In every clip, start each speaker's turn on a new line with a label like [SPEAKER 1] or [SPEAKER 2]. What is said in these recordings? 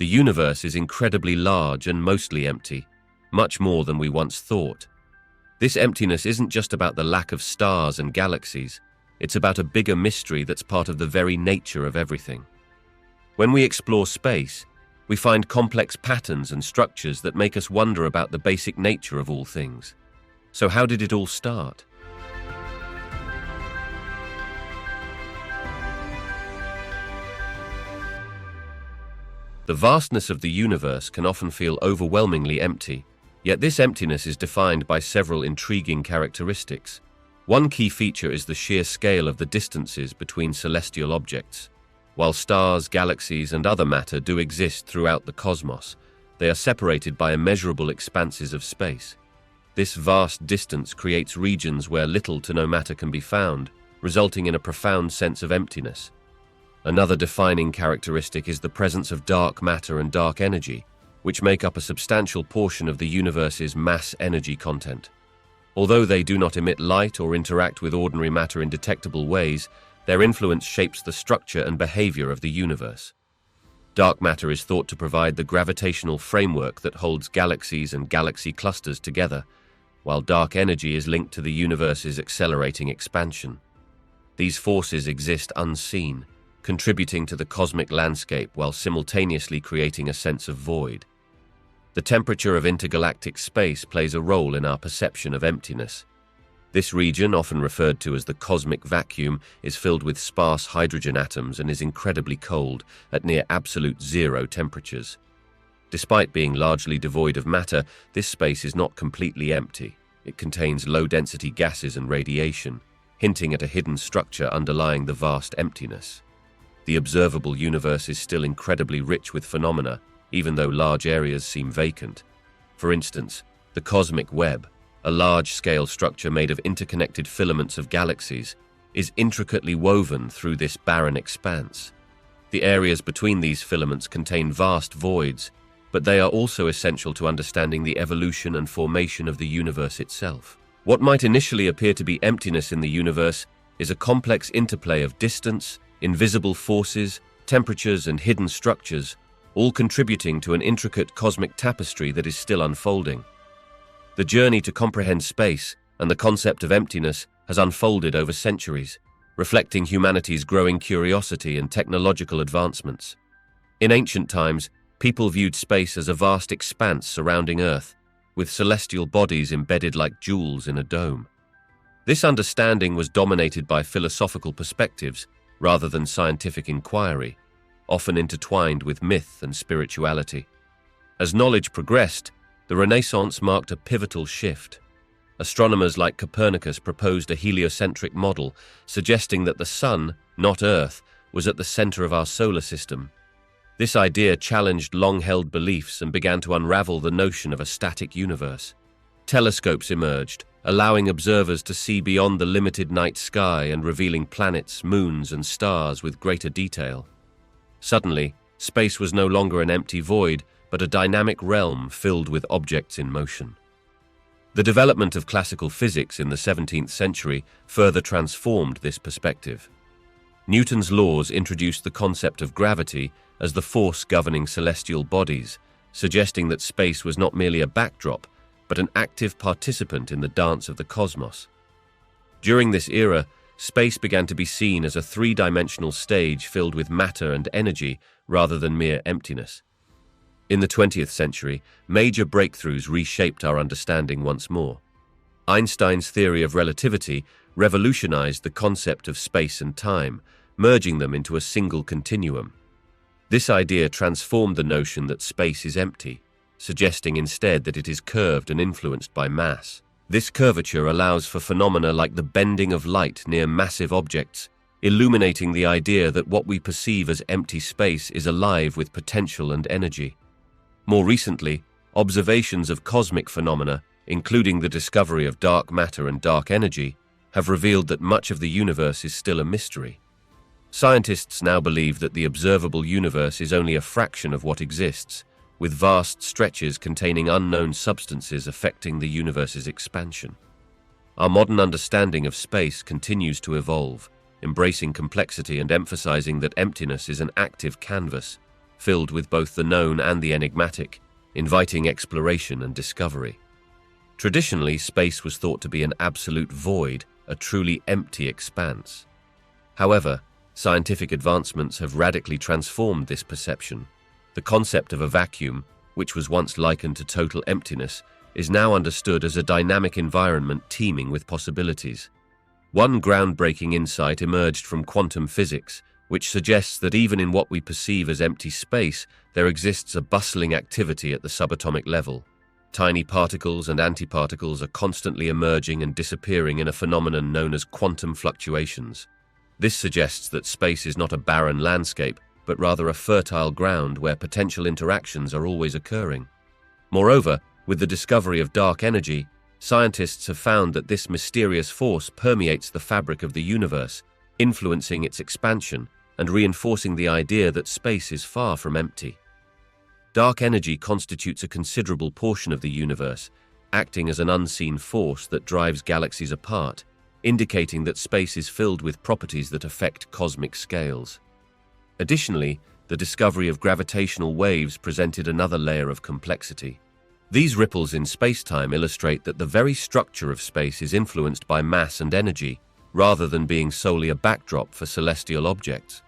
[SPEAKER 1] The universe is incredibly large and mostly empty, much more than we once thought. This emptiness isn't just about the lack of stars and galaxies, it's about a bigger mystery that's part of the very nature of everything. When we explore space, we find complex patterns and structures that make us wonder about the basic nature of all things. So how did it all start? The vastness of the universe can often feel overwhelmingly empty, yet this emptiness is defined by several intriguing characteristics. One key feature is the sheer scale of the distances between celestial objects. While stars, galaxies, and other matter do exist throughout the cosmos, they are separated by immeasurable expanses of space. This vast distance creates regions where little to no matter can be found, resulting in a profound sense of emptiness. Another defining characteristic is the presence of dark matter and dark energy, which make up a substantial portion of the universe's mass energy content. Although they do not emit light or interact with ordinary matter in detectable ways, their influence shapes the structure and behavior of the universe. Dark matter is thought to provide the gravitational framework that holds galaxies and galaxy clusters together, while dark energy is linked to the universe's accelerating expansion. These forces exist unseen, contributing to the cosmic landscape while simultaneously creating a sense of void. The temperature of intergalactic space plays a role in our perception of emptiness. This region, often referred to as the cosmic vacuum, is filled with sparse hydrogen atoms and is incredibly cold at near absolute zero temperatures. Despite being largely devoid of matter, this space is not completely empty. It contains low-density gases and radiation, hinting at a hidden structure underlying the vast emptiness. The observable universe is still incredibly rich with phenomena, even though large areas seem vacant. For instance, the cosmic web, a large-scale structure made of interconnected filaments of galaxies, is intricately woven through this barren expanse. The areas between these filaments contain vast voids, but they are also essential to understanding the evolution and formation of the universe itself. What might initially appear to be emptiness in the universe is a complex interplay of distance, invisible forces, temperatures, and hidden structures, all contributing to an intricate cosmic tapestry that is still unfolding. The journey to comprehend space and the concept of emptiness has unfolded over centuries, reflecting humanity's growing curiosity and technological advancements. In ancient times, people viewed space as a vast expanse surrounding Earth, with celestial bodies embedded like jewels in a dome. This understanding was dominated by philosophical perspectives rather than scientific inquiry, often intertwined with myth and spirituality. As knowledge progressed, the Renaissance marked a pivotal shift. Astronomers like Copernicus proposed a heliocentric model, suggesting that the Sun, not Earth, was at the center of our solar system. This idea challenged long-held beliefs and began to unravel the notion of a static universe. Telescopes emerged, allowing observers to see beyond the limited night sky and revealing planets, moons, and stars with greater detail. Suddenly, space was no longer an empty void, but a dynamic realm filled with objects in motion. The development of classical physics in the 17th century further transformed this perspective. Newton's laws introduced the concept of gravity as the force governing celestial bodies, suggesting that space was not merely a backdrop, but an active participant in the dance of the cosmos. During this era, space began to be seen as a three-dimensional stage filled with matter and energy rather than mere emptiness. In the 20th century, major breakthroughs reshaped our understanding once more. Einstein's theory of relativity revolutionized the concept of space and time, merging them into a single continuum. This idea transformed the notion that space is empty, suggesting instead that it is curved and influenced by mass. This curvature allows for phenomena like the bending of light near massive objects, illuminating the idea that what we perceive as empty space is alive with potential and energy. More recently, observations of cosmic phenomena, including the discovery of dark matter and dark energy, have revealed that much of the universe is still a mystery. Scientists now believe that the observable universe is only a fraction of what exists, with vast stretches containing unknown substances affecting the universe's expansion. Our modern understanding of space continues to evolve, embracing complexity and emphasizing that emptiness is an active canvas, filled with both the known and the enigmatic, inviting exploration and discovery. Traditionally, space was thought to be an absolute void, a truly empty expanse. However, scientific advancements have radically transformed this perception. The concept of a vacuum, which was once likened to total emptiness, is now understood as a dynamic environment teeming with possibilities. One groundbreaking insight emerged from quantum physics, which suggests that even in what we perceive as empty space, there exists a bustling activity at the subatomic level. Tiny particles and antiparticles are constantly emerging and disappearing in a phenomenon known as quantum fluctuations. This suggests that space is not a barren landscape, but rather a fertile ground where potential interactions are always occurring. Moreover, with the discovery of dark energy, scientists have found that this mysterious force permeates the fabric of the universe, influencing its expansion and reinforcing the idea that space is far from empty. Dark energy constitutes a considerable portion of the universe, acting as an unseen force that drives galaxies apart, indicating that space is filled with properties that affect cosmic scales. Additionally, the discovery of gravitational waves presented another layer of complexity. These ripples in space-time illustrate that the very structure of space is influenced by mass and energy, rather than being solely a backdrop for celestial objects.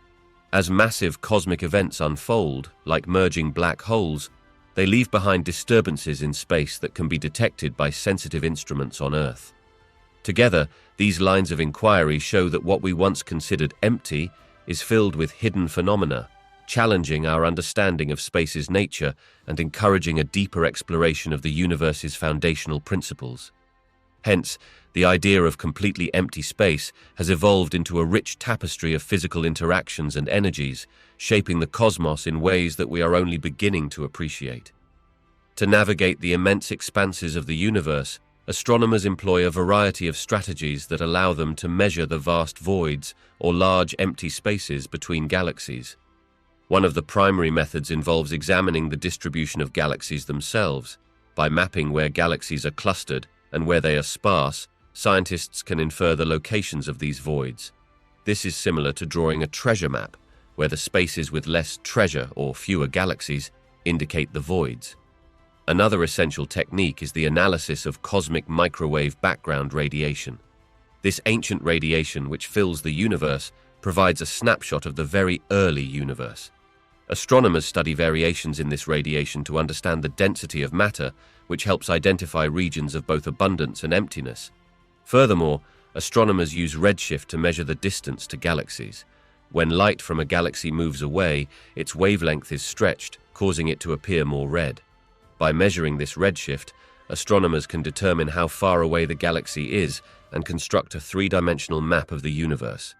[SPEAKER 1] As massive cosmic events unfold, like merging black holes, they leave behind disturbances in space that can be detected by sensitive instruments on Earth. Together, these lines of inquiry show that what we once considered empty is filled with hidden phenomena, challenging our understanding of space's nature and encouraging a deeper exploration of the universe's foundational principles. Hence, the idea of completely empty space has evolved into a rich tapestry of physical interactions and energies, shaping the cosmos in ways that we are only beginning to appreciate. To navigate the immense expanses of the universe, astronomers employ a variety of strategies that allow them to measure the vast voids or large empty spaces between galaxies. One of the primary methods involves examining the distribution of galaxies themselves. By mapping where galaxies are clustered and where they are sparse, scientists can infer the locations of these voids. This is similar to drawing a treasure map, where the spaces with less treasure or fewer galaxies indicate the voids. Another essential technique is the analysis of cosmic microwave background radiation. This ancient radiation, which fills the universe, provides a snapshot of the very early universe. Astronomers study variations in this radiation to understand the density of matter, which helps identify regions of both abundance and emptiness. Furthermore, astronomers use redshift to measure the distance to galaxies. When light from a galaxy moves away, its wavelength is stretched, causing it to appear more red. By measuring this redshift, astronomers can determine how far away the galaxy is and construct a three-dimensional map of the universe.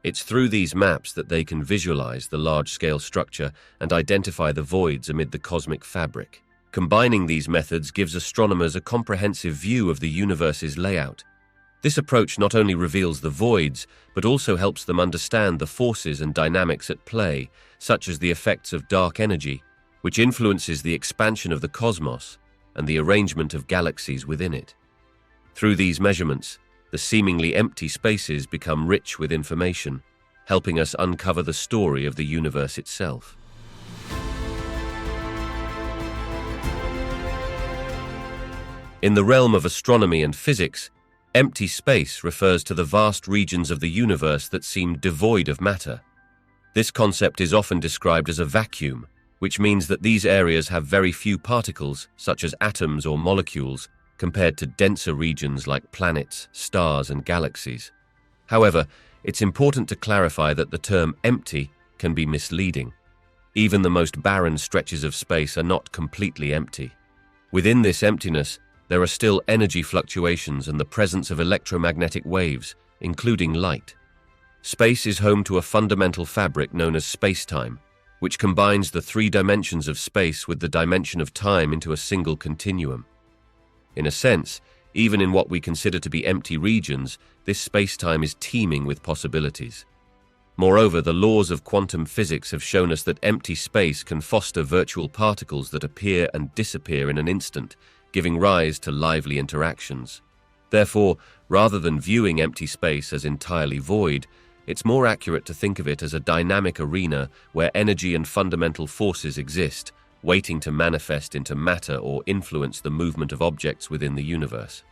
[SPEAKER 1] It's through these maps that they can visualize the large-scale structure and identify the voids amid the cosmic fabric. Combining these methods gives astronomers a comprehensive view of the universe's layout. This approach not only reveals the voids, but also helps them understand the forces and dynamics at play, such as the effects of dark energy, which influences the expansion of the cosmos and the arrangement of galaxies within it. Through these measurements, the seemingly empty spaces become rich with information, helping us uncover the story of the universe itself. In the realm of astronomy and physics, empty space refers to the vast regions of the universe that seem devoid of matter. This concept is often described as a vacuum, which means that these areas have very few particles, such as atoms or molecules, compared to denser regions like planets, stars, and galaxies. However, it's important to clarify that the term empty can be misleading. Even the most barren stretches of space are not completely empty. Within this emptiness, there are still energy fluctuations and the presence of electromagnetic waves, including light. Space is home to a fundamental fabric known as spacetime, which combines the three dimensions of space with the dimension of time into a single continuum. In a sense, even in what we consider to be empty regions, this spacetime is teeming with possibilities. Moreover, the laws of quantum physics have shown us that empty space can foster virtual particles that appear and disappear in an instant, giving rise to lively interactions. Therefore, rather than viewing empty space as entirely void, It's more accurate to think of it as a dynamic arena where energy and fundamental forces exist, waiting to manifest into matter or influence the movement of objects within the universe.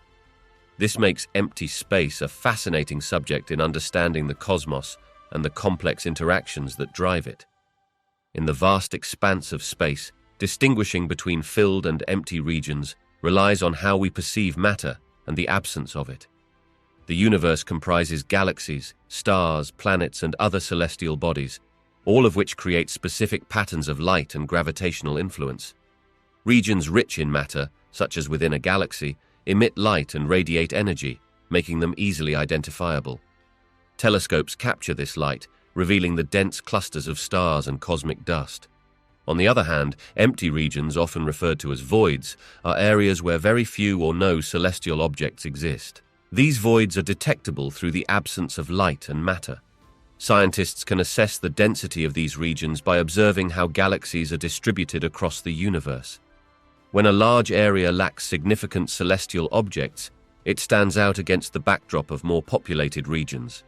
[SPEAKER 1] This makes empty space a fascinating subject in understanding the cosmos and the complex interactions that drive it. In the vast expanse of space, distinguishing between filled and empty regions relies on how we perceive matter and the absence of it. The universe comprises galaxies, stars, planets, and other celestial bodies, all of which create specific patterns of light and gravitational influence. Regions rich in matter, such as within a galaxy, emit light and radiate energy, making them easily identifiable. Telescopes capture this light, revealing the dense clusters of stars and cosmic dust. On the other hand, empty regions, often referred to as voids, are areas where very few or no celestial objects exist. These voids are detectable through the absence of light and matter. Scientists can assess the density of these regions by observing how galaxies are distributed across the universe. When a large area lacks significant celestial objects, it stands out against the backdrop of more populated regions.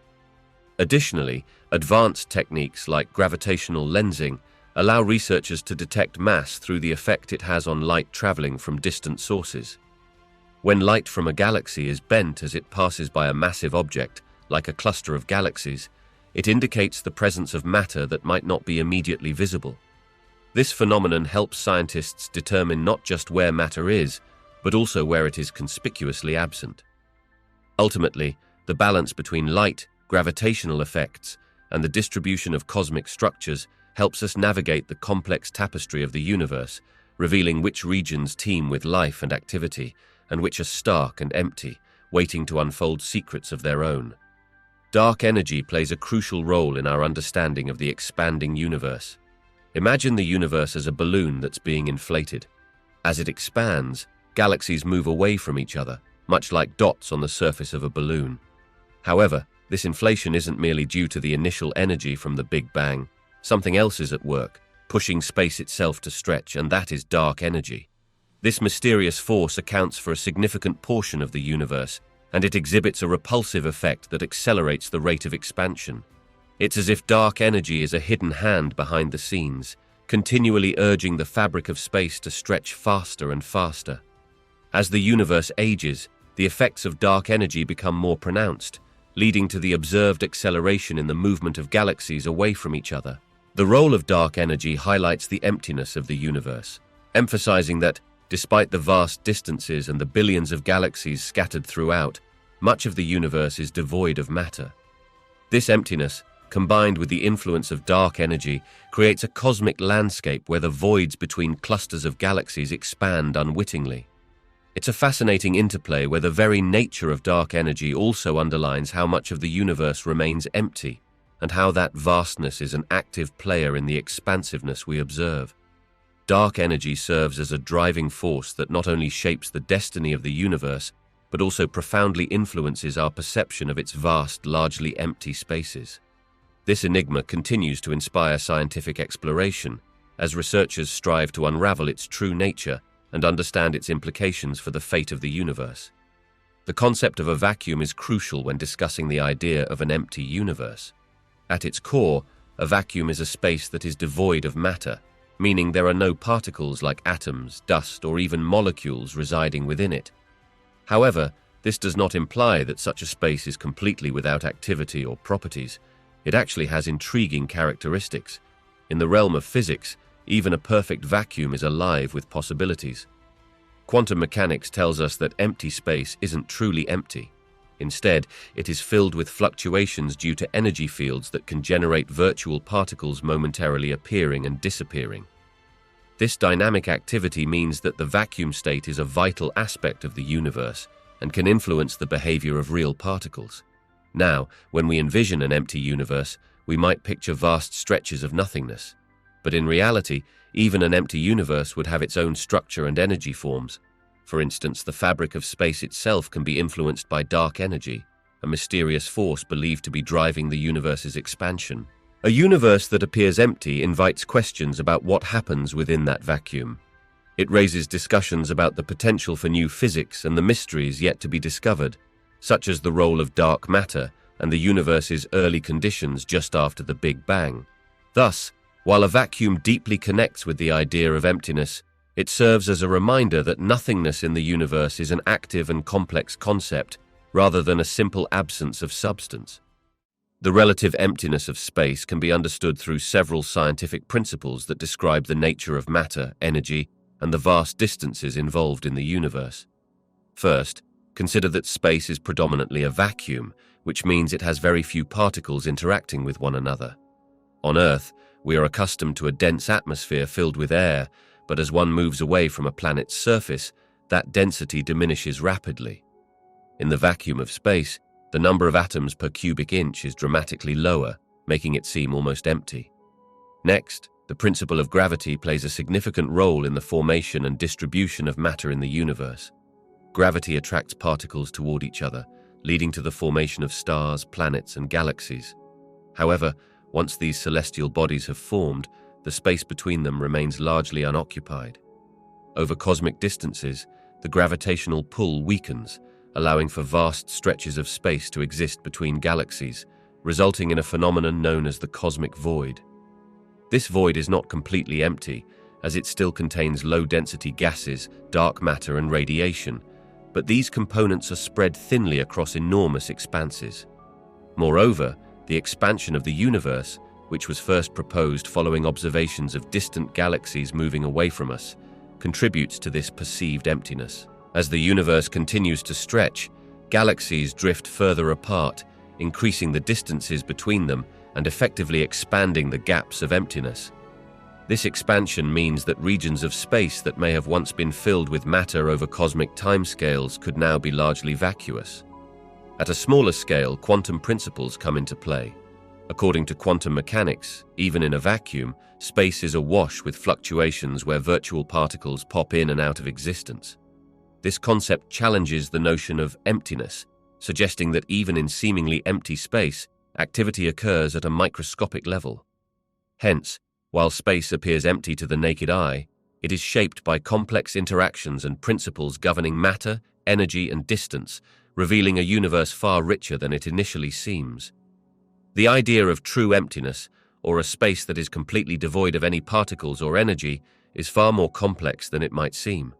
[SPEAKER 1] Additionally, advanced techniques like gravitational lensing allow researchers to detect mass through the effect it has on light traveling from distant sources. When light from a galaxy is bent as it passes by a massive object, like a cluster of galaxies, it indicates the presence of matter that might not be immediately visible. This phenomenon helps scientists determine not just where matter is, but also where it is conspicuously absent. Ultimately, the balance between light, gravitational effects, and the distribution of cosmic structures helps us navigate the complex tapestry of the universe, revealing which regions teem with life and activity, and which are stark and empty, waiting to unfold secrets of their own. Dark energy plays a crucial role in our understanding of the expanding universe. Imagine the universe as a balloon that's being inflated. As it expands, galaxies move away from each other, much like dots on the surface of a balloon. However, this inflation isn't merely due to the initial energy from the Big Bang. Something else is at work, pushing space itself to stretch, and that is dark energy. This mysterious force accounts for a significant portion of the universe, and it exhibits a repulsive effect that accelerates the rate of expansion. It's as if dark energy is a hidden hand behind the scenes, continually urging the fabric of space to stretch faster and faster. As the universe ages, the effects of dark energy become more pronounced, leading to the observed acceleration in the movement of galaxies away from each other. The role of dark energy highlights the emptiness of the universe, emphasizing that, despite the vast distances and the billions of galaxies scattered throughout, much of the universe is devoid of matter. This emptiness, combined with the influence of dark energy, creates a cosmic landscape where the voids between clusters of galaxies expand unwittingly. It's a fascinating interplay where the very nature of dark energy also underlines how much of the universe remains empty, and how that vastness is an active player in the expansiveness we observe. Dark energy serves as a driving force that not only shapes the destiny of the universe, but also profoundly influences our perception of its vast, largely empty spaces. This enigma continues to inspire scientific exploration, as researchers strive to unravel its true nature and understand its implications for the fate of the universe. The concept of a vacuum is crucial when discussing the idea of an empty universe. At its core, a vacuum is a space that is devoid of matter, meaning there are no particles like atoms, dust, or even molecules residing within it. However, this does not imply that such a space is completely without activity or properties. It actually has intriguing characteristics. In the realm of physics, even a perfect vacuum is alive with possibilities. Quantum mechanics tells us that empty space isn't truly empty. Instead, it is filled with fluctuations due to energy fields that can generate virtual particles momentarily appearing and disappearing. This dynamic activity means that the vacuum state is a vital aspect of the universe and can influence the behavior of real particles. Now, when we envision an empty universe, we might picture vast stretches of nothingness. But in reality, even an empty universe would have its own structure and energy forms. For instance, the fabric of space itself can be influenced by dark energy, a mysterious force believed to be driving the universe's expansion. A universe that appears empty invites questions about what happens within that vacuum. It raises discussions about the potential for new physics and the mysteries yet to be discovered, such as the role of dark matter and the universe's early conditions just after the Big Bang. Thus, while a vacuum deeply connects with the idea of emptiness, it serves as a reminder that nothingness in the universe is an active and complex concept rather than a simple absence of substance. The relative emptiness of space can be understood through several scientific principles that describe the nature of matter, energy, and the vast distances involved in the universe. First, consider that space is predominantly a vacuum, which means it has very few particles interacting with one another. On Earth, we are accustomed to a dense atmosphere filled with air, but as one moves away from a planet's surface, that density diminishes rapidly. In the vacuum of space, the number of atoms per cubic inch is dramatically lower, making it seem almost empty. Next, the principle of gravity plays a significant role in the formation and distribution of matter in the universe. Gravity attracts particles toward each other, leading to the formation of stars, planets, and galaxies. However, once these celestial bodies have formed, the space between them remains largely unoccupied. Over cosmic distances, the gravitational pull weakens, allowing for vast stretches of space to exist between galaxies, resulting in a phenomenon known as the cosmic void. This void is not completely empty, as it still contains low-density gases, dark matter, and radiation, but these components are spread thinly across enormous expanses. Moreover, the expansion of the universe, which was first proposed following observations of distant galaxies moving away from us, contributes to this perceived emptiness. As the universe continues to stretch, galaxies drift further apart, increasing the distances between them and effectively expanding the gaps of emptiness. This expansion means that regions of space that may have once been filled with matter over cosmic timescales could now be largely vacuous. At a smaller scale, quantum principles come into play. According to quantum mechanics, even in a vacuum, space is awash with fluctuations where virtual particles pop in and out of existence. This concept challenges the notion of emptiness, suggesting that even in seemingly empty space, activity occurs at a microscopic level. Hence, while space appears empty to the naked eye, it is shaped by complex interactions and principles governing matter, energy, and distance, revealing a universe far richer than it initially seems. The idea of true emptiness, or a space that is completely devoid of any particles or energy, is far more complex than it might seem.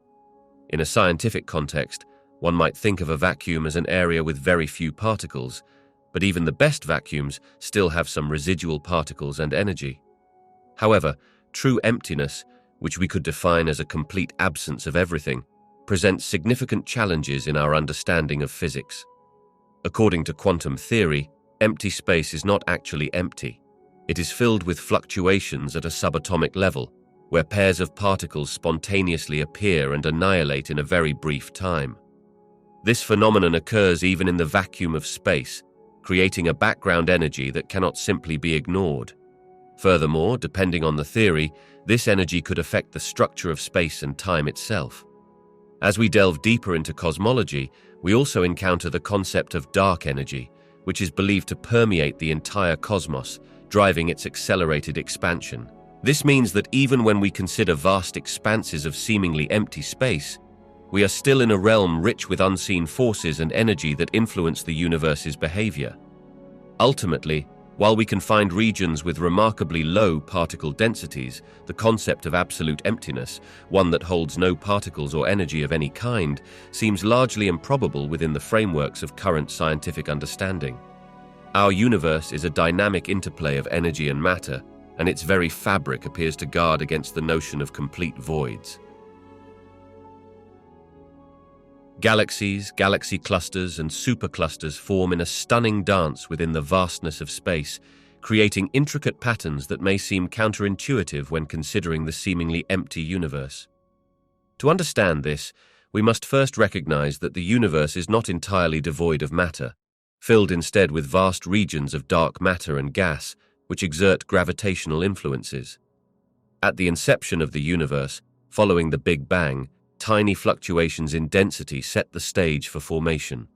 [SPEAKER 1] In a scientific context, one might think of a vacuum as an area with very few particles, but even the best vacuums still have some residual particles and energy. However, true emptiness, which we could define as a complete absence of everything, presents significant challenges in our understanding of physics. According to quantum theory, empty space is not actually empty. It is filled with fluctuations at a subatomic level, where pairs of particles spontaneously appear and annihilate in a very brief time. This phenomenon occurs even in the vacuum of space, creating a background energy that cannot simply be ignored. Furthermore, depending on the theory, this energy could affect the structure of space and time itself. As we delve deeper into cosmology, we also encounter the concept of dark energy, which is believed to permeate the entire cosmos, driving its accelerated expansion. This means that even when we consider vast expanses of seemingly empty space, we are still in a realm rich with unseen forces and energy that influence the universe's behavior. Ultimately, while we can find regions with remarkably low particle densities, the concept of absolute emptiness, one that holds no particles or energy of any kind, seems largely improbable within the frameworks of current scientific understanding. Our universe is a dynamic interplay of energy and matter, and its very fabric appears to guard against the notion of complete voids. Galaxies, galaxy clusters, and superclusters form in a stunning dance within the vastness of space, creating intricate patterns that may seem counterintuitive when considering the seemingly empty universe. To understand this, we must first recognize that the universe is not entirely devoid of matter, filled instead with vast regions of dark matter and gas, which exert gravitational influences. At the inception of the universe, following the Big Bang, tiny fluctuations in density set the stage for formation.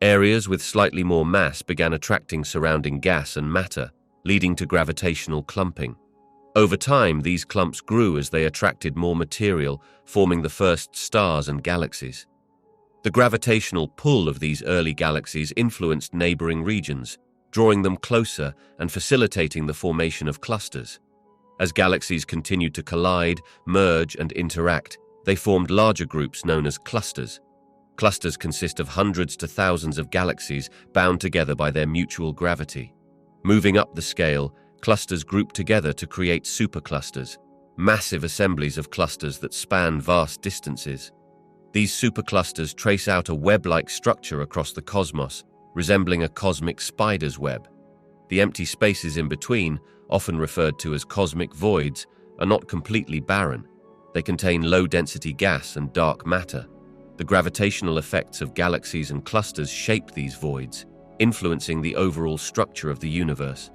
[SPEAKER 1] Areas with slightly more mass began attracting surrounding gas and matter, leading to gravitational clumping. Over time, these clumps grew as they attracted more material, forming the first stars and galaxies. The gravitational pull of these early galaxies influenced neighboring regions, drawing them closer and facilitating the formation of clusters. As galaxies continued to collide, merge, and interact, they formed larger groups known as clusters. Clusters consist of hundreds to thousands of galaxies bound together by their mutual gravity. Moving up the scale, clusters group together to create superclusters, massive assemblies of clusters that span vast distances. These superclusters trace out a web-like structure across the cosmos, resembling a cosmic spider's web. The empty spaces in between, often referred to as cosmic voids, are not completely barren. They contain low-density gas and dark matter. The gravitational effects of galaxies and clusters shape these voids, influencing the overall structure of the universe.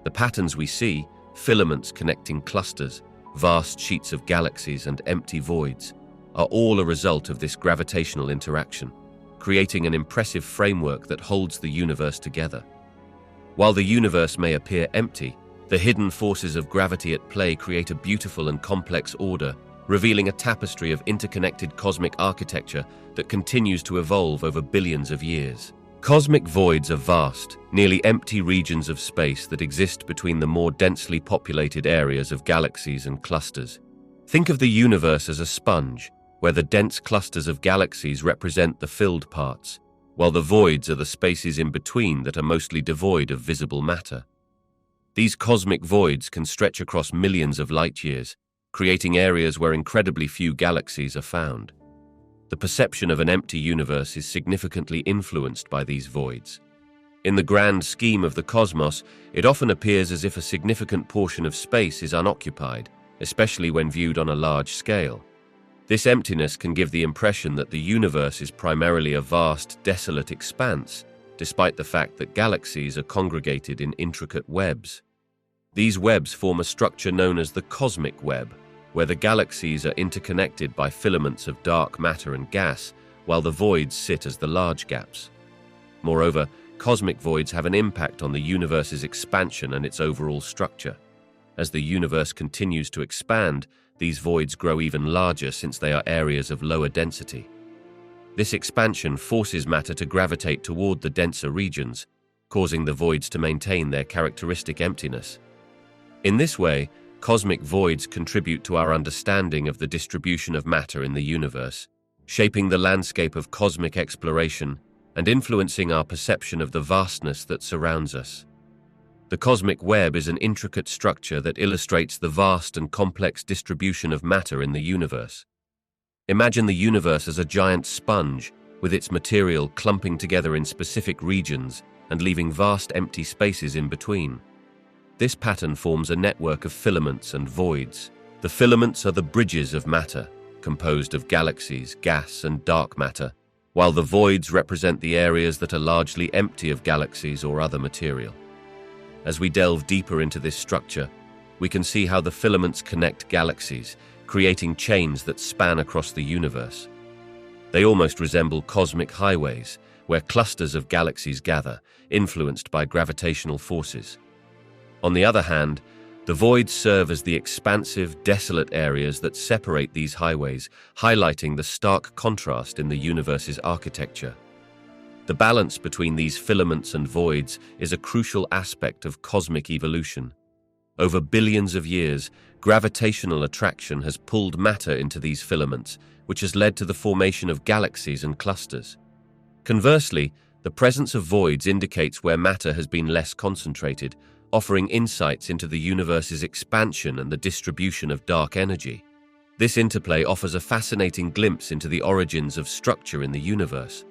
[SPEAKER 1] The patterns we see, filaments connecting clusters, vast sheets of galaxies and empty voids, are all a result of this gravitational interaction, creating an impressive framework that holds the universe together. While the universe may appear empty, the hidden forces of gravity at play create a beautiful and complex order, revealing a tapestry of interconnected cosmic architecture that continues to evolve over billions of years. Cosmic voids are vast, nearly empty regions of space that exist between the more densely populated areas of galaxies and clusters. Think of the universe as a sponge, where the dense clusters of galaxies represent the filled parts, while the voids are the spaces in between that are mostly devoid of visible matter. These cosmic voids can stretch across millions of light-years, creating areas where incredibly few galaxies are found. The perception of an empty universe is significantly influenced by these voids. In the grand scheme of the cosmos, it often appears as if a significant portion of space is unoccupied, especially when viewed on a large scale. This emptiness can give the impression that the universe is primarily a vast, desolate expanse, despite the fact that galaxies are congregated in intricate webs. These webs form a structure known as the cosmic web, where the galaxies are interconnected by filaments of dark matter and gas, while the voids sit as the large gaps. Moreover, cosmic voids have an impact on the universe's expansion and its overall structure. As the universe continues to expand, these voids grow even larger since they are areas of lower density. This expansion forces matter to gravitate toward the denser regions, causing the voids to maintain their characteristic emptiness. In this way, cosmic voids contribute to our understanding of the distribution of matter in the universe, shaping the landscape of cosmic exploration and influencing our perception of the vastness that surrounds us. The cosmic web is an intricate structure that illustrates the vast and complex distribution of matter in the universe. Imagine the universe as a giant sponge, with its material clumping together in specific regions and leaving vast empty spaces in between. This pattern forms a network of filaments and voids. The filaments are the bridges of matter, composed of galaxies, gas, and dark matter, while the voids represent the areas that are largely empty of galaxies or other material. As we delve deeper into this structure, we can see how the filaments connect galaxies, creating chains that span across the universe. They almost resemble cosmic highways, where clusters of galaxies gather, influenced by gravitational forces. On the other hand, the voids serve as the expansive, desolate areas that separate these highways, highlighting the stark contrast in the universe's architecture. The balance between these filaments and voids is a crucial aspect of cosmic evolution. Over billions of years, gravitational attraction has pulled matter into these filaments, which has led to the formation of galaxies and clusters. Conversely, the presence of voids indicates where matter has been less concentrated, offering insights into the universe's expansion and the distribution of dark energy. This interplay offers a fascinating glimpse into the origins of structure in the universe.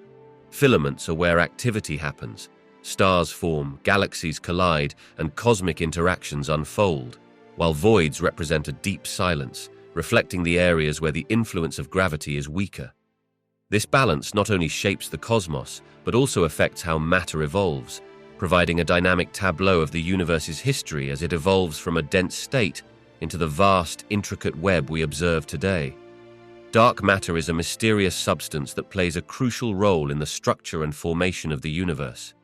[SPEAKER 1] Filaments are where activity happens. Stars form, galaxies collide, and cosmic interactions unfold, while voids represent a deep silence, reflecting the areas where the influence of gravity is weaker. This balance not only shapes the cosmos, but also affects how matter evolves, providing a dynamic tableau of the universe's history as it evolves from a dense state into the vast, intricate web we observe today. Dark matter is a mysterious substance that plays a crucial role in the structure and formation of the universe.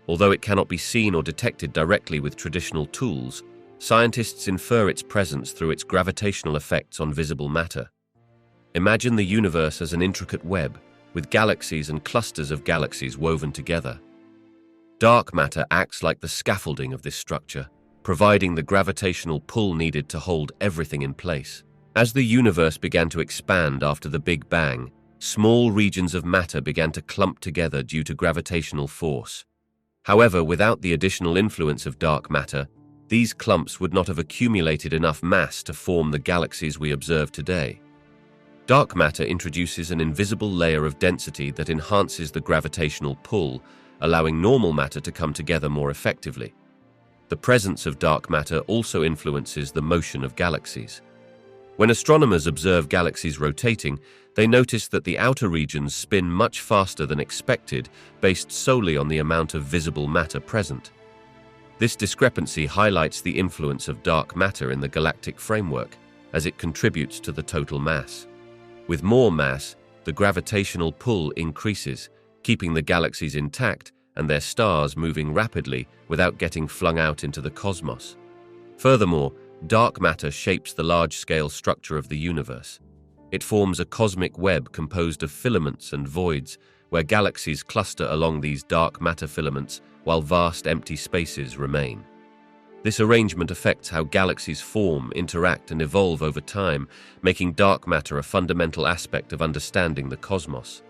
[SPEAKER 1] Although it cannot be seen or detected directly with traditional tools, scientists infer its presence through its gravitational effects on visible matter. Imagine the universe as an intricate web, with galaxies and clusters of galaxies woven together. Dark matter acts like the scaffolding of this structure, providing the gravitational pull needed to hold everything in place. As the universe began to expand after the Big Bang, small regions of matter began to clump together due to gravitational force. However, without the additional influence of dark matter, these clumps would not have accumulated enough mass to form the galaxies we observe today. Dark matter introduces an invisible layer of density that enhances the gravitational pull, allowing normal matter to come together more effectively. The presence of dark matter also influences the motion of galaxies. When astronomers observe galaxies rotating, they notice that the outer regions spin much faster than expected, based solely on the amount of visible matter present. This discrepancy highlights the influence of dark matter in the galactic framework, as it contributes to the total mass. With more mass, the gravitational pull increases, keeping the galaxies intact and their stars moving rapidly without getting flung out into the cosmos. Furthermore, dark matter shapes the large-scale structure of the universe. It forms a cosmic web composed of filaments and voids, where galaxies cluster along these dark matter filaments while vast empty spaces remain. This arrangement affects how galaxies form, interact, and evolve over time, making dark matter a fundamental aspect of understanding the cosmos.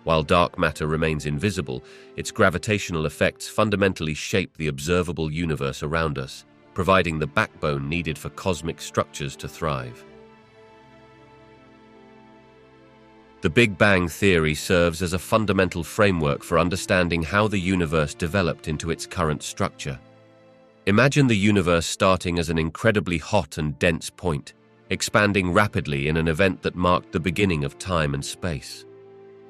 [SPEAKER 1] While dark matter remains invisible, its gravitational effects fundamentally shape the observable universe around us, providing the backbone needed for cosmic structures to thrive. The Big Bang theory serves as a fundamental framework for understanding how the universe developed into its current structure. Imagine the universe starting as an incredibly hot and dense point, expanding rapidly in an event that marked the beginning of time and space.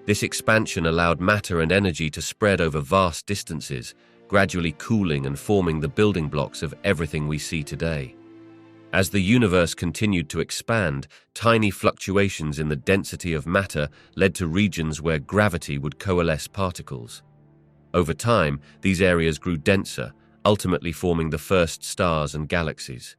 [SPEAKER 1] This expansion allowed matter and energy to spread over vast distances, gradually cooling and forming the building blocks of everything we see today. As the universe continued to expand, tiny fluctuations in the density of matter led to regions where gravity would coalesce particles. Over time, these areas grew denser, ultimately forming the first stars and galaxies.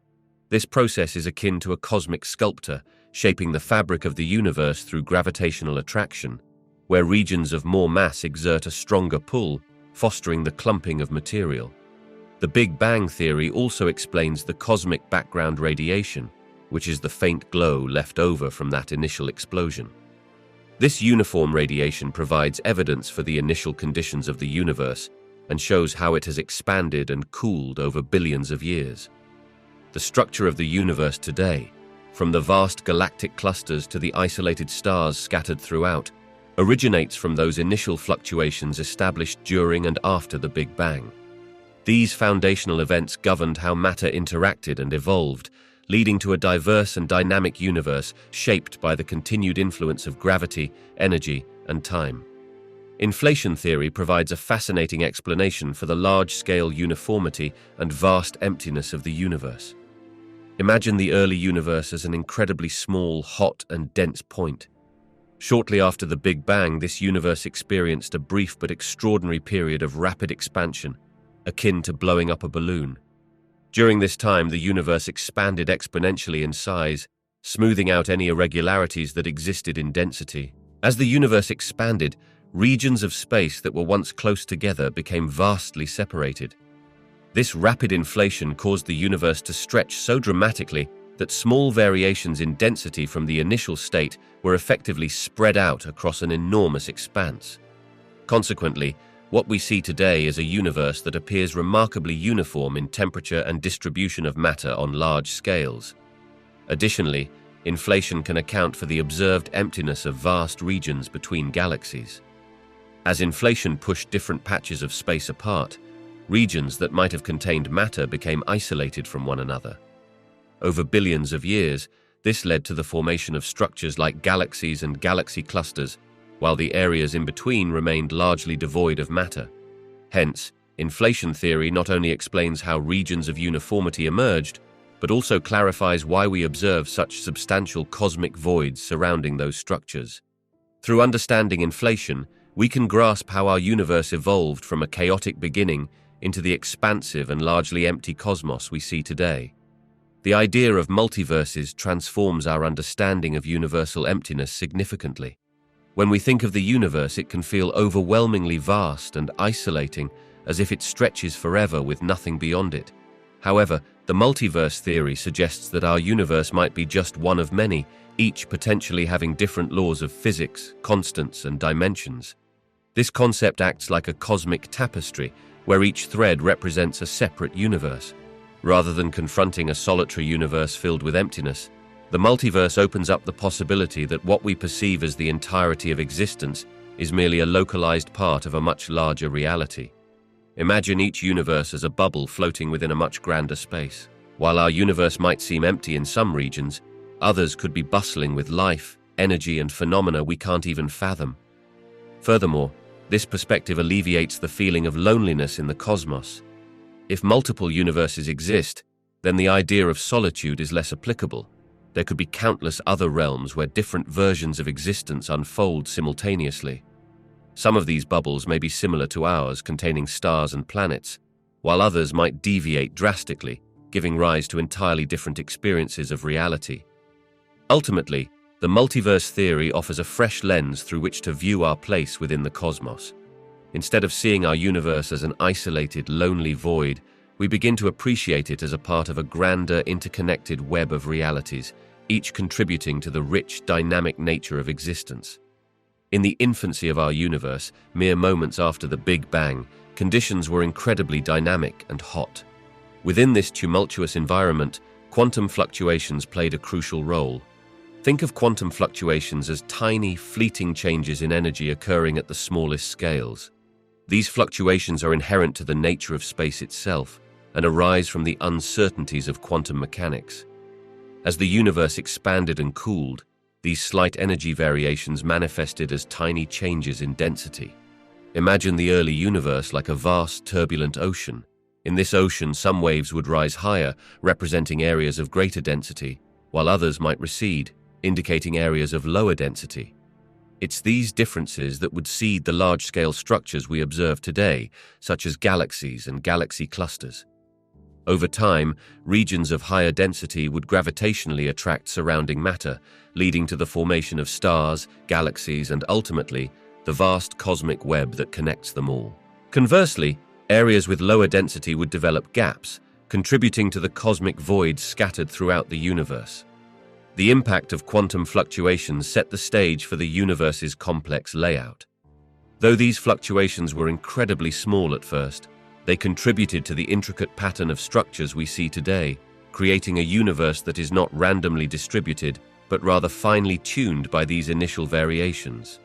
[SPEAKER 1] This process is akin to a cosmic sculptor, shaping the fabric of the universe through gravitational attraction, where regions of more mass exert a stronger pull, fostering the clumping of material. The Big Bang theory also explains the cosmic background radiation, which is the faint glow left over from that initial explosion. This uniform radiation provides evidence for the initial conditions of the universe and shows how it has expanded and cooled over billions of years. The structure of the universe today, from the vast galactic clusters to the isolated stars scattered throughout, originates from those initial fluctuations established during and after the Big Bang. These foundational events governed how matter interacted and evolved, leading to a diverse and dynamic universe shaped by the continued influence of gravity, energy, and time. Inflation theory provides a fascinating explanation for the large-scale uniformity and vast emptiness of the universe. Imagine the early universe as an incredibly small, hot, and dense point. Shortly after the Big Bang, this universe experienced a brief but extraordinary period of rapid expansion, akin to blowing up a balloon. During this time, the universe expanded exponentially in size, smoothing out any irregularities that existed in density. As the universe expanded, regions of space that were once close together became vastly separated. This rapid inflation caused the universe to stretch so dramatically that small variations in density from the initial state were effectively spread out across an enormous expanse. Consequently, what we see today is a universe that appears remarkably uniform in temperature and distribution of matter on large scales. Additionally, inflation can account for the observed emptiness of vast regions between galaxies. As inflation pushed different patches of space apart, regions that might have contained matter became isolated from one another. Over billions of years, this led to the formation of structures like galaxies and galaxy clusters, while the areas in between remained largely devoid of matter. Hence, inflation theory not only explains how regions of uniformity emerged, but also clarifies why we observe such substantial cosmic voids surrounding those structures. Through understanding inflation, we can grasp how our universe evolved from a chaotic beginning into the expansive and largely empty cosmos we see today. The idea of multiverses transforms our understanding of universal emptiness significantly. When we think of the universe, it can feel overwhelmingly vast and isolating, as if it stretches forever with nothing beyond it. However, the multiverse theory suggests that our universe might be just one of many, each potentially having different laws of physics, constants, and dimensions. This concept acts like a cosmic tapestry, where each thread represents a separate universe. Rather than confronting a solitary universe filled with emptiness, the multiverse opens up the possibility that what we perceive as the entirety of existence is merely a localized part of a much larger reality. Imagine each universe as a bubble floating within a much grander space. While our universe might seem empty in some regions, others could be bustling with life, energy, and phenomena we can't even fathom. Furthermore, this perspective alleviates the feeling of loneliness in the cosmos. If multiple universes exist, then the idea of solitude is less applicable. There could be countless other realms where different versions of existence unfold simultaneously. Some of these bubbles may be similar to ours, containing stars and planets, while others might deviate drastically, giving rise to entirely different experiences of reality. Ultimately, the multiverse theory offers a fresh lens through which to view our place within the cosmos. Instead of seeing our universe as an isolated, lonely void, we begin to appreciate it as a part of a grander, interconnected web of realities, each contributing to the rich, dynamic nature of existence. In the infancy of our universe, mere moments after the Big Bang, conditions were incredibly dynamic and hot. Within this tumultuous environment, quantum fluctuations played a crucial role. Think of quantum fluctuations as tiny, fleeting changes in energy occurring at the smallest scales. These fluctuations are inherent to the nature of space itself and arise from the uncertainties of quantum mechanics. As the universe expanded and cooled, these slight energy variations manifested as tiny changes in density. Imagine the early universe like a vast, turbulent ocean. In this ocean, some waves would rise higher, representing areas of greater density, while others might recede, indicating areas of lower density. It's these differences that would seed the large-scale structures we observe today, such as galaxies and galaxy clusters. Over time, regions of higher density would gravitationally attract surrounding matter, leading to the formation of stars, galaxies, and ultimately, the vast cosmic web that connects them all. Conversely, areas with lower density would develop gaps, contributing to the cosmic void scattered throughout the universe. The impact of quantum fluctuations set the stage for the universe's complex layout. Though these fluctuations were incredibly small at first, they contributed to the intricate pattern of structures we see today, creating a universe that is not randomly distributed, but rather finely tuned by these initial variations.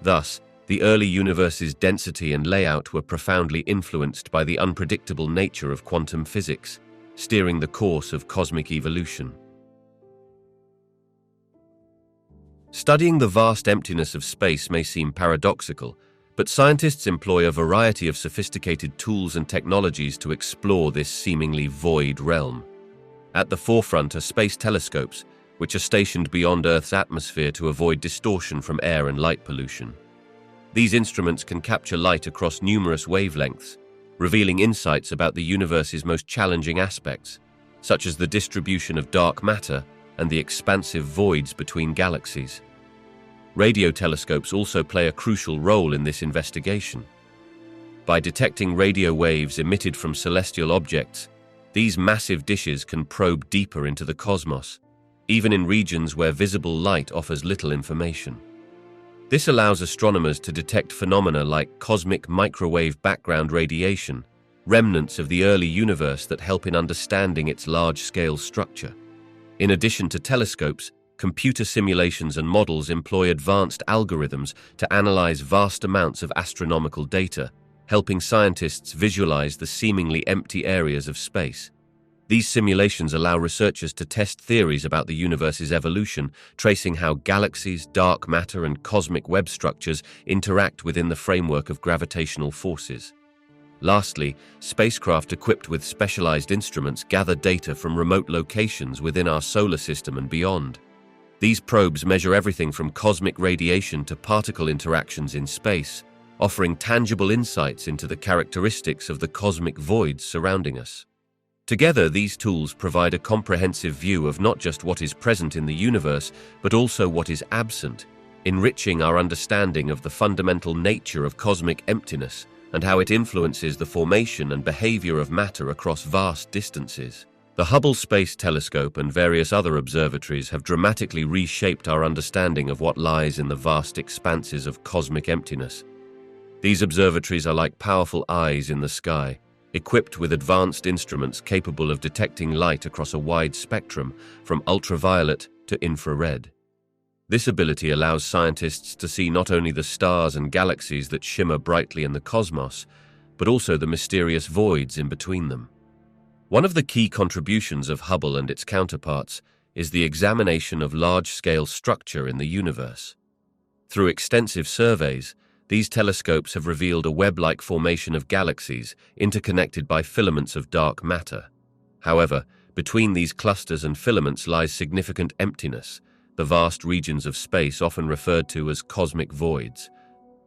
[SPEAKER 1] Thus, the early universe's density and layout were profoundly influenced by the unpredictable nature of quantum physics, steering the course of cosmic evolution. Studying the vast emptiness of space may seem paradoxical, but scientists employ a variety of sophisticated tools and technologies to explore this seemingly void realm. At the forefront are space telescopes, which are stationed beyond Earth's atmosphere to avoid distortion from air and light pollution. These instruments can capture light across numerous wavelengths, revealing insights about the universe's most challenging aspects, such as the distribution of dark matter and the expansive voids between galaxies. Radio telescopes also play a crucial role in this investigation. By detecting radio waves emitted from celestial objects, these massive dishes can probe deeper into the cosmos, even in regions where visible light offers little information. This allows astronomers to detect phenomena like cosmic microwave background radiation, remnants of the early universe that help in understanding its large-scale structure. In addition to telescopes, computer simulations and models employ advanced algorithms to analyze vast amounts of astronomical data, helping scientists visualize the seemingly empty areas of space. These simulations allow researchers to test theories about the universe's evolution, tracing how galaxies, dark matter, and cosmic web structures interact within the framework of gravitational forces. Lastly, spacecraft equipped with specialized instruments gather data from remote locations within our solar system and beyond. These probes measure everything from cosmic radiation to particle interactions in space, offering tangible insights into the characteristics of the cosmic voids surrounding us. Together, these tools provide a comprehensive view of not just what is present in the universe, but also what is absent, enriching our understanding of the fundamental nature of cosmic emptiness and how it influences the formation and behavior of matter across vast distances. The Hubble Space Telescope and various other observatories have dramatically reshaped our understanding of what lies in the vast expanses of cosmic emptiness. These observatories are like powerful eyes in the sky, equipped with advanced instruments capable of detecting light across a wide spectrum, from ultraviolet to infrared. This ability allows scientists to see not only the stars and galaxies that shimmer brightly in the cosmos, but also the mysterious voids in between them. One of the key contributions of Hubble and its counterparts is the examination of large-scale structure in the universe. Through extensive surveys, these telescopes have revealed a web-like formation of galaxies interconnected by filaments of dark matter. However, between these clusters and filaments lies significant emptiness, the vast regions of space often referred to as cosmic voids.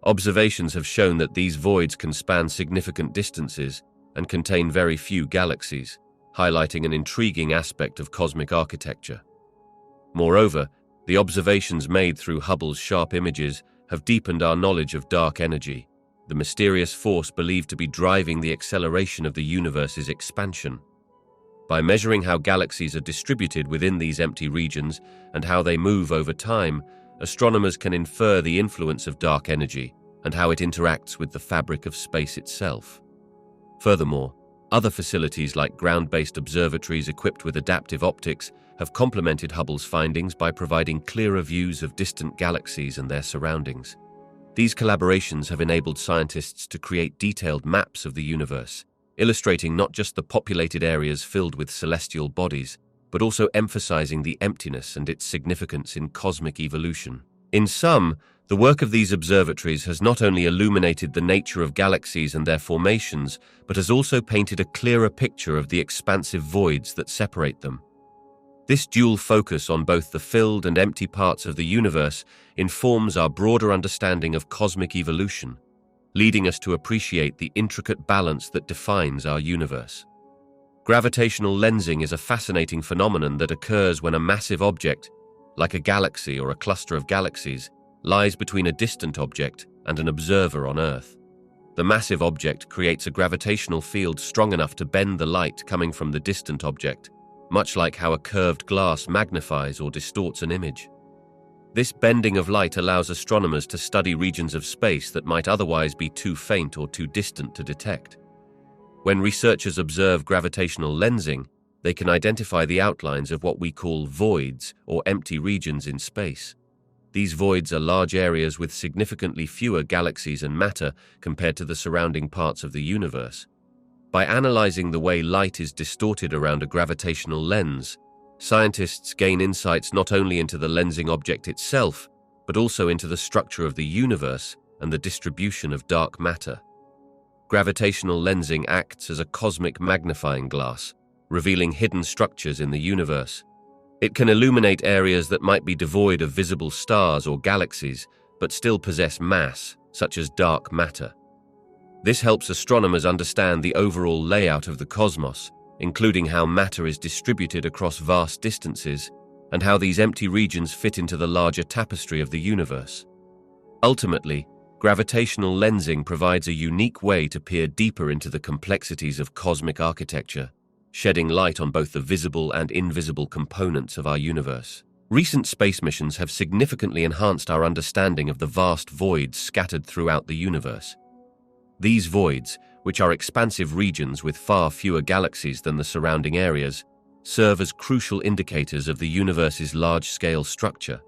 [SPEAKER 1] Observations have shown that these voids can span significant distances and contain very few galaxies, highlighting an intriguing aspect of cosmic architecture. Moreover, the observations made through Hubble's sharp images have deepened our knowledge of dark energy, the mysterious force believed to be driving the acceleration of the universe's expansion. By measuring how galaxies are distributed within these empty regions and how they move over time, astronomers can infer the influence of dark energy and how it interacts with the fabric of space itself. Furthermore, other facilities like ground-based observatories equipped with adaptive optics have complemented Hubble's findings by providing clearer views of distant galaxies and their surroundings. These collaborations have enabled scientists to create detailed maps of the universe, illustrating not just the populated areas filled with celestial bodies, but also emphasizing the emptiness and its significance in cosmic evolution. In sum, the work of these observatories has not only illuminated the nature of galaxies and their formations, but has also painted a clearer picture of the expansive voids that separate them. This dual focus on both the filled and empty parts of the universe informs our broader understanding of cosmic evolution, leading us to appreciate the intricate balance that defines our universe. Gravitational lensing is a fascinating phenomenon that occurs when a massive object, like a galaxy or a cluster of galaxies, lies between a distant object and an observer on Earth. The massive object creates a gravitational field strong enough to bend the light coming from the distant object, much like how a curved glass magnifies or distorts an image. This bending of light allows astronomers to study regions of space that might otherwise be too faint or too distant to detect. When researchers observe gravitational lensing, they can identify the outlines of what we call voids or empty regions in space. These voids are large areas with significantly fewer galaxies and matter compared to the surrounding parts of the universe. By analyzing the way light is distorted around a gravitational lens, scientists gain insights not only into the lensing object itself, but also into the structure of the universe and the distribution of dark matter. Gravitational lensing acts as a cosmic magnifying glass, revealing hidden structures in the universe. It can illuminate areas that might be devoid of visible stars or galaxies, but still possess mass, such as dark matter. This helps astronomers understand the overall layout of the cosmos, including how matter is distributed across vast distances and how these empty regions fit into the larger tapestry of the universe. Ultimately, gravitational lensing provides a unique way to peer deeper into the complexities of cosmic architecture, shedding light on both the visible and invisible components of our universe. Recent space missions have significantly enhanced our understanding of the vast voids scattered throughout the universe. These voids, which are expansive regions with far fewer galaxies than the surrounding areas, serve as crucial indicators of the universe's large-scale structure.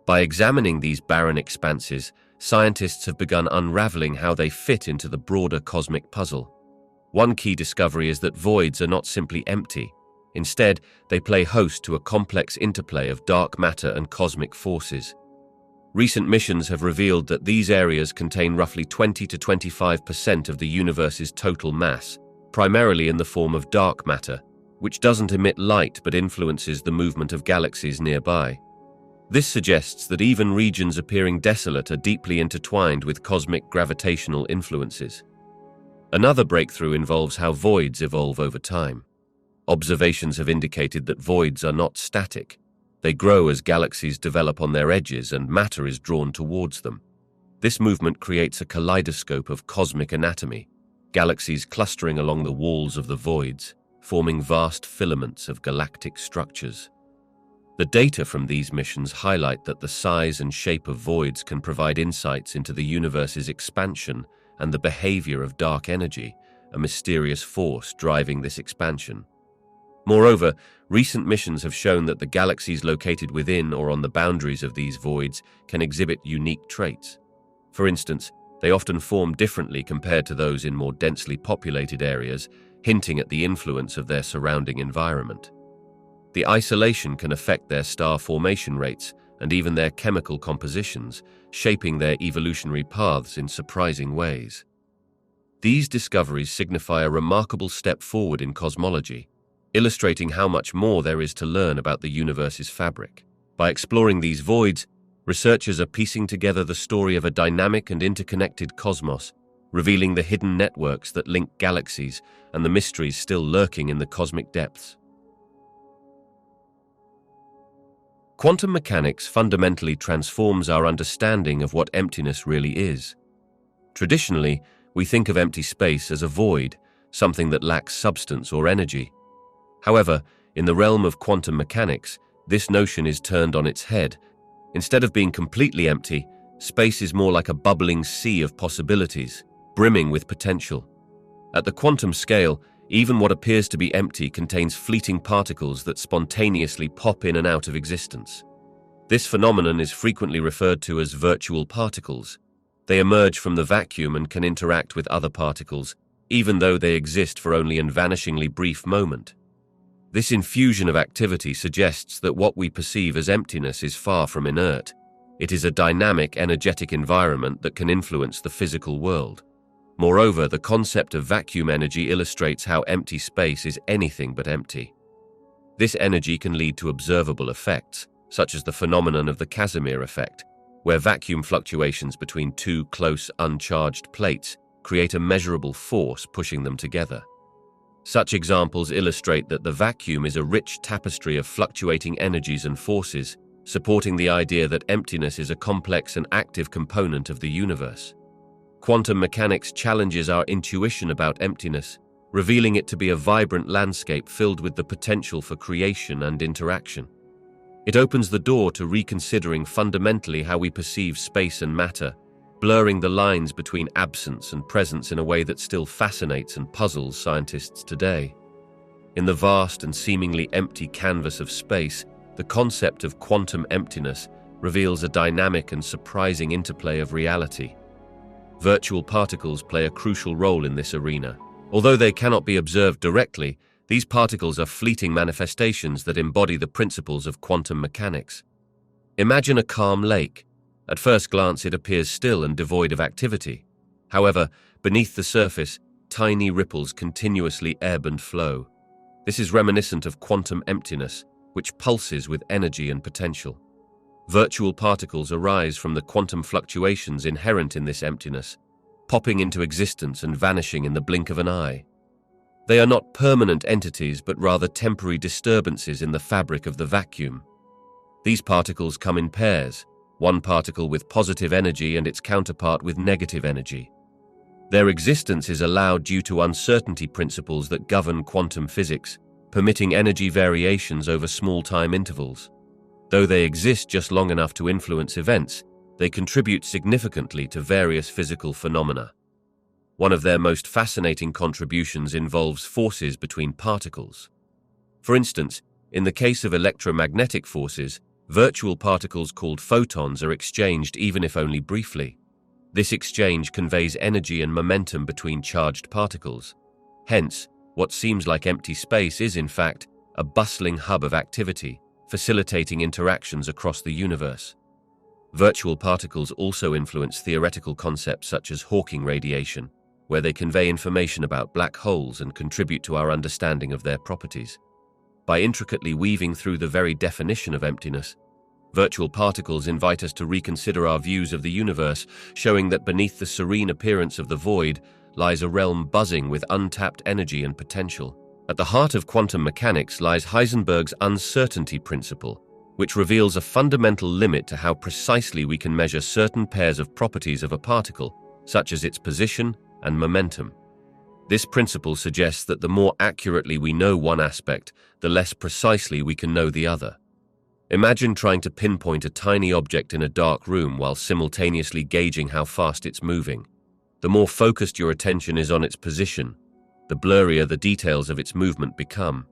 [SPEAKER 1] By examining these barren expanses, scientists have begun unraveling how they fit into the broader cosmic puzzle. One key discovery is that voids are not simply empty. Instead, they play host to a complex interplay of dark matter and cosmic forces. Recent missions have revealed that these areas contain roughly 20 to 25% of the universe's total mass, primarily in the form of dark matter, which doesn't emit light but influences the movement of galaxies nearby. This suggests that even regions appearing desolate are deeply intertwined with cosmic gravitational influences. Another breakthrough involves how voids evolve over time. Observations have indicated that voids are not static. They grow as galaxies develop on their edges and matter is drawn towards them. This movement creates a kaleidoscope of cosmic anatomy, galaxies clustering along the walls of the voids, forming vast filaments of galactic structures. The data from these missions highlight that the size and shape of voids can provide insights into the universe's expansion and the behavior of dark energy, a mysterious force driving this expansion. Moreover, recent missions have shown that the galaxies located within or on the boundaries of these voids can exhibit unique traits. For instance, they often form differently compared to those in more densely populated areas, hinting at the influence of their surrounding environment. The isolation can affect their star formation rates and even their chemical compositions, shaping their evolutionary paths in surprising ways. These discoveries signify a remarkable step forward in cosmology, illustrating how much more there is to learn about the universe's fabric. By exploring these voids, researchers are piecing together the story of a dynamic and interconnected cosmos, revealing the hidden networks that link galaxies and the mysteries still lurking in the cosmic depths. Quantum mechanics fundamentally transforms our understanding of what emptiness really is. Traditionally, we think of empty space as a void, something that lacks substance or energy. However, in the realm of quantum mechanics, this notion is turned on its head. Instead of being completely empty, space is more like a bubbling sea of possibilities, brimming with potential. At the quantum scale, even what appears to be empty contains fleeting particles that spontaneously pop in and out of existence. This phenomenon is frequently referred to as virtual particles. They emerge from the vacuum and can interact with other particles, even though they exist for only a vanishingly brief moment. This infusion of activity suggests that what we perceive as emptiness is far from inert. It is a dynamic, energetic environment that can influence the physical world. Moreover, the concept of vacuum energy illustrates how empty space is anything but empty. This energy can lead to observable effects, such as the phenomenon of the Casimir effect, where vacuum fluctuations between two close, uncharged plates create a measurable force pushing them together. Such examples illustrate that the vacuum is a rich tapestry of fluctuating energies and forces, supporting the idea that emptiness is a complex and active component of the universe. Quantum mechanics challenges our intuition about emptiness, revealing it to be a vibrant landscape filled with the potential for creation and interaction. It opens the door to reconsidering fundamentally how we perceive space and matter, blurring the lines between absence and presence in a way that still fascinates and puzzles scientists today. In the vast and seemingly empty canvas of space, the concept of quantum emptiness reveals a dynamic and surprising interplay of reality. Virtual particles play a crucial role in this arena. Although they cannot be observed directly, these particles are fleeting manifestations that embody the principles of quantum mechanics. Imagine a calm lake. At first glance, it appears still and devoid of activity. However, beneath the surface, tiny ripples continuously ebb and flow. This is reminiscent of quantum emptiness, which pulses with energy and potential. Virtual particles arise from the quantum fluctuations inherent in this emptiness, popping into existence and vanishing in the blink of an eye. They are not permanent entities, but rather temporary disturbances in the fabric of the vacuum. These particles come in pairs, one particle with positive energy and its counterpart with negative energy. Their existence is allowed due to uncertainty principles that govern quantum physics, permitting energy variations over small time intervals. Though they exist just long enough to influence events, they contribute significantly to various physical phenomena. One of their most fascinating contributions involves forces between particles. For instance, in the case of electromagnetic forces, virtual particles called photons are exchanged even if only briefly. This exchange conveys energy and momentum between charged particles. Hence, what seems like empty space is, in fact, a bustling hub of activity, facilitating interactions across the universe. Virtual particles also influence theoretical concepts such as Hawking radiation, where they convey information about black holes and contribute to our understanding of their properties. By intricately weaving through the very definition of emptiness, virtual particles invite us to reconsider our views of the universe, showing that beneath the serene appearance of the void lies a realm buzzing with untapped energy and potential. At the heart of quantum mechanics lies Heisenberg's uncertainty principle, which reveals a fundamental limit to how precisely we can measure certain pairs of properties of a particle, such as its position and momentum. This principle suggests that the more accurately we know one aspect, the less precisely we can know the other. Imagine trying to pinpoint a tiny object in a dark room while simultaneously gauging how fast it's moving. The more focused your attention is on its position, the blurrier the details of its movement become.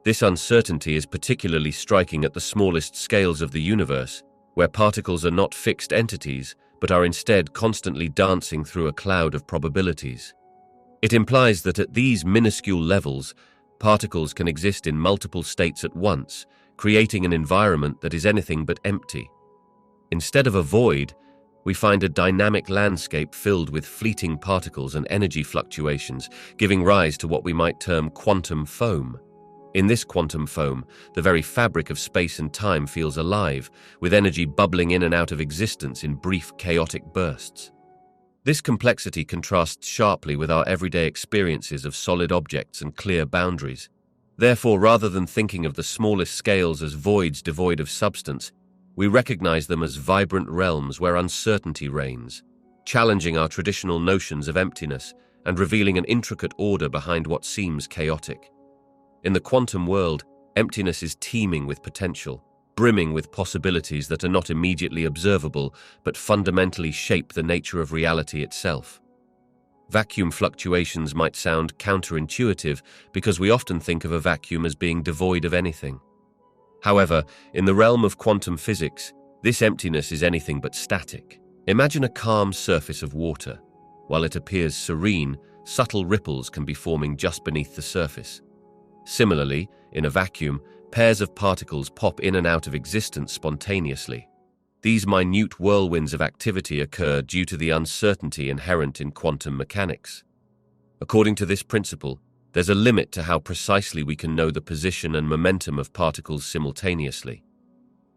[SPEAKER 1] This uncertainty is particularly striking at the smallest scales of the universe, where particles are not fixed entities, but are instead constantly dancing through a cloud of probabilities. It implies that at these minuscule levels, particles can exist in multiple states at once, creating an environment that is anything but empty. Instead of a void, we find a dynamic landscape filled with fleeting particles and energy fluctuations, giving rise to what we might term quantum foam. In this quantum foam, the very fabric of space and time feels alive, with energy bubbling in and out of existence in brief, chaotic bursts. This complexity contrasts sharply with our everyday experiences of solid objects and clear boundaries. Therefore, rather than thinking of the smallest scales as voids devoid of substance, we recognize them as vibrant realms where uncertainty reigns, challenging our traditional notions of emptiness and revealing an intricate order behind what seems chaotic. In the quantum world, emptiness is teeming with potential, brimming with possibilities that are not immediately observable but fundamentally shape the nature of reality itself. Vacuum fluctuations might sound counterintuitive because we often think of a vacuum as being devoid of anything. However, in the realm of quantum physics, this emptiness is anything but static. Imagine a calm surface of water. While it appears serene, subtle ripples can be forming just beneath the surface. Similarly, in a vacuum, pairs of particles pop in and out of existence spontaneously. These minute whirlwinds of activity occur due to the uncertainty inherent in quantum mechanics. According to this principle, there's a limit to how precisely we can know the position and momentum of particles simultaneously.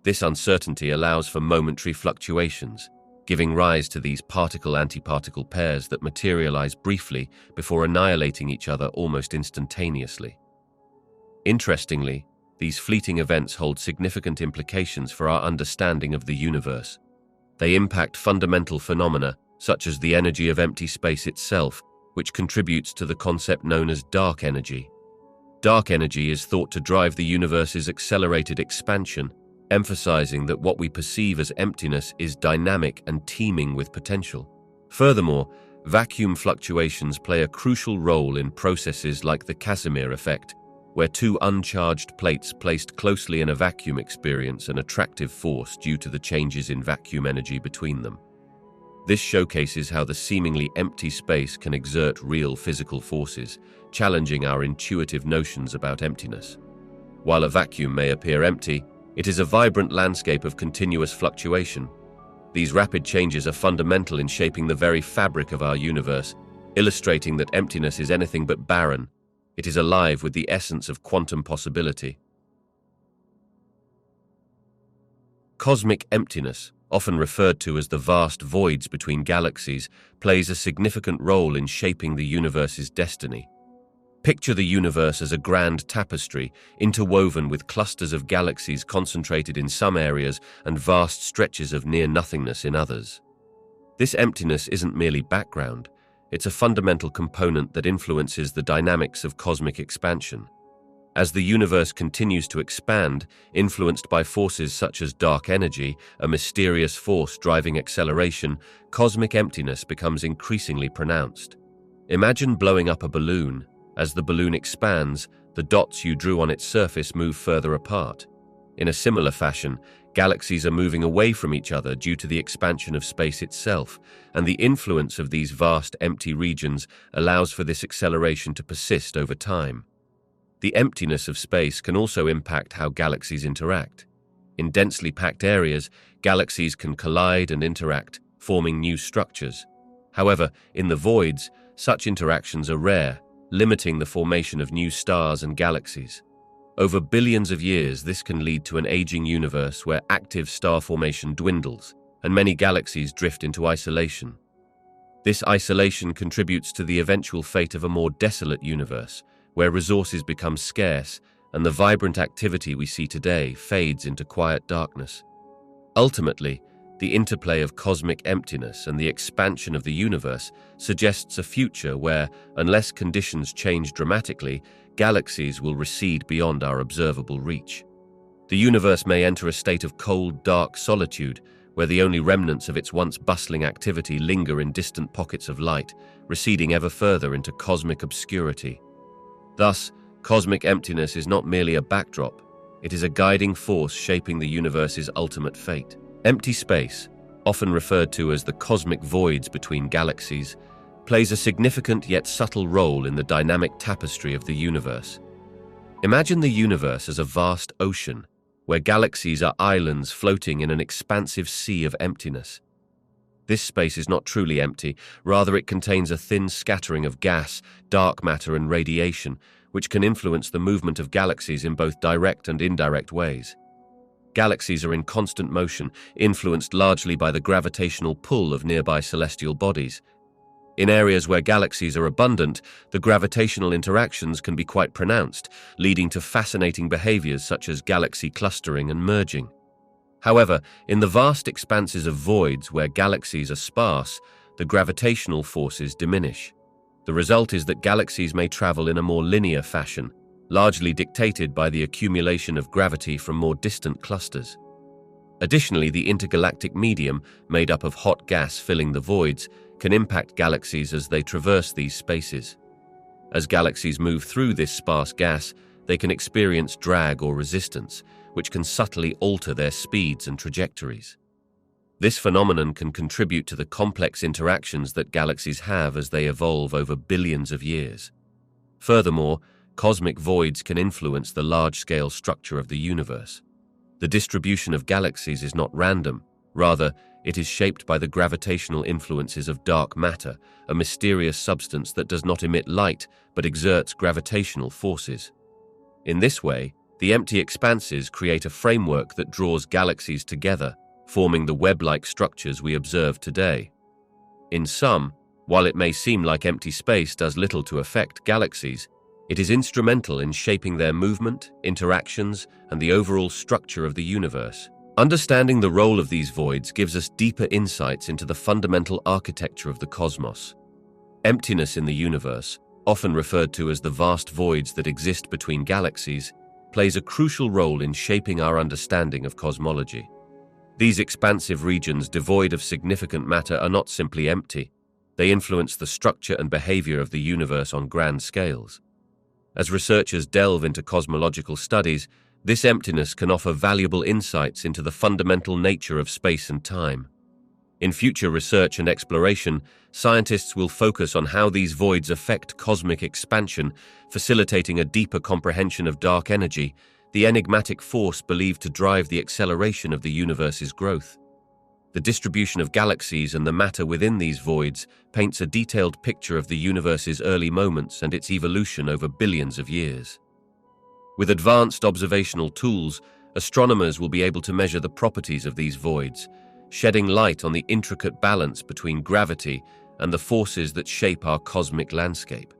[SPEAKER 1] This uncertainty allows for momentary fluctuations, giving rise to these particle-antiparticle pairs that materialize briefly before annihilating each other almost instantaneously. Interestingly, these fleeting events hold significant implications for our understanding of the universe. They impact fundamental phenomena, such as the energy of empty space itself, which contributes to the concept known as dark energy. Dark energy is thought to drive the universe's accelerated expansion, emphasizing that what we perceive as emptiness is dynamic and teeming with potential. Furthermore, vacuum fluctuations play a crucial role in processes like the Casimir effect, where two uncharged plates placed closely in a vacuum experience an attractive force due to the changes in vacuum energy between them. This showcases how the seemingly empty space can exert real physical forces, challenging our intuitive notions about emptiness. While a vacuum may appear empty, it is a vibrant landscape of continuous fluctuation. These rapid changes are fundamental in shaping the very fabric of our universe, illustrating that emptiness is anything but barren. It is alive with the essence of quantum possibility. Cosmic emptiness, often referred to as the vast voids between galaxies, plays a significant role in shaping the universe's destiny. Picture the universe as a grand tapestry, interwoven with clusters of galaxies concentrated in some areas and vast stretches of near-nothingness in others. This emptiness isn't merely background. It's a fundamental component that influences the dynamics of cosmic expansion. As the universe continues to expand, influenced by forces such as dark energy, a mysterious force driving acceleration, cosmic emptiness becomes increasingly pronounced. Imagine blowing up a balloon. As the balloon expands, the dots you drew on its surface move further apart. In a similar fashion, galaxies are moving away from each other due to the expansion of space itself, and the influence of these vast empty regions allows for this acceleration to persist over time. The emptiness of space can also impact how galaxies interact. In densely packed areas, galaxies can collide and interact, forming new structures. However, in the voids, such interactions are rare, limiting the formation of new stars and galaxies. Over billions of years, this can lead to an aging universe where active star formation dwindles, and many galaxies drift into isolation. This isolation contributes to the eventual fate of a more desolate universe, where resources become scarce and the vibrant activity we see today fades into quiet darkness. Ultimately, the interplay of cosmic emptiness and the expansion of the universe suggests a future where, unless conditions change dramatically, galaxies will recede beyond our observable reach. The universe may enter a state of cold, dark solitude, where the only remnants of its once bustling activity linger in distant pockets of light, receding ever further into cosmic obscurity. Thus, cosmic emptiness is not merely a backdrop, it is a guiding force shaping the universe's ultimate fate. Empty space, often referred to as the cosmic voids between galaxies, plays a significant yet subtle role in the dynamic tapestry of the universe. Imagine the universe as a vast ocean, where galaxies are islands floating in an expansive sea of emptiness. This space is not truly empty, rather it contains a thin scattering of gas, dark matter and radiation, which can influence the movement of galaxies in both direct and indirect ways. Galaxies are in constant motion, influenced largely by the gravitational pull of nearby celestial bodies. In areas where galaxies are abundant, the gravitational interactions can be quite pronounced, leading to fascinating behaviors such as galaxy clustering and merging. However, in the vast expanses of voids where galaxies are sparse, the gravitational forces diminish. The result is that galaxies may travel in a more linear fashion, largely dictated by the accumulation of gravity from more distant clusters. Additionally, the intergalactic medium, made up of hot gas filling the voids, can impact galaxies as they traverse these spaces. As galaxies move through this sparse gas, they can experience drag or resistance, which can subtly alter their speeds and trajectories. This phenomenon can contribute to the complex interactions that galaxies have as they evolve over billions of years. Furthermore, cosmic voids can influence the large-scale structure of the universe. The distribution of galaxies is not random, rather, it is shaped by the gravitational influences of dark matter, a mysterious substance that does not emit light but exerts gravitational forces. In this way, the empty expanses create a framework that draws galaxies together, forming the web-like structures we observe today. In sum, while it may seem like empty space does little to affect galaxies, it is instrumental in shaping their movement, interactions, and the overall structure of the universe. Understanding the role of these voids gives us deeper insights into the fundamental architecture of the cosmos. Emptiness in the universe, often referred to as the vast voids that exist between galaxies, plays a crucial role in shaping our understanding of cosmology. These expansive regions devoid of significant matter are not simply empty. They influence the structure and behavior of the universe on grand scales. As researchers delve into cosmological studies, this emptiness can offer valuable insights into the fundamental nature of space and time. In future research and exploration, scientists will focus on how these voids affect cosmic expansion, facilitating a deeper comprehension of dark energy, the enigmatic force believed to drive the acceleration of the universe's growth. The distribution of galaxies and the matter within these voids paints a detailed picture of the universe's early moments and its evolution over billions of years. With advanced observational tools, astronomers will be able to measure the properties of these voids, shedding light on the intricate balance between gravity and the forces that shape our cosmic landscape.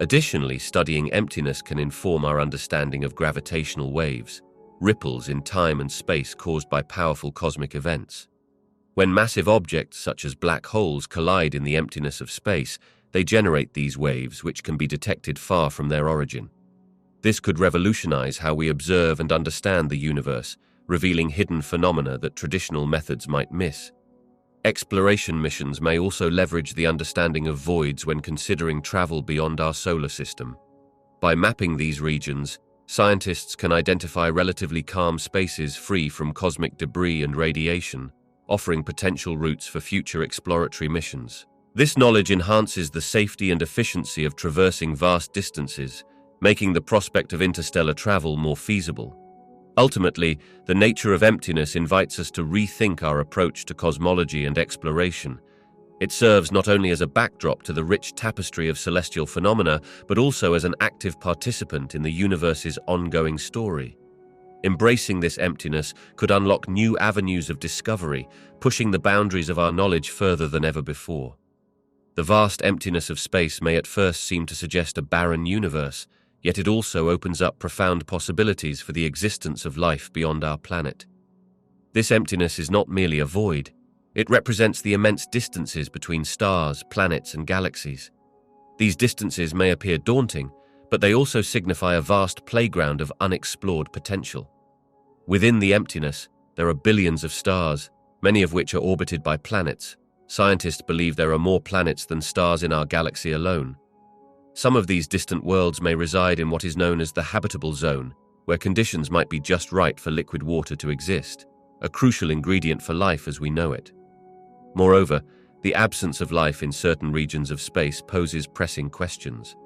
[SPEAKER 1] Additionally, studying emptiness can inform our understanding of gravitational waves, ripples in time and space caused by powerful cosmic events. When massive objects such as black holes collide in the emptiness of space, they generate these waves which can be detected far from their origin. This could revolutionize how we observe and understand the universe, revealing hidden phenomena that traditional methods might miss. Exploration missions may also leverage the understanding of voids when considering travel beyond our solar system. By mapping these regions, scientists can identify relatively calm spaces free from cosmic debris and radiation, offering potential routes for future exploratory missions. This knowledge enhances the safety and efficiency of traversing vast distances, making the prospect of interstellar travel more feasible. Ultimately, the nature of emptiness invites us to rethink our approach to cosmology and exploration. It serves not only as a backdrop to the rich tapestry of celestial phenomena, but also as an active participant in the universe's ongoing story. Embracing this emptiness could unlock new avenues of discovery, pushing the boundaries of our knowledge further than ever before. The vast emptiness of space may at first seem to suggest a barren universe, yet it also opens up profound possibilities for the existence of life beyond our planet. This emptiness is not merely a void. It represents the immense distances between stars, planets, and galaxies. These distances may appear daunting, but they also signify a vast playground of unexplored potential. Within the emptiness, there are billions of stars, many of which are orbited by planets. Scientists believe there are more planets than stars in our galaxy alone. Some of these distant worlds may reside in what is known as the habitable zone, where conditions might be just right for liquid water to exist, a crucial ingredient for life as we know it. Moreover, the absence of life in certain regions of space poses pressing questions.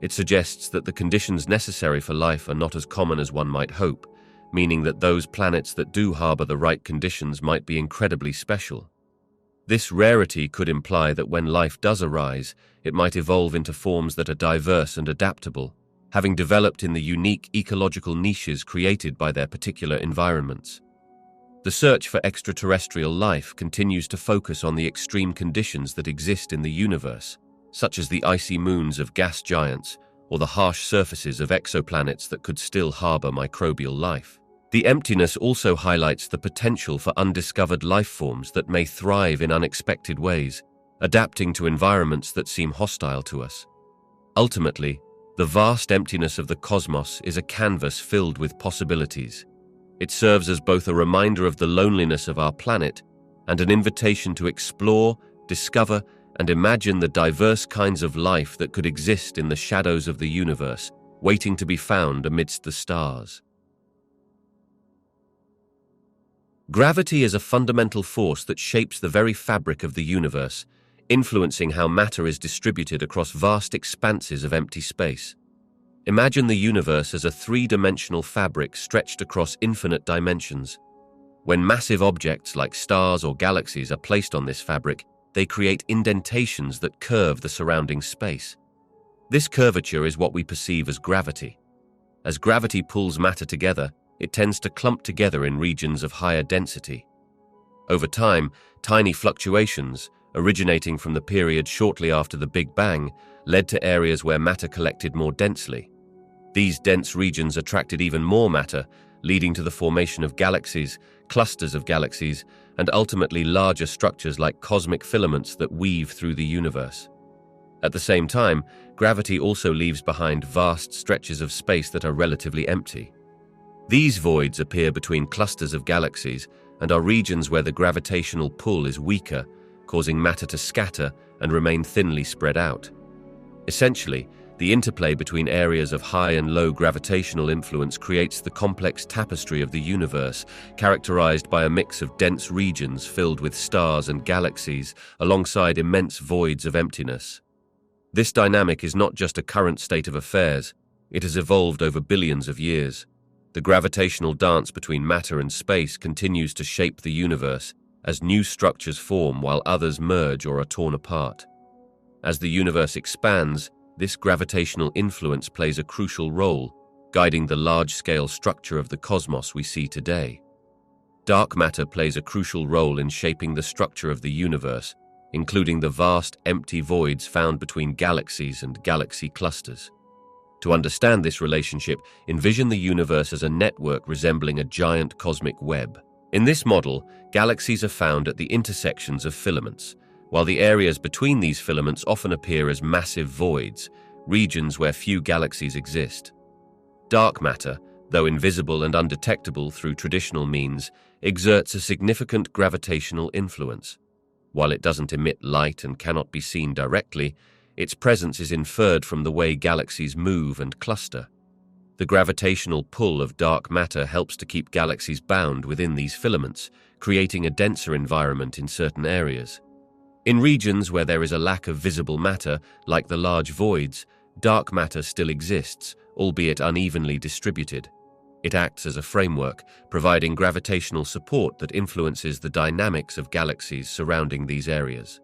[SPEAKER 1] It suggests that the conditions necessary for life are not as common as one might hope, meaning that those planets that do harbor the right conditions might be incredibly special. This rarity could imply that when life does arise, it might evolve into forms that are diverse and adaptable, having developed in the unique ecological niches created by their particular environments. The search for extraterrestrial life continues to focus on the extreme conditions that exist in the universe, such as the icy moons of gas giants or the harsh surfaces of exoplanets that could still harbor microbial life. The emptiness also highlights the potential for undiscovered life forms that may thrive in unexpected ways, adapting to environments that seem hostile to us. Ultimately, the vast emptiness of the cosmos is a canvas filled with possibilities. It serves as both a reminder of the loneliness of our planet and an invitation to explore, discover, and imagine the diverse kinds of life that could exist in the shadows of the universe, waiting to be found amidst the stars. Gravity is a fundamental force that shapes the very fabric of the universe, influencing how matter is distributed across vast expanses of empty space. Imagine the universe as a three-dimensional fabric stretched across infinite dimensions. When massive objects like stars or galaxies are placed on this fabric, they create indentations that curve the surrounding space. This curvature is what we perceive as gravity. As gravity pulls matter together, it tends to clump together in regions of higher density. Over time, tiny fluctuations, originating from the period shortly after the Big Bang, led to areas where matter collected more densely. These dense regions attracted even more matter, leading to the formation of galaxies, clusters of galaxies, and ultimately larger structures like cosmic filaments that weave through the universe. At the same time, gravity also leaves behind vast stretches of space that are relatively empty. These voids appear between clusters of galaxies and are regions where the gravitational pull is weaker, causing matter to scatter and remain thinly spread out. Essentially, the interplay between areas of high and low gravitational influence creates the complex tapestry of the universe, characterized by a mix of dense regions filled with stars and galaxies alongside immense voids of emptiness. This dynamic is not just a current state of affairs, it has evolved over billions of years. The gravitational dance between matter and space continues to shape the universe as new structures form while others merge or are torn apart. As the universe expands, this gravitational influence plays a crucial role, guiding the large-scale structure of the cosmos we see today. Dark matter plays a crucial role in shaping the structure of the universe, including the vast empty voids found between galaxies and galaxy clusters. To understand this relationship, envision the universe as a network resembling a giant cosmic web. In this model, galaxies are found at the intersections of filaments, while the areas between these filaments often appear as massive voids, regions where few galaxies exist. Dark matter, though invisible and undetectable through traditional means, exerts a significant gravitational influence. While it doesn't emit light and cannot be seen directly, its presence is inferred from the way galaxies move and cluster. The gravitational pull of dark matter helps to keep galaxies bound within these filaments, creating a denser environment in certain areas. In regions where there is a lack of visible matter, like the large voids, dark matter still exists, albeit unevenly distributed. It acts as a framework, providing gravitational support that influences the dynamics of galaxies surrounding these areas.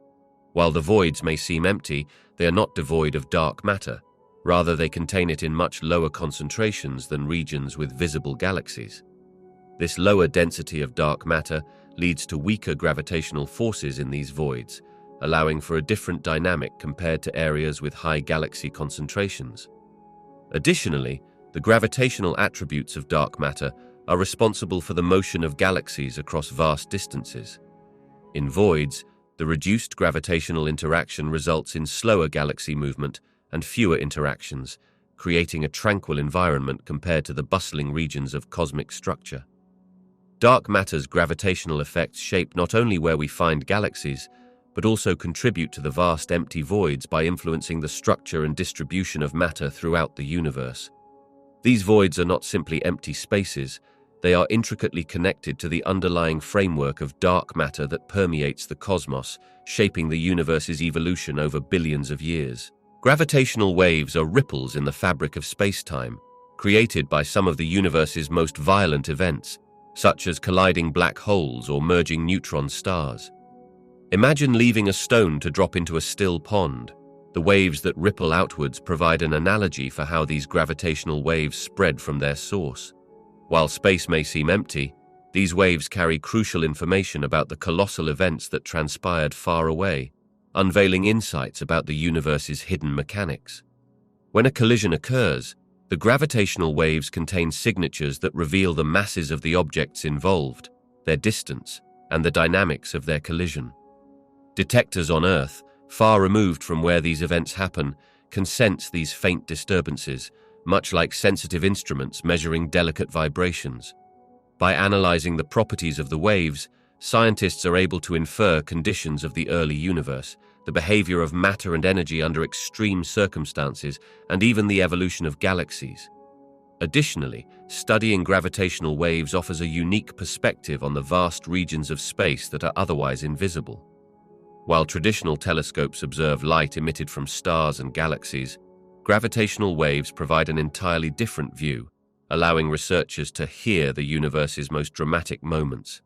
[SPEAKER 1] While the voids may seem empty, they are not devoid of dark matter. Rather, they contain it in much lower concentrations than regions with visible galaxies. This lower density of dark matter leads to weaker gravitational forces in these voids, allowing for a different dynamic compared to areas with high galaxy concentrations. Additionally, the gravitational attributes of dark matter are responsible for the motion of galaxies across vast distances. In voids, the reduced gravitational interaction results in slower galaxy movement and fewer interactions, creating a tranquil environment compared to the bustling regions of cosmic structure. Dark matter's gravitational effects shape not only where we find galaxies, but also contribute to the vast empty voids by influencing the structure and distribution of matter throughout the universe. These voids are not simply empty spaces, they are intricately connected to the underlying framework of dark matter that permeates the cosmos, shaping the universe's evolution over billions of years. Gravitational waves are ripples in the fabric of space-time, created by some of the universe's most violent events, such as colliding black holes or merging neutron stars. Imagine leaving a stone to drop into a still pond. The waves that ripple outwards provide an analogy for how these gravitational waves spread from their source. While space may seem empty, these waves carry crucial information about the colossal events that transpired far away, unveiling insights about the universe's hidden mechanics. When a collision occurs, the gravitational waves contain signatures that reveal the masses of the objects involved, their distance, and the dynamics of their collision. Detectors on Earth, far removed from where these events happen, can sense these faint disturbances, much like sensitive instruments measuring delicate vibrations. By analyzing the properties of the waves, scientists are able to infer conditions of the early universe, the behavior of matter and energy under extreme circumstances, and even the evolution of galaxies. Additionally, studying gravitational waves offers a unique perspective on the vast regions of space that are otherwise invisible. While traditional telescopes observe light emitted from stars and galaxies, gravitational waves provide an entirely different view, allowing researchers to hear the universe's most dramatic moments.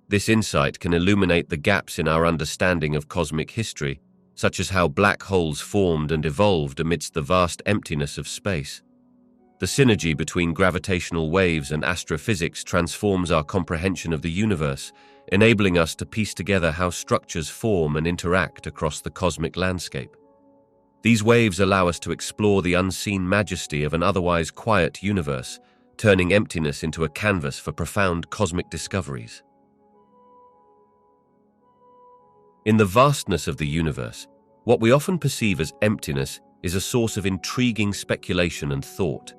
[SPEAKER 1] This insight can illuminate the gaps in our understanding of cosmic history, such as how black holes formed and evolved amidst the vast emptiness of space. The synergy between gravitational waves and astrophysics transforms our comprehension of the universe, enabling us to piece together how structures form and interact across the cosmic landscape. These waves allow us to explore the unseen majesty of an otherwise quiet universe, turning emptiness into a canvas for profound cosmic discoveries. In the vastness of the universe, what we often perceive as emptiness is a source of intriguing speculation and thought.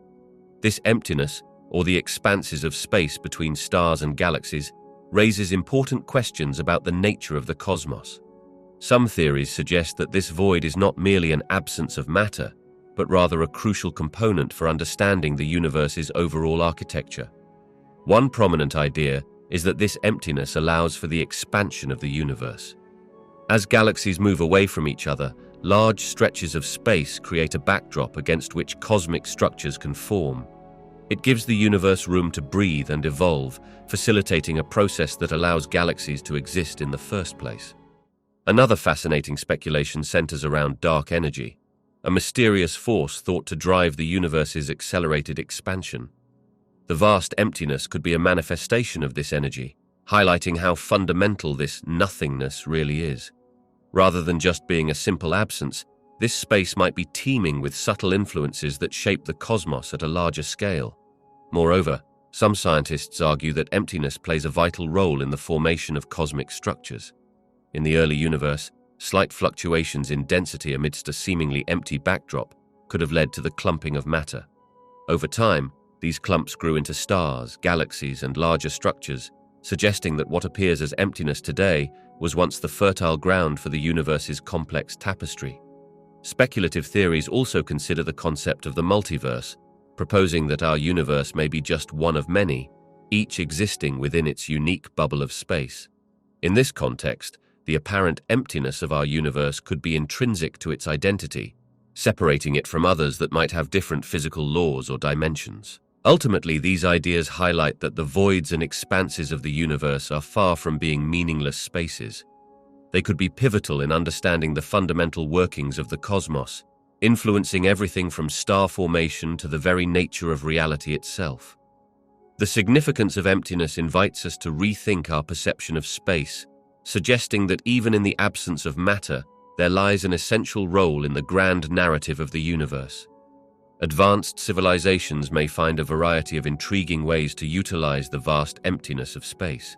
[SPEAKER 1] This emptiness, or the expanses of space between stars and galaxies, raises important questions about the nature of the cosmos. Some theories suggest that this void is not merely an absence of matter, but rather a crucial component for understanding the universe's overall architecture. One prominent idea is that this emptiness allows for the expansion of the universe. As galaxies move away from each other, large stretches of space create a backdrop against which cosmic structures can form. It gives the universe room to breathe and evolve, facilitating a process that allows galaxies to exist in the first place. Another fascinating speculation centers around dark energy, a mysterious force thought to drive the universe's accelerated expansion. The vast emptiness could be a manifestation of this energy, highlighting how fundamental this nothingness really is. Rather than just being a simple absence, this space might be teeming with subtle influences that shape the cosmos at a larger scale. Moreover, some scientists argue that emptiness plays a vital role in the formation of cosmic structures. In the early universe, slight fluctuations in density amidst a seemingly empty backdrop could have led to the clumping of matter. Over time, these clumps grew into stars, galaxies, and larger structures, suggesting that what appears as emptiness today was once the fertile ground for the universe's complex tapestry. Speculative theories also consider the concept of the multiverse, proposing that our universe may be just one of many, each existing within its unique bubble of space. In this context, the apparent emptiness of our universe could be intrinsic to its identity, separating it from others that might have different physical laws or dimensions. Ultimately, these ideas highlight that the voids and expanses of the universe are far from being meaningless spaces. They could be pivotal in understanding the fundamental workings of the cosmos, influencing everything from star formation to the very nature of reality itself. The significance of emptiness invites us to rethink our perception of space, suggesting that even in the absence of matter, there lies an essential role in the grand narrative of the universe. Advanced civilizations may find a variety of intriguing ways to utilize the vast emptiness of space.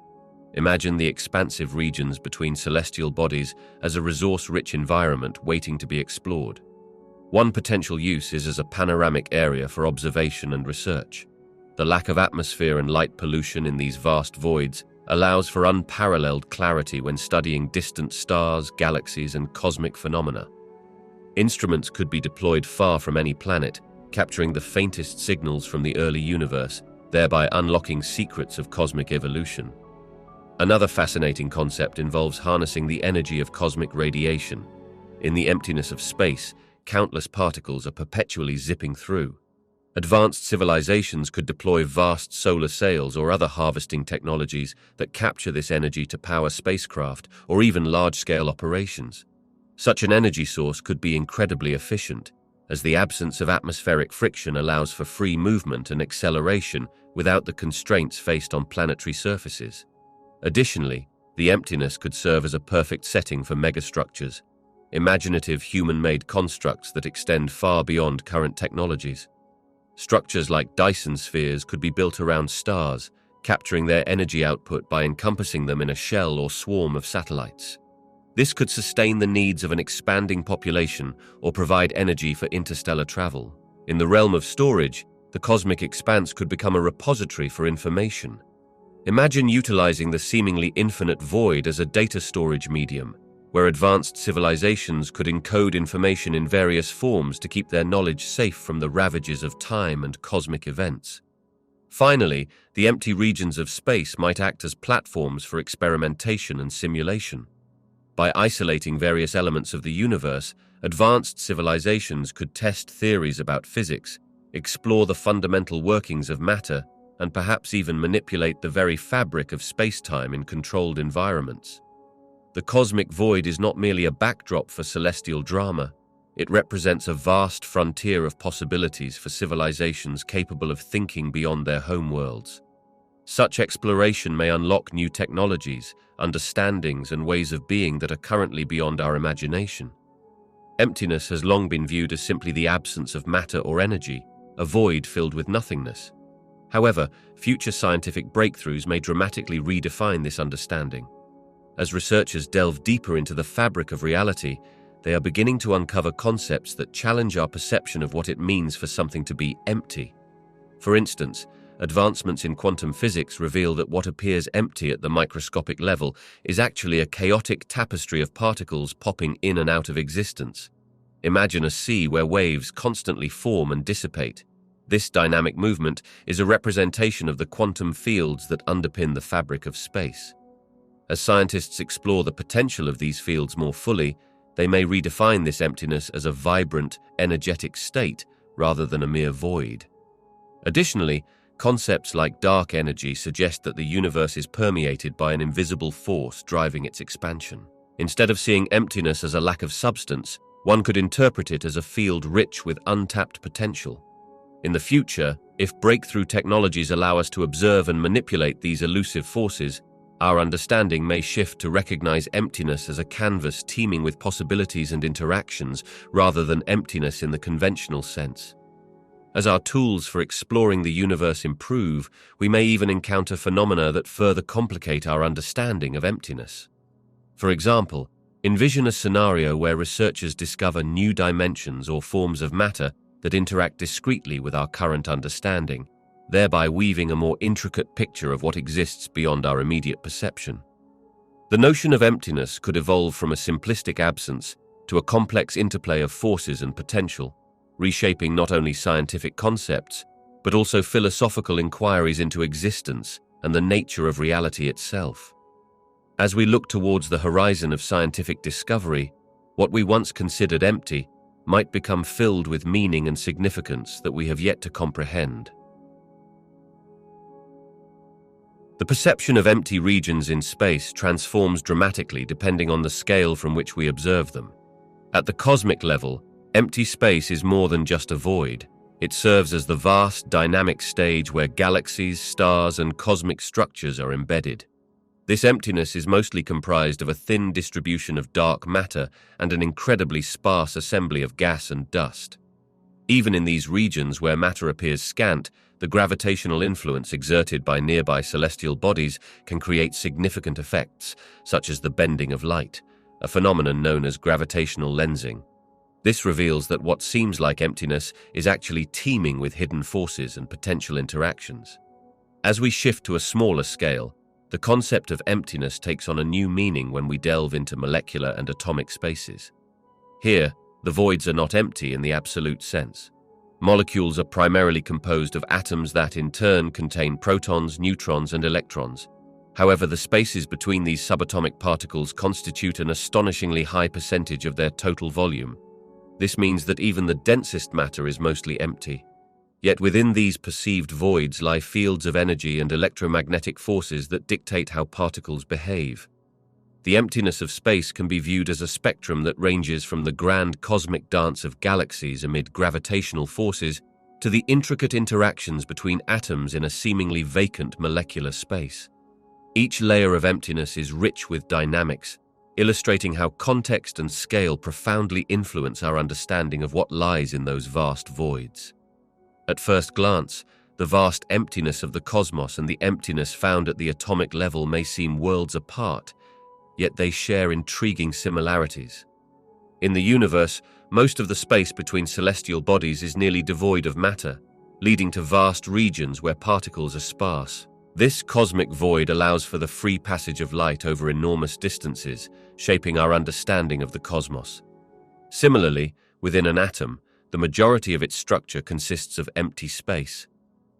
[SPEAKER 1] Imagine the expansive regions between celestial bodies as a resource-rich environment waiting to be explored. One potential use is as a panoramic area for observation and research. The lack of atmosphere and light pollution in these vast voids allows for unparalleled clarity when studying distant stars, galaxies, and cosmic phenomena. Instruments could be deployed far from any planet, capturing the faintest signals from the early universe, thereby unlocking secrets of cosmic evolution. Another fascinating concept involves harnessing the energy of cosmic radiation. In the emptiness of space, countless particles are perpetually zipping through. Advanced civilizations could deploy vast solar sails or other harvesting technologies that capture this energy to power spacecraft or even large-scale operations. Such an energy source could be incredibly efficient, as the absence of atmospheric friction allows for free movement and acceleration without the constraints faced on planetary surfaces. Additionally, the emptiness could serve as a perfect setting for megastructures, imaginative human-made constructs that extend far beyond current technologies. Structures like Dyson spheres could be built around stars, capturing their energy output by encompassing them in a shell or swarm of satellites. This could sustain the needs of an expanding population or provide energy for interstellar travel. In the realm of storage, the cosmic expanse could become a repository for information. Imagine utilizing the seemingly infinite void as a data storage medium, where advanced civilizations could encode information in various forms to keep their knowledge safe from the ravages of time and cosmic events. Finally, the empty regions of space might act as platforms for experimentation and simulation. By isolating various elements of the universe, advanced civilizations could test theories about physics, explore the fundamental workings of matter, and perhaps even manipulate the very fabric of space-time in controlled environments. The cosmic void is not merely a backdrop for celestial drama. It represents a vast frontier of possibilities for civilizations capable of thinking beyond their homeworlds. Such exploration may unlock new technologies, understandings, and ways of being that are currently beyond our imagination. Emptiness has long been viewed as simply the absence of matter or energy, a void filled with nothingness. However, future scientific breakthroughs may dramatically redefine this understanding. As researchers delve deeper into the fabric of reality, they are beginning to uncover concepts that challenge our perception of what it means for something to be empty. For instance, advancements in quantum physics reveal that what appears empty at the microscopic level is actually a chaotic tapestry of particles popping in and out of existence. Imagine a sea where waves constantly form and dissipate. This dynamic movement is a representation of the quantum fields that underpin the fabric of space. As scientists explore the potential of these fields more fully, they may redefine this emptiness as a vibrant, energetic state rather than a mere void. Additionally, concepts like dark energy suggest that the universe is permeated by an invisible force driving its expansion. Instead of seeing emptiness as a lack of substance, one could interpret it as a field rich with untapped potential. In the future, if breakthrough technologies allow us to observe and manipulate these elusive forces, our understanding may shift to recognize emptiness as a canvas teeming with possibilities and interactions rather than emptiness in the conventional sense. As our tools for exploring the universe improve, we may even encounter phenomena that further complicate our understanding of emptiness. For example, envision a scenario where researchers discover new dimensions or forms of matter that interact discreetly with our current understanding, thereby weaving a more intricate picture of what exists beyond our immediate perception. The notion of emptiness could evolve from a simplistic absence to a complex interplay of forces and potential, reshaping not only scientific concepts, but also philosophical inquiries into existence and the nature of reality itself. As we look towards the horizon of scientific discovery, what we once considered empty might become filled with meaning and significance that we have yet to comprehend. The perception of empty regions in space transforms dramatically depending on the scale from which we observe them. At the cosmic level, empty space is more than just a void. It serves as the vast, dynamic stage where galaxies, stars, and cosmic structures are embedded. This emptiness is mostly comprised of a thin distribution of dark matter and an incredibly sparse assembly of gas and dust. Even in these regions where matter appears scant, the gravitational influence exerted by nearby celestial bodies can create significant effects, such as the bending of light, a phenomenon known as gravitational lensing. This reveals that what seems like emptiness is actually teeming with hidden forces and potential interactions. As we shift to a smaller scale, the concept of emptiness takes on a new meaning when we delve into molecular and atomic spaces. Here, the voids are not empty in the absolute sense. Molecules are primarily composed of atoms that in turn contain protons, neutrons, and electrons. However, the spaces between these subatomic particles constitute an astonishingly high percentage of their total volume. This means that even the densest matter is mostly empty. Yet within these perceived voids lie fields of energy and electromagnetic forces that dictate how particles behave. The emptiness of space can be viewed as a spectrum that ranges from the grand cosmic dance of galaxies amid gravitational forces to the intricate interactions between atoms in a seemingly vacant molecular space. Each layer of emptiness is rich with dynamics, illustrating how context and scale profoundly influence our understanding of what lies in those vast voids. At first glance, the vast emptiness of the cosmos and the emptiness found at the atomic level may seem worlds apart, yet they share intriguing similarities. In the universe, most of the space between celestial bodies is nearly devoid of matter, leading to vast regions where particles are sparse. This cosmic void allows for the free passage of light over enormous distances, shaping our understanding of the cosmos. Similarly, within an atom, the majority of its structure consists of empty space.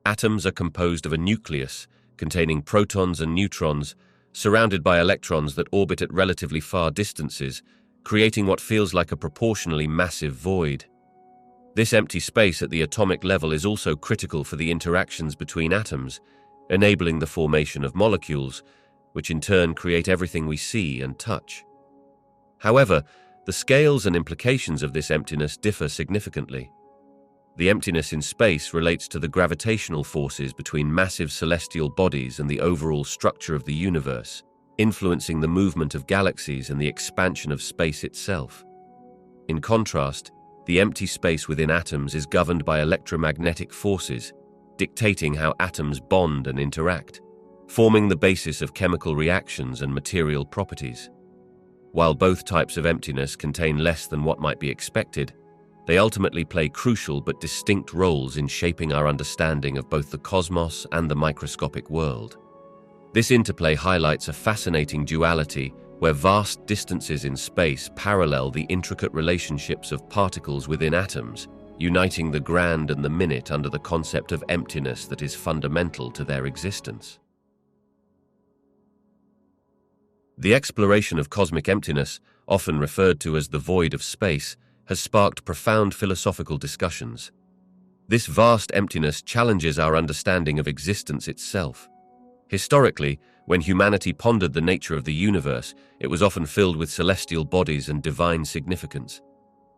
[SPEAKER 1] Atoms are composed of a nucleus, containing protons and neutrons, surrounded by electrons that orbit at relatively far distances, creating what feels like a proportionally massive void. This empty space at the atomic level is also critical for the interactions between atoms, enabling the formation of molecules, which in turn create everything we see and touch. However, the scales and implications of this emptiness differ significantly. The emptiness in space relates to the gravitational forces between massive celestial bodies and the overall structure of the universe, influencing the movement of galaxies and the expansion of space itself. In contrast, the empty space within atoms is governed by electromagnetic forces, dictating how atoms bond and interact, forming the basis of chemical reactions and material properties. While both types of emptiness contain less than what might be expected, they ultimately play crucial but distinct roles in shaping our understanding of both the cosmos and the microscopic world. This interplay highlights a fascinating duality where vast distances in space parallel the intricate relationships of particles within atoms, uniting the grand and the minute under the concept of emptiness that is fundamental to their existence. The exploration of cosmic emptiness, often referred to as the void of space, has sparked profound philosophical discussions. This vast emptiness challenges our understanding of existence itself. Historically, when humanity pondered the nature of the universe, it was often filled with celestial bodies and divine significance.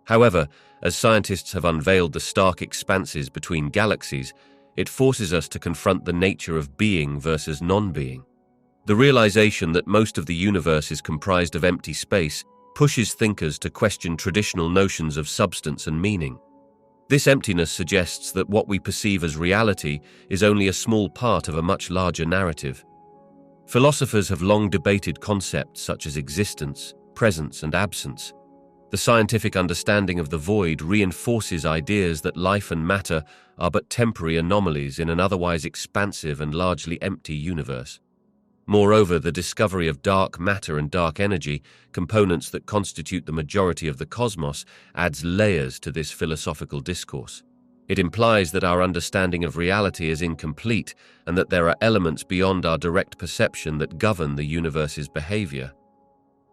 [SPEAKER 1] However, as scientists have unveiled the stark expanses between galaxies, it forces us to confront the nature of being versus non-being. The realization that most of the universe is comprised of empty space pushes thinkers to question traditional notions of substance and meaning. This emptiness suggests that what we perceive as reality is only a small part of a much larger narrative. Philosophers have long debated concepts such as existence, presence, and absence. The scientific understanding of the void reinforces ideas that life and matter are but temporary anomalies in an otherwise expansive and largely empty universe. Moreover, the discovery of dark matter and dark energy, components that constitute the majority of the cosmos, adds layers to this philosophical discourse. It implies that our understanding of reality is incomplete and that there are elements beyond our direct perception that govern the universe's behavior.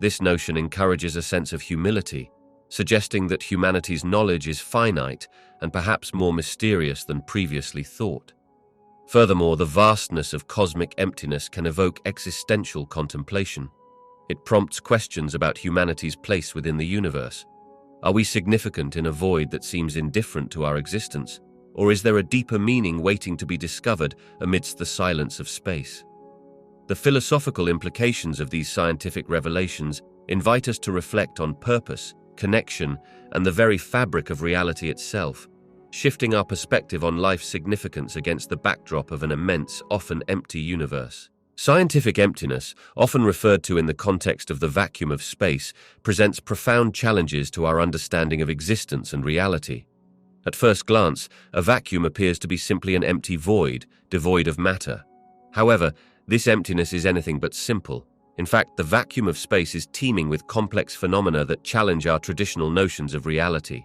[SPEAKER 1] This notion encourages a sense of humility, suggesting that humanity's knowledge is finite and perhaps more mysterious than previously thought. Furthermore, the vastness of cosmic emptiness can evoke existential contemplation. It prompts questions about humanity's place within the universe. Are we significant in a void that seems indifferent to our existence? Or is there a deeper meaning waiting to be discovered amidst the silence of space? The philosophical implications of these scientific revelations invite us to reflect on purpose, connection, and the very fabric of reality itself. shifting our perspective on life's significance against the backdrop of an immense, often empty universe. Scientific emptiness, often referred to in the context of the vacuum of space, presents profound challenges to our understanding of existence and reality. At first glance, a vacuum appears to be simply an empty void, devoid of matter. However, this emptiness is anything but simple. In fact, the vacuum of space is teeming with complex phenomena that challenge our traditional notions of reality.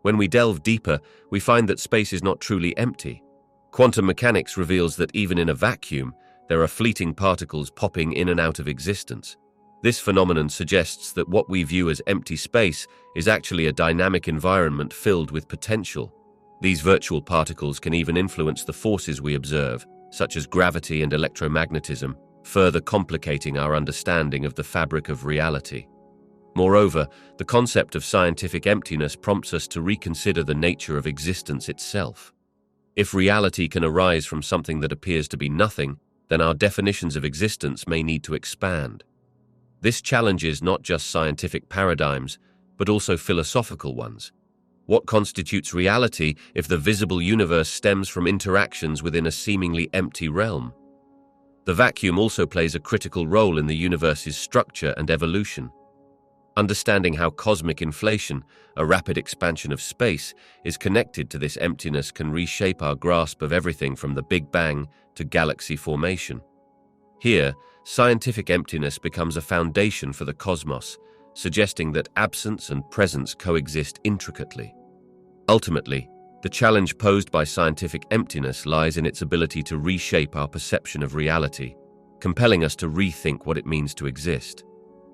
[SPEAKER 1] When we delve deeper, we find that space is not truly empty. Quantum mechanics reveals that even in a vacuum, there are fleeting particles popping in and out of existence. This phenomenon suggests that what we view as empty space is actually a dynamic environment filled with potential. These virtual particles can even influence the forces we observe, such as gravity and electromagnetism, further complicating our understanding of the fabric of reality. Moreover, the concept of scientific emptiness prompts us to reconsider the nature of existence itself. If reality can arise from something that appears to be nothing, then our definitions of existence may need to expand. This challenges not just scientific paradigms, but also philosophical ones. What constitutes reality if the visible universe stems from interactions within a seemingly empty realm? The vacuum also plays a critical role in the universe's structure and evolution. Understanding how cosmic inflation, a rapid expansion of space, is connected to this emptiness can reshape our grasp of everything from the Big Bang to galaxy formation. Here, scientific emptiness becomes a foundation for the cosmos, suggesting that absence and presence coexist intricately. Ultimately, the challenge posed by scientific emptiness lies in its ability to reshape our perception of reality, compelling us to rethink what it means to exist.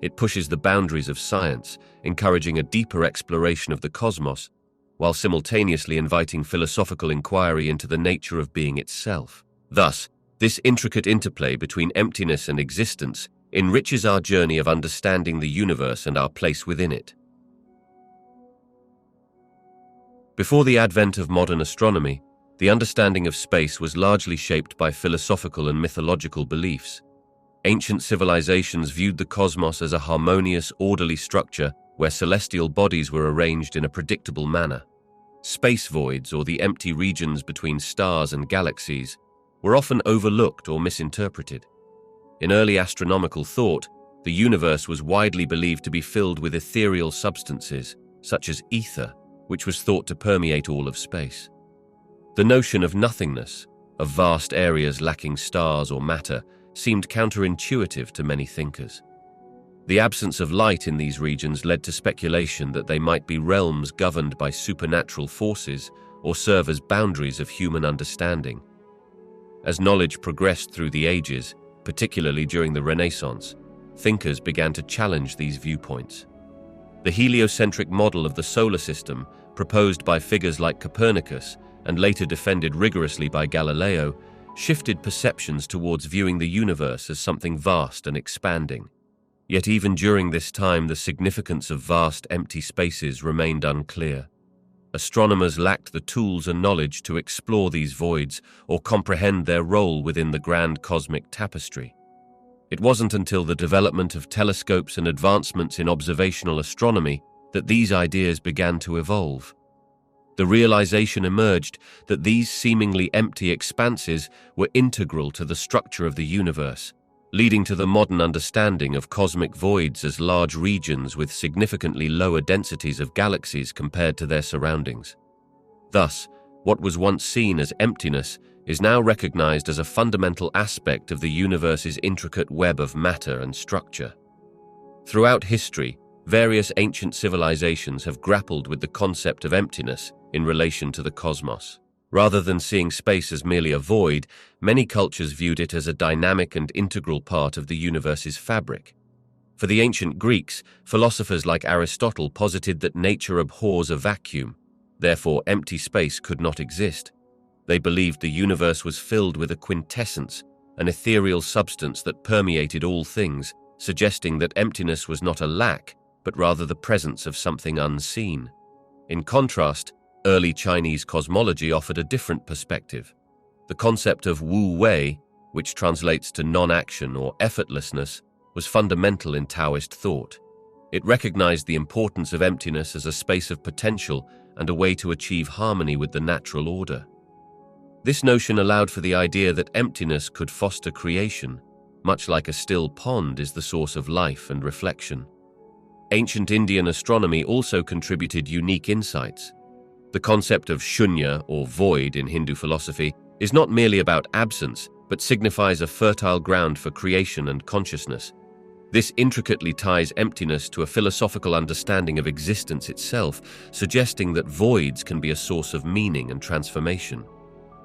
[SPEAKER 1] It pushes the boundaries of science, encouraging a deeper exploration of the cosmos, while simultaneously inviting philosophical inquiry into the nature of being itself. Thus, this intricate interplay between emptiness and existence enriches our journey of understanding the universe and our place within it. Before the advent of modern astronomy, the understanding of space was largely shaped by philosophical and mythological beliefs. Ancient civilizations viewed the cosmos as a harmonious, orderly structure where celestial bodies were arranged in a predictable manner. Space voids, or the empty regions between stars and galaxies, were often overlooked or misinterpreted. In early astronomical thought, the universe was widely believed to be filled with ethereal substances, such as ether, which was thought to permeate all of space. The notion of nothingness, of vast areas lacking stars or matter, seemed counterintuitive to many thinkers. The absence of light in these regions led to speculation that they might be realms governed by supernatural forces or serve as boundaries of human understanding. As knowledge progressed through the ages, particularly during the Renaissance, thinkers began to challenge these viewpoints. The heliocentric model of the solar system, proposed by figures like Copernicus and later defended rigorously by Galileo, shifted perceptions towards viewing the universe as something vast and expanding. Yet even during this time, the significance of vast empty spaces remained unclear. Astronomers lacked the tools and knowledge to explore these voids or comprehend their role within the grand cosmic tapestry. It wasn't until the development of telescopes and advancements in observational astronomy that these ideas began to evolve. The realization emerged that these seemingly empty expanses were integral to the structure of the universe, leading to the modern understanding of cosmic voids as large regions with significantly lower densities of galaxies compared to their surroundings. Thus, what was once seen as emptiness is now recognized as a fundamental aspect of the universe's intricate web of matter and structure. Throughout history, various ancient civilizations have grappled with the concept of emptiness in relation to the cosmos. Rather than seeing space as merely a void, many cultures viewed it as a dynamic and integral part of the universe's fabric. For the ancient Greeks, philosophers like Aristotle posited that nature abhors a vacuum, therefore empty space could not exist. They believed the universe was filled with a quintessence, an ethereal substance that permeated all things, suggesting that emptiness was not a lack, but rather the presence of something unseen. In contrast, early Chinese cosmology offered a different perspective. The concept of Wu Wei, which translates to non-action or effortlessness, was fundamental in Taoist thought. It recognized the importance of emptiness as a space of potential and a way to achieve harmony with the natural order. This notion allowed for the idea that emptiness could foster creation, much like a still pond is the source of life and reflection. Ancient Indian astronomy also contributed unique insights. The concept of shunya, or void in Hindu philosophy, is not merely about absence, but signifies a fertile ground for creation and consciousness. This intricately ties emptiness to a philosophical understanding of existence itself, suggesting that voids can be a source of meaning and transformation.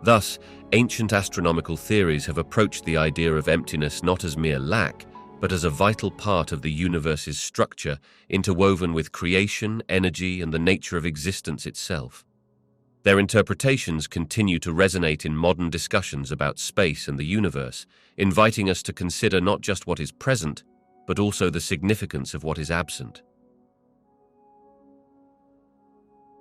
[SPEAKER 1] Thus, ancient astronomical theories have approached the idea of emptiness not as mere lack, but as a vital part of the universe's structure, interwoven with creation, energy, and the nature of existence itself. Their interpretations continue to resonate in modern discussions about space and the universe, inviting us to consider not just what is present, but also the significance of what is absent.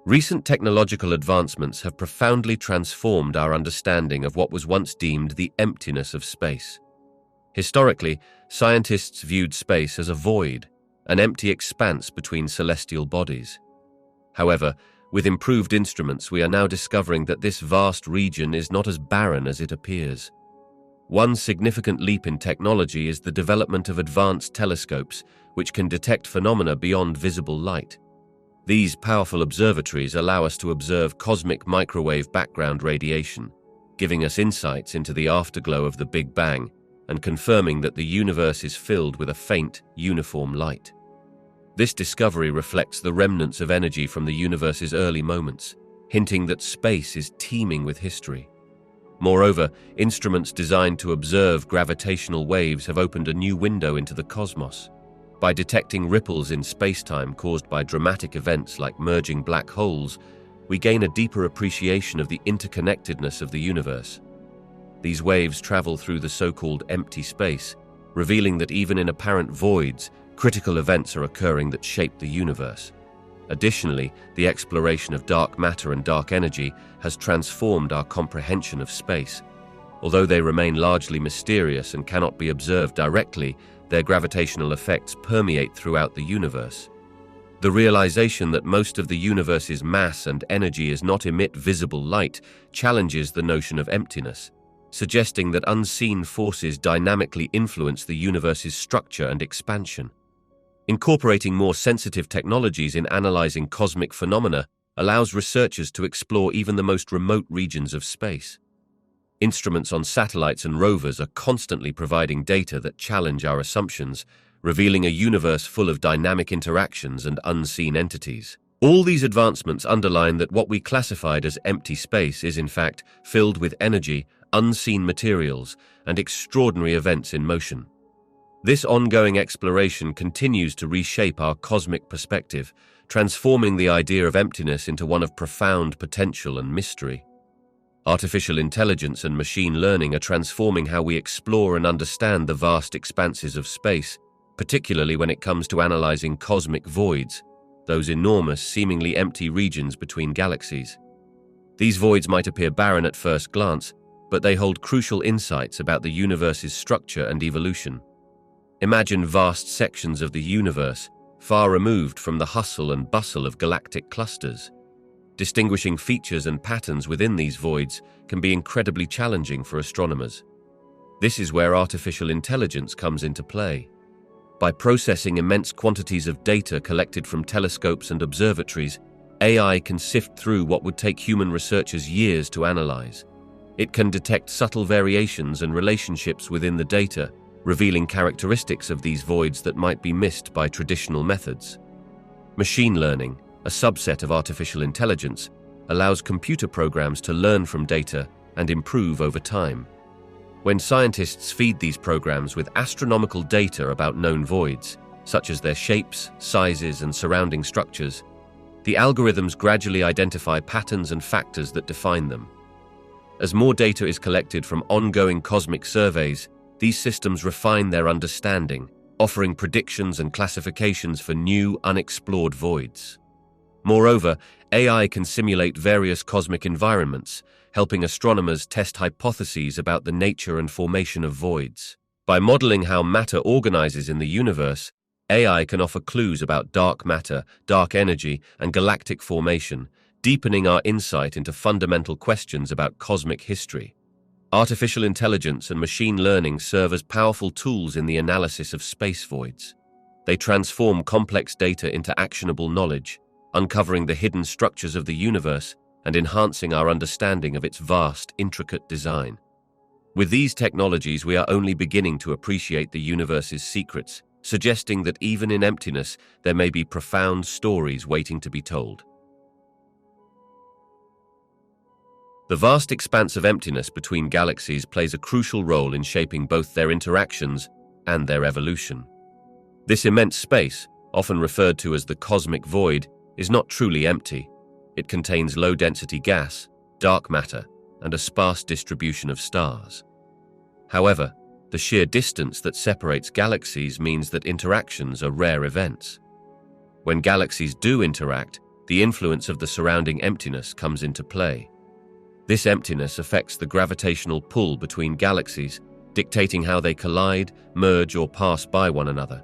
[SPEAKER 1] Recent technological advancements have profoundly transformed our understanding of what was once deemed the emptiness of space. Historically, scientists viewed space as a void, an empty expanse between celestial bodies. However, with improved instruments, we are now discovering that this vast region is not as barren as it appears. One significant leap in technology is the development of advanced telescopes, which can detect phenomena beyond visible light. These powerful observatories allow us to observe cosmic microwave background radiation, giving us insights into the afterglow of the Big Bang and confirming that the universe is filled with a faint, uniform light. This discovery reflects the remnants of energy from the universe's early moments, hinting that space is teeming with history. Moreover, instruments designed to observe gravitational waves have opened a new window into the cosmos. By detecting ripples in space-time caused by dramatic events like merging black holes, we gain a deeper appreciation of the interconnectedness of the universe. These waves travel through the so-called empty space, revealing that even in apparent voids, critical events are occurring that shape the universe. Additionally, the exploration of dark matter and dark energy has transformed our comprehension of space. Although they remain largely mysterious and cannot be observed directly, their gravitational effects permeate throughout the universe. The realization that most of the universe's mass and energy does not emit visible light challenges the notion of emptiness, suggesting that unseen forces dynamically influence the universe's structure and expansion. Incorporating more sensitive technologies in analyzing cosmic phenomena allows researchers to explore even the most remote regions of space. Instruments on satellites and rovers are constantly providing data that challenge our assumptions, revealing a universe full of dynamic interactions and unseen entities. All these advancements underline that what we classified as empty space is in fact filled with energy, unseen materials, and extraordinary events in motion. This ongoing exploration continues to reshape our cosmic perspective, transforming the idea of emptiness into one of profound potential and mystery. Artificial intelligence and machine learning are transforming how we explore and understand the vast expanses of space, particularly when it comes to analyzing cosmic voids, those enormous, seemingly empty regions between galaxies. These voids might appear barren at first glance, but they hold crucial insights about the universe's structure and evolution. Imagine vast sections of the universe, far removed from the hustle and bustle of galactic clusters. Distinguishing features and patterns within these voids can be incredibly challenging for astronomers. This is where artificial intelligence comes into play. By processing immense quantities of data collected from telescopes and observatories, AI can sift through what would take human researchers years to analyze. It can detect subtle variations and relationships within the data, revealing characteristics of these voids that might be missed by traditional methods. Machine learning, a subset of artificial intelligence, allows computer programs to learn from data and improve over time. When scientists feed these programs with astronomical data about known voids, such as their shapes, sizes, and surrounding structures, the algorithms gradually identify patterns and factors that define them. As more data is collected from ongoing cosmic surveys, these systems refine their understanding, offering predictions and classifications for new, unexplored voids. Moreover, AI can simulate various cosmic environments, helping astronomers test hypotheses about the nature and formation of voids. By modeling how matter organizes in the universe, AI can offer clues about dark matter, dark energy, and galactic formation, deepening our insight into fundamental questions about cosmic history. Artificial intelligence and machine learning serve as powerful tools in the analysis of space voids. They transform complex data into actionable knowledge, uncovering the hidden structures of the universe and enhancing our understanding of its vast, intricate design. With these technologies, we are only beginning to appreciate the universe's secrets, suggesting that even in emptiness, there may be profound stories waiting to be told. The vast expanse of emptiness between galaxies plays a crucial role in shaping both their interactions and their evolution. This immense space, often referred to as the cosmic void, is not truly empty. It contains low-density gas, dark matter, and a sparse distribution of stars. However, the sheer distance that separates galaxies means that interactions are rare events. When galaxies do interact, the influence of the surrounding emptiness comes into play. This emptiness affects the gravitational pull between galaxies, dictating how they collide, merge, or pass by one another.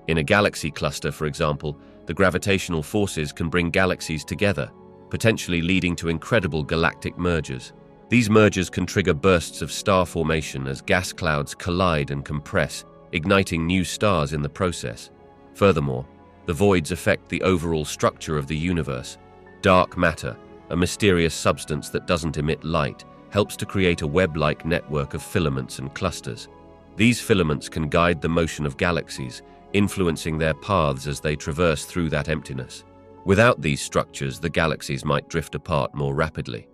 [SPEAKER 1] In a galaxy cluster, for example, the gravitational forces can bring galaxies together, potentially leading to incredible galactic mergers. These mergers can trigger bursts of star formation as gas clouds collide and compress, igniting new stars in the process. Furthermore, the voids affect the overall structure of the universe. Dark matter, a mysterious substance that doesn't emit light, helps to create a web-like network of filaments and clusters. These filaments can guide the motion of galaxies, influencing their paths as they traverse through that emptiness. Without these structures, the galaxies might drift apart more rapidly.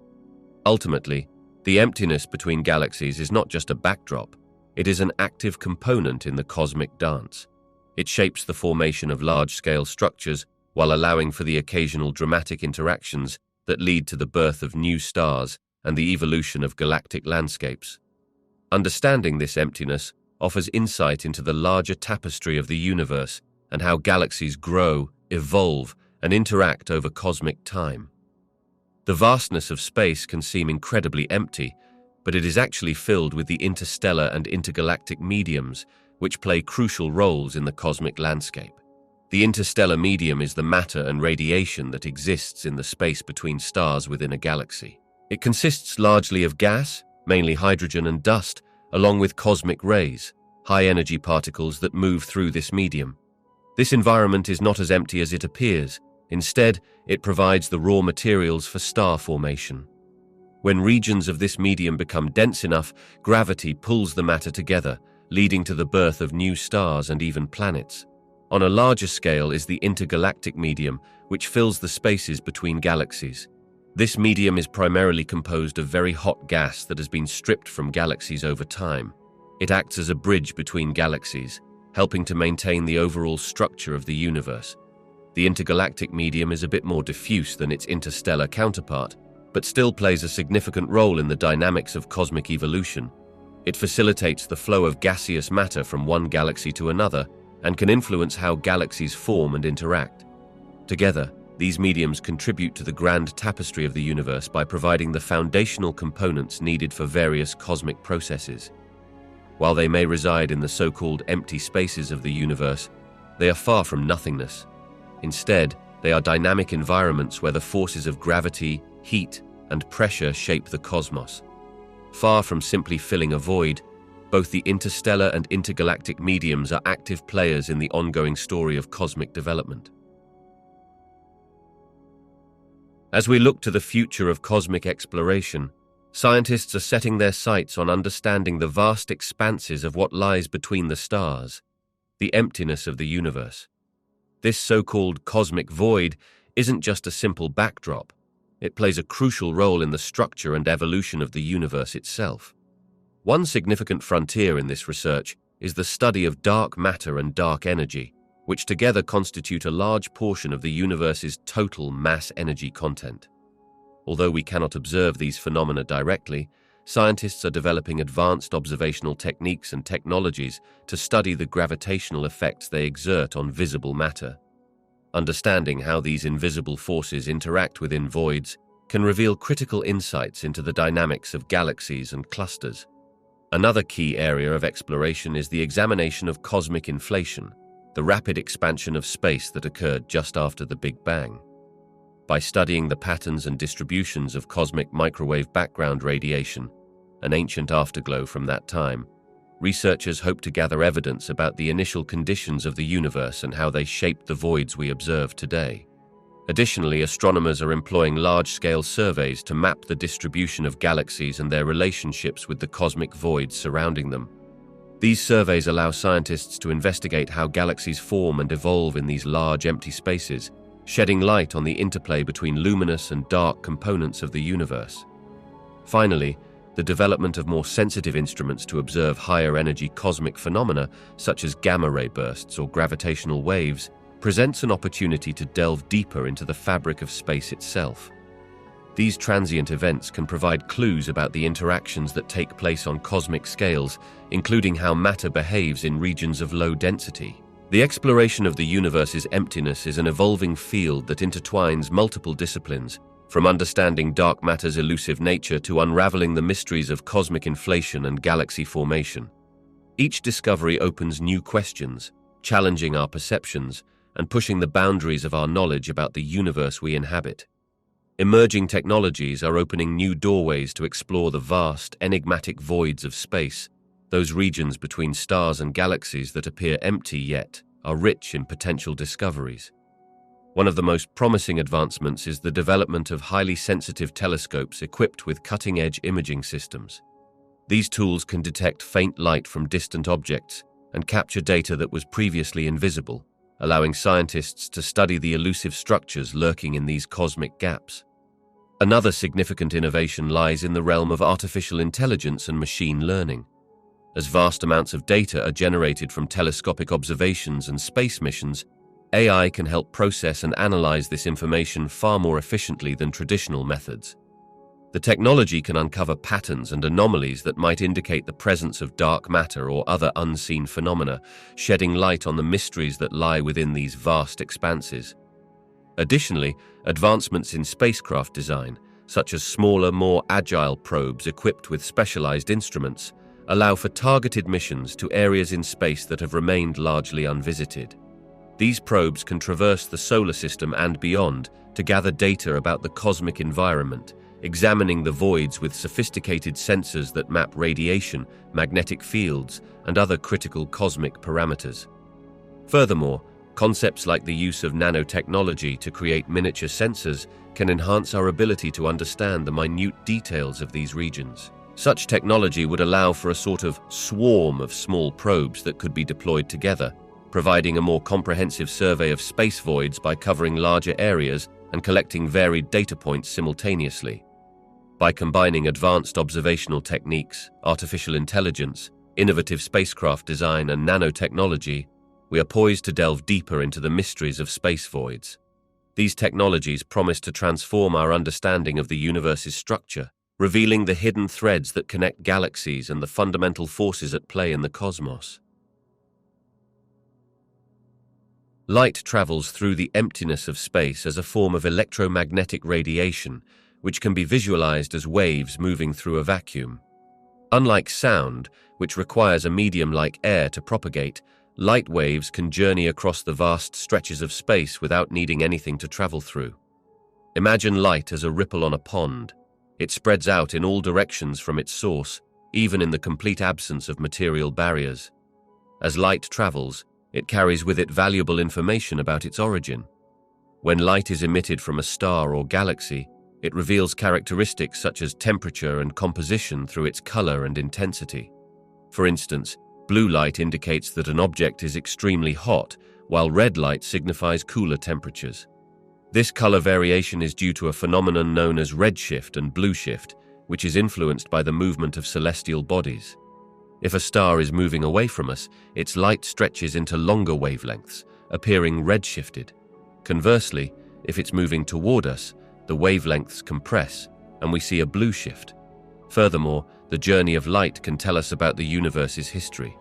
[SPEAKER 1] Ultimately, the emptiness between galaxies is not just a backdrop, it is an active component in the cosmic dance. It shapes the formation of large-scale structures while allowing for the occasional dramatic interactions that lead to the birth of new stars and the evolution of galactic landscapes. Understanding this emptiness offers insight into the larger tapestry of the universe and how galaxies grow, evolve, and interact over cosmic time. The vastness of space can seem incredibly empty, but it is actually filled with the interstellar and intergalactic mediums, which play crucial roles in the cosmic landscape. The interstellar medium is the matter and radiation that exists in the space between stars within a galaxy. It consists largely of gas, mainly hydrogen and dust, along with cosmic rays, high-energy particles that move through this medium. This environment is not as empty as it appears. Instead, it provides the raw materials for star formation. When regions of this medium become dense enough, gravity pulls the matter together, leading to the birth of new stars and even planets. On a larger scale is the intergalactic medium, which fills the spaces between galaxies. This medium is primarily composed of very hot gas that has been stripped from galaxies over time. It acts as a bridge between galaxies, helping to maintain the overall structure of the universe. The intergalactic medium is a bit more diffuse than its interstellar counterpart, but still plays a significant role in the dynamics of cosmic evolution. It facilitates the flow of gaseous matter from one galaxy to another and can influence how galaxies form and interact. Together, these mediums contribute to the grand tapestry of the universe by providing the foundational components needed for various cosmic processes. While they may reside in the so-called empty spaces of the universe, they are far from nothingness. Instead, they are dynamic environments where the forces of gravity, heat, and pressure shape the cosmos. Far from simply filling a void, both the interstellar and intergalactic mediums are active players in the ongoing story of cosmic development. As we look to the future of cosmic exploration, scientists are setting their sights on understanding the vast expanses of what lies between the stars, the emptiness of the universe. This so-called cosmic void isn't just a simple backdrop. It plays a crucial role in the structure and evolution of the universe itself. One significant frontier in this research is the study of dark matter and dark energy, which together constitute a large portion of the universe's total mass energy content. Although we cannot observe these phenomena directly, scientists are developing advanced observational techniques and technologies to study the gravitational effects they exert on visible matter. Understanding how these invisible forces interact within voids can reveal critical insights into the dynamics of galaxies and clusters. Another key area of exploration is the examination of cosmic inflation, the rapid expansion of space that occurred just after the Big Bang. By studying the patterns and distributions of cosmic microwave background radiation, an ancient afterglow from that time, researchers hope to gather evidence about the initial conditions of the universe and how they shaped the voids we observe today. Additionally, astronomers are employing large-scale surveys to map the distribution of galaxies and their relationships with the cosmic voids surrounding them. These surveys allow scientists to investigate how galaxies form and evolve in these large empty spaces, shedding light on the interplay between luminous and dark components of the universe. Finally, the development of more sensitive instruments to observe higher-energy cosmic phenomena, such as gamma-ray bursts or gravitational waves, presents an opportunity to delve deeper into the fabric of space itself. These transient events can provide clues about the interactions that take place on cosmic scales, including how matter behaves in regions of low density. The exploration of the universe's emptiness is an evolving field that intertwines multiple disciplines, from understanding dark matter's elusive nature to unraveling the mysteries of cosmic inflation and galaxy formation. Each discovery opens new questions, challenging our perceptions and pushing the boundaries of our knowledge about the universe we inhabit. Emerging technologies are opening new doorways to explore the vast, enigmatic voids of space, those regions between stars and galaxies that appear empty yet are rich in potential discoveries. One of the most promising advancements is the development of highly sensitive telescopes equipped with cutting-edge imaging systems. These tools can detect faint light from distant objects and capture data that was previously invisible, allowing scientists to study the elusive structures lurking in these cosmic gaps. Another significant innovation lies in the realm of artificial intelligence and machine learning. As vast amounts of data are generated from telescopic observations and space missions, AI can help process and analyze this information far more efficiently than traditional methods. The technology can uncover patterns and anomalies that might indicate the presence of dark matter or other unseen phenomena, shedding light on the mysteries that lie within these vast expanses. Additionally, advancements in spacecraft design, such as smaller, more agile probes equipped with specialized instruments, allow for targeted missions to areas in space that have remained largely unvisited. These probes can traverse the solar system and beyond to gather data about the cosmic environment, examining the voids with sophisticated sensors that map radiation, magnetic fields, and other critical cosmic parameters. Furthermore, concepts like the use of nanotechnology to create miniature sensors can enhance our ability to understand the minute details of these regions. Such technology would allow for a sort of swarm of small probes that could be deployed together, providing a more comprehensive survey of space voids by covering larger areas and collecting varied data points simultaneously. By combining advanced observational techniques, artificial intelligence, innovative spacecraft design, and nanotechnology, we are poised to delve deeper into the mysteries of space voids. These technologies promise to transform our understanding of the universe's structure, revealing the hidden threads that connect galaxies and the fundamental forces at play in the cosmos. Light travels through the emptiness of space as a form of electromagnetic radiation, which can be visualized as waves moving through a vacuum. Unlike sound, which requires a medium like air to propagate, light waves can journey across the vast stretches of space without needing anything to travel through. Imagine light as a ripple on a pond. It spreads out in all directions from its source, even in the complete absence of material barriers. As light travels, it carries with it valuable information about its origin. When light is emitted from a star or galaxy, it reveals characteristics such as temperature and composition through its color and intensity. For instance, blue light indicates that an object is extremely hot, while red light signifies cooler temperatures. This color variation is due to a phenomenon known as redshift and blueshift, which is influenced by the movement of celestial bodies. If a star is moving away from us, its light stretches into longer wavelengths, appearing redshifted. Conversely, if it's moving toward us, the wavelengths compress, and we see a blue shift. Furthermore, the journey of light can tell us about the universe's history.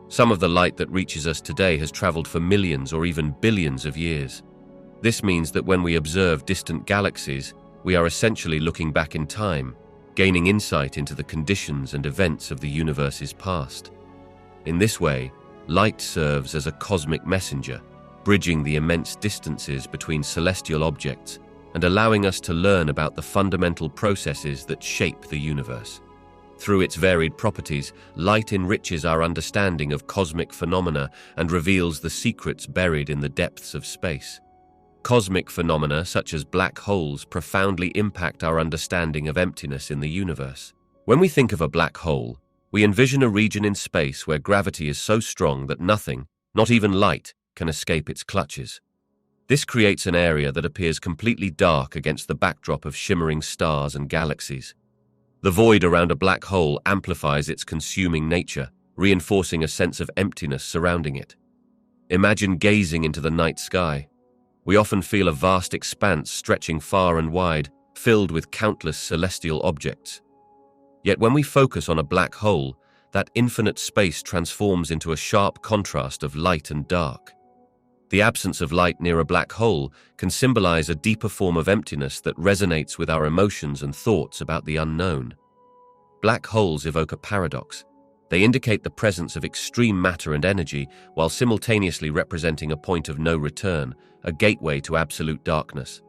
[SPEAKER 1] Some of the light that reaches us today has traveled for millions or even billions of years. This means that when we observe distant galaxies, we are essentially looking back in time, gaining insight into the conditions and events of the universe's past. In this way, light serves as a cosmic messenger, bridging the immense distances between celestial objects and allowing us to learn about the fundamental processes that shape the universe. Through its varied properties, light enriches our understanding of cosmic phenomena and reveals the secrets buried in the depths of space. Cosmic phenomena such as black holes profoundly impact our understanding of emptiness in the universe. When we think of a black hole, we envision a region in space where gravity is so strong that nothing, not even light, can escape its clutches. This creates an area that appears completely dark against the backdrop of shimmering stars and galaxies. The void around a black hole amplifies its consuming nature, reinforcing a sense of emptiness surrounding it. Imagine gazing into the night sky. We often feel a vast expanse stretching far and wide, filled with countless celestial objects. Yet when we focus on a black hole, that infinite space transforms into a sharp contrast of light and dark. The absence of light near a black hole can symbolize a deeper form of emptiness that resonates with our emotions and thoughts about the unknown. Black holes evoke a paradox. They indicate the presence of extreme matter and energy while simultaneously representing a point of no return, a gateway to absolute darkness.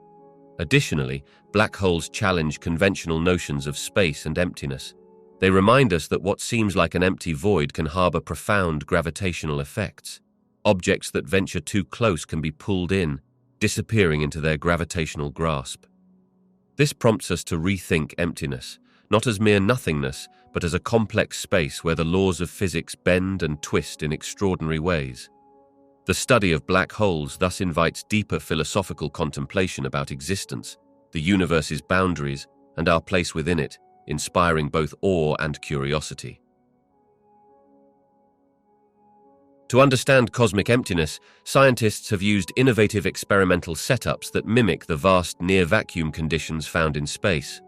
[SPEAKER 1] Additionally, black holes challenge conventional notions of space and emptiness. They remind us that what seems like an empty void can harbor profound gravitational effects. Objects that venture too close can be pulled in, disappearing into their gravitational grasp. This prompts us to rethink emptiness, not as mere nothingness, but as a complex space where the laws of physics bend and twist in extraordinary ways. The study of black holes thus invites deeper philosophical contemplation about existence, the universe's boundaries, and our place within it, inspiring both awe and curiosity. To understand cosmic emptiness, scientists have used innovative experimental setups that mimic the vast near-vacuum conditions found in space.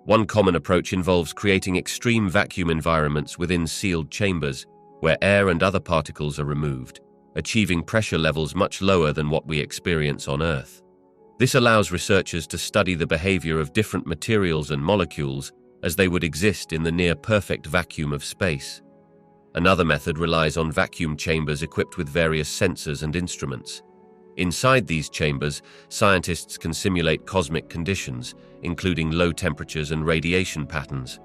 [SPEAKER 1] One common approach involves creating extreme vacuum environments within sealed chambers, where air and other particles are removed, achieving pressure levels much lower than what we experience on Earth. This allows researchers to study the behavior of different materials and molecules as they would exist in the near-perfect vacuum of space. Another method relies on vacuum chambers equipped with various sensors and instruments. Inside these chambers, scientists can simulate cosmic conditions, including low temperatures and radiation patterns.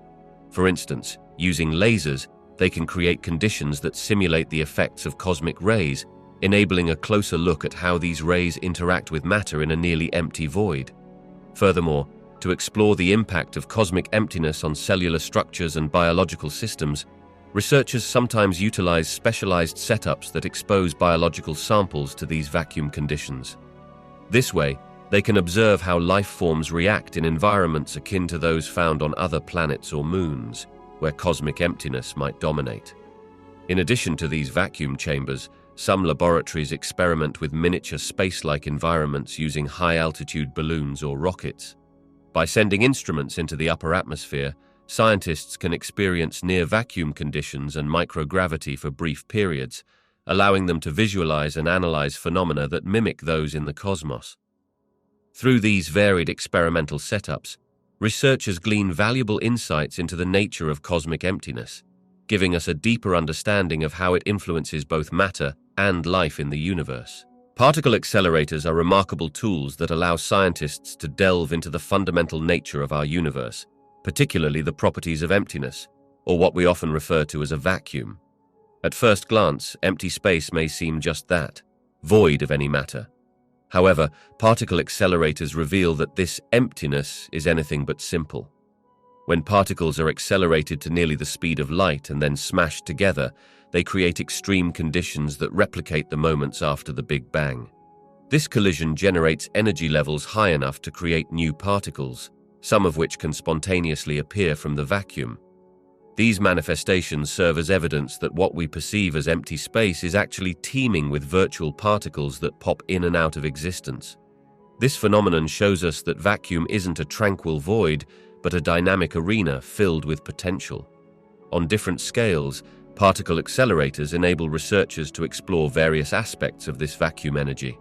[SPEAKER 1] For instance, using lasers, they can create conditions that simulate the effects of cosmic rays, enabling a closer look at how these rays interact with matter in a nearly empty void. Furthermore, to explore the impact of cosmic emptiness on cellular structures and biological systems, researchers sometimes utilize specialized setups that expose biological samples to these vacuum conditions. This way, they can observe how life forms react in environments akin to those found on other planets or moons, where cosmic emptiness might dominate. In addition to these vacuum chambers, some laboratories experiment with miniature space-like environments using high-altitude balloons or rockets. By sending instruments into the upper atmosphere, scientists can experience near-vacuum conditions and microgravity for brief periods, allowing them to visualize and analyze phenomena that mimic those in the cosmos. Through these varied experimental setups, researchers glean valuable insights into the nature of cosmic emptiness, giving us a deeper understanding of how it influences both matter and life in the universe. Particle accelerators are remarkable tools that allow scientists to delve into the fundamental nature of our universe, particularly the properties of emptiness, or what we often refer to as a vacuum. At first glance, empty space may seem just that, void of any matter. However, particle accelerators reveal that this emptiness is anything but simple. When particles are accelerated to nearly the speed of light and then smashed together, they create extreme conditions that replicate the moments after the Big Bang. This collision generates energy levels high enough to create new particles, some of which can spontaneously appear from the vacuum. These manifestations serve as evidence that what we perceive as empty space is actually teeming with virtual particles that pop in and out of existence. This phenomenon shows us that vacuum isn't a tranquil void, but a dynamic arena filled with potential. On different scales, particle accelerators enable researchers to explore various aspects of this vacuum energy.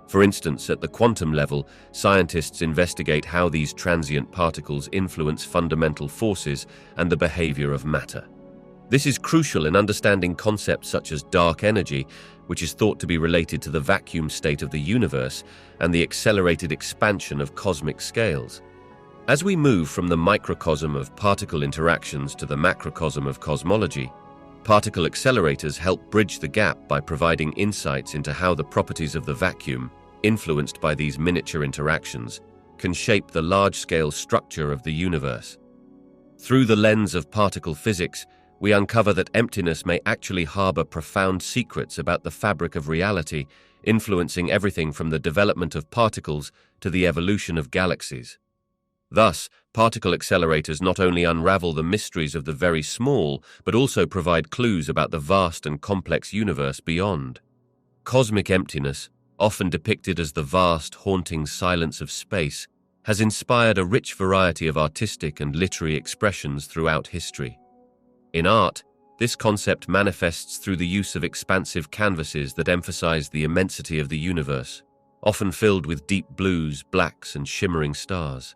[SPEAKER 1] For instance, at the quantum level, scientists investigate how these transient particles influence fundamental forces and the behavior of matter. This is crucial in understanding concepts such as dark energy, which is thought to be related to the vacuum state of the universe and the accelerated expansion of cosmic scales. As we move from the microcosm of particle interactions to the macrocosm of cosmology, particle accelerators help bridge the gap by providing insights into how the properties of the vacuum, influenced by these miniature interactions, can shape the large-scale structure of the universe. Through the lens of particle physics, we uncover that emptiness may actually harbor profound secrets about the fabric of reality, influencing everything from the development of particles to the evolution of galaxies. Thus, particle accelerators not only unravel the mysteries of the very small, but also provide clues about the vast and complex universe beyond. Cosmic emptiness, often depicted as the vast, haunting silence of space, has inspired a rich variety of artistic and literary expressions throughout history. In art, this concept manifests through the use of expansive canvases that emphasize the immensity of the universe, often filled with deep blues, blacks, and shimmering stars.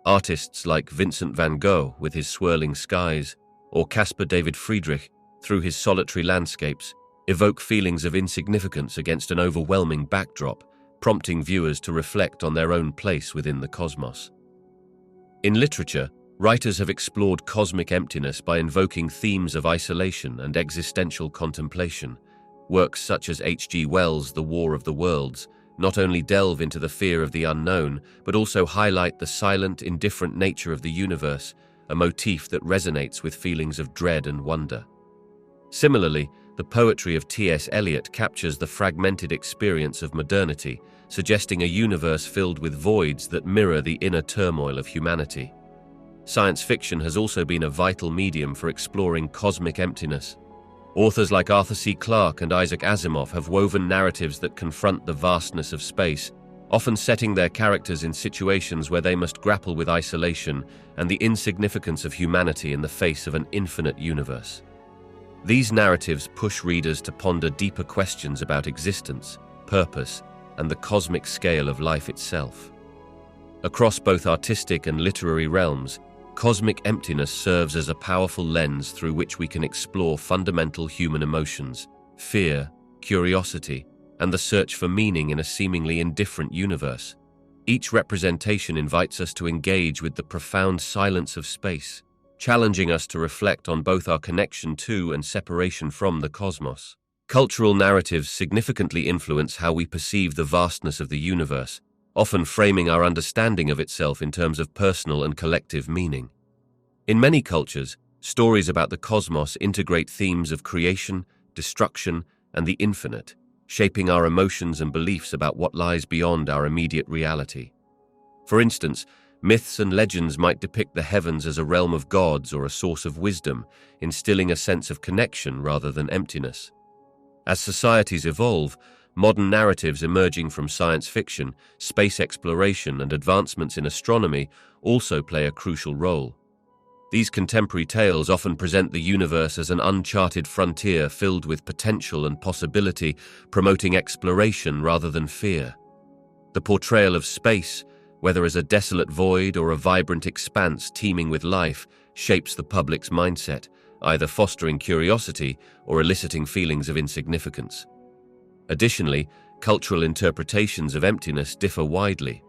[SPEAKER 1] Artists like Vincent van Gogh with his swirling skies, or Caspar David Friedrich through his solitary landscapes, evoke feelings of insignificance against an overwhelming backdrop, prompting viewers to reflect on their own place within the cosmos. In literature, writers have explored cosmic emptiness by invoking themes of isolation and existential contemplation. Works such as H.G. Wells' The War of the Worlds not only delve into the fear of the unknown, but also highlight the silent, indifferent nature of the universe, a motif that resonates with feelings of dread and wonder. Similarly, the poetry of T.S. Eliot captures the fragmented experience of modernity, suggesting a universe filled with voids that mirror the inner turmoil of humanity. Science fiction has also been a vital medium for exploring cosmic emptiness. Authors like Arthur C. Clarke and Isaac Asimov have woven narratives that confront the vastness of space, often setting their characters in situations where they must grapple with isolation and the insignificance of humanity in the face of an infinite universe. These narratives push readers to ponder deeper questions about existence, purpose, and the cosmic scale of life itself. Across both artistic and literary realms, cosmic emptiness serves as a powerful lens through which we can explore fundamental human emotions, fear, curiosity, and the search for meaning in a seemingly indifferent universe. Each representation invites us to engage with the profound silence of space, challenging us to reflect on both our connection to and separation from the cosmos. Cultural narratives significantly influence how we perceive the vastness of the universe, often framing our understanding of itself in terms of personal and collective meaning. In many cultures, stories about the cosmos integrate themes of creation, destruction, and the infinite, shaping our emotions and beliefs about what lies beyond our immediate reality. For instance, myths and legends might depict the heavens as a realm of gods or a source of wisdom, instilling a sense of connection rather than emptiness. As societies evolve, modern narratives emerging from science fiction, space exploration, and advancements in astronomy also play a crucial role. These contemporary tales often present the universe as an uncharted frontier filled with potential and possibility, promoting exploration rather than fear. The portrayal of space, whether as a desolate void or a vibrant expanse teeming with life, shapes the public's mindset, either fostering curiosity or eliciting feelings of insignificance. Additionally, cultural interpretations of emptiness differ widely.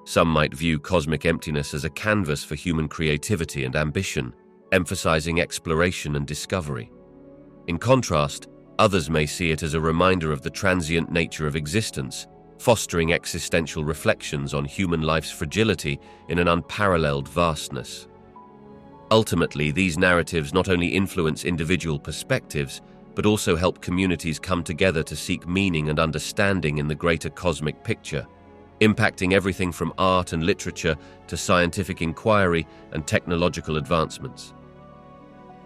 [SPEAKER 1] Some might view cosmic emptiness as a canvas for human creativity and ambition, emphasizing exploration and discovery. In contrast, others may see it as a reminder of the transient nature of existence, fostering existential reflections on human life's fragility in an unparalleled vastness. Ultimately, these narratives not only influence individual perspectives, but also help communities come together to seek meaning and understanding in the greater cosmic picture, impacting everything from art and literature to scientific inquiry and technological advancements.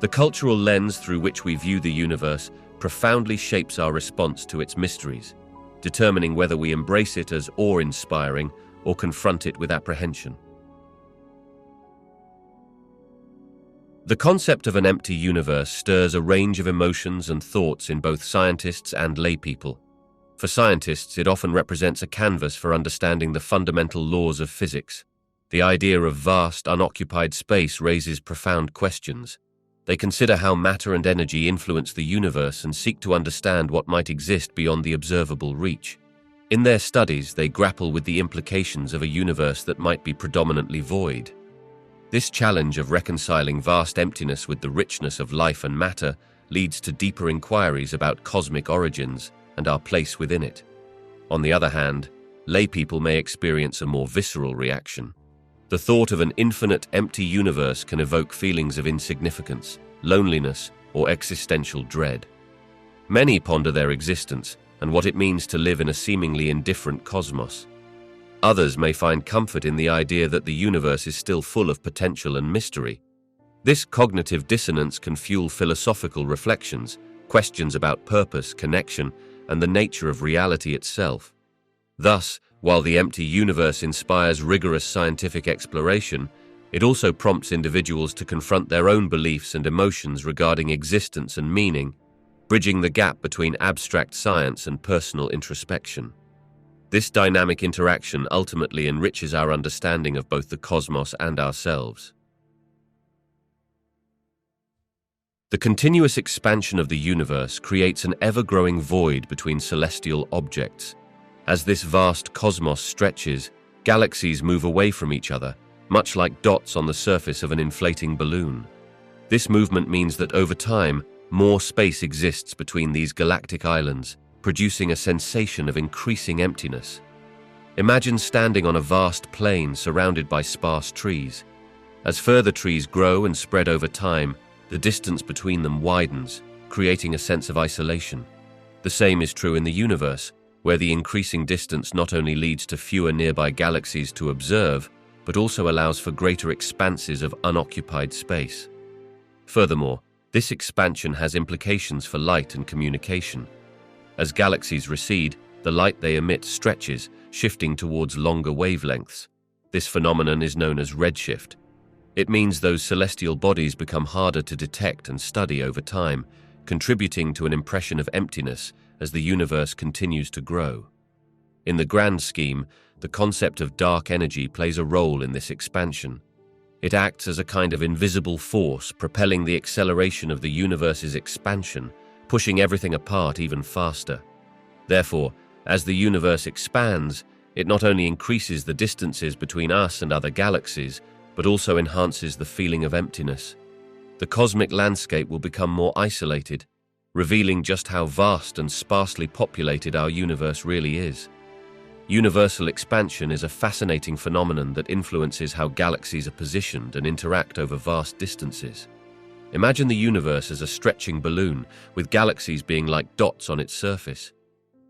[SPEAKER 1] The cultural lens through which we view the universe profoundly shapes our response to its mysteries, determining whether we embrace it as awe-inspiring or confront it with apprehension. The concept of an empty universe stirs a range of emotions and thoughts in both scientists and laypeople. For scientists, it often represents a canvas for understanding the fundamental laws of physics. The idea of vast, unoccupied space raises profound questions. They consider how matter and energy influence the universe and seek to understand what might exist beyond the observable reach. In their studies, they grapple with the implications of a universe that might be predominantly void. This challenge of reconciling vast emptiness with the richness of life and matter leads to deeper inquiries about cosmic origins and our place within it. On the other hand, laypeople may experience a more visceral reaction. The thought of an infinite, empty universe can evoke feelings of insignificance, loneliness, or existential dread. Many ponder their existence and what it means to live in a seemingly indifferent cosmos. Others may find comfort in the idea that the universe is still full of potential and mystery. This cognitive dissonance can fuel philosophical reflections, questions about purpose, connection, and the nature of reality itself. Thus, while the empty universe inspires rigorous scientific exploration, it also prompts individuals to confront their own beliefs and emotions regarding existence and meaning, bridging the gap between abstract science and personal introspection. This dynamic interaction ultimately enriches our understanding of both the cosmos and ourselves. The continuous expansion of the universe creates an ever-growing void between celestial objects. As this vast cosmos stretches, galaxies move away from each other, much like dots on the surface of an inflating balloon. This movement means that over time, more space exists between these galactic islands, producing a sensation of increasing emptiness. Imagine standing on a vast plain surrounded by sparse trees. As further trees grow and spread over time, the distance between them widens, creating a sense of isolation. The same is true in the universe, where the increasing distance not only leads to fewer nearby galaxies to observe, but also allows for greater expanses of unoccupied space. Furthermore, this expansion has implications for light and communication. As galaxies recede, the light they emit stretches, shifting towards longer wavelengths. This phenomenon is known as redshift. It means those celestial bodies become harder to detect and study over time, contributing to an impression of emptiness as the universe continues to grow. In the grand scheme, the concept of dark energy plays a role in this expansion. It acts as a kind of invisible force, propelling the acceleration of the universe's expansion, pushing everything apart even faster. Therefore, as the universe expands, it not only increases the distances between us and other galaxies, but also enhances the feeling of emptiness. The cosmic landscape will become more isolated, revealing just how vast and sparsely populated our universe really is. Universal expansion is a fascinating phenomenon that influences how galaxies are positioned and interact over vast distances. Imagine the universe as a stretching balloon, with galaxies being like dots on its surface.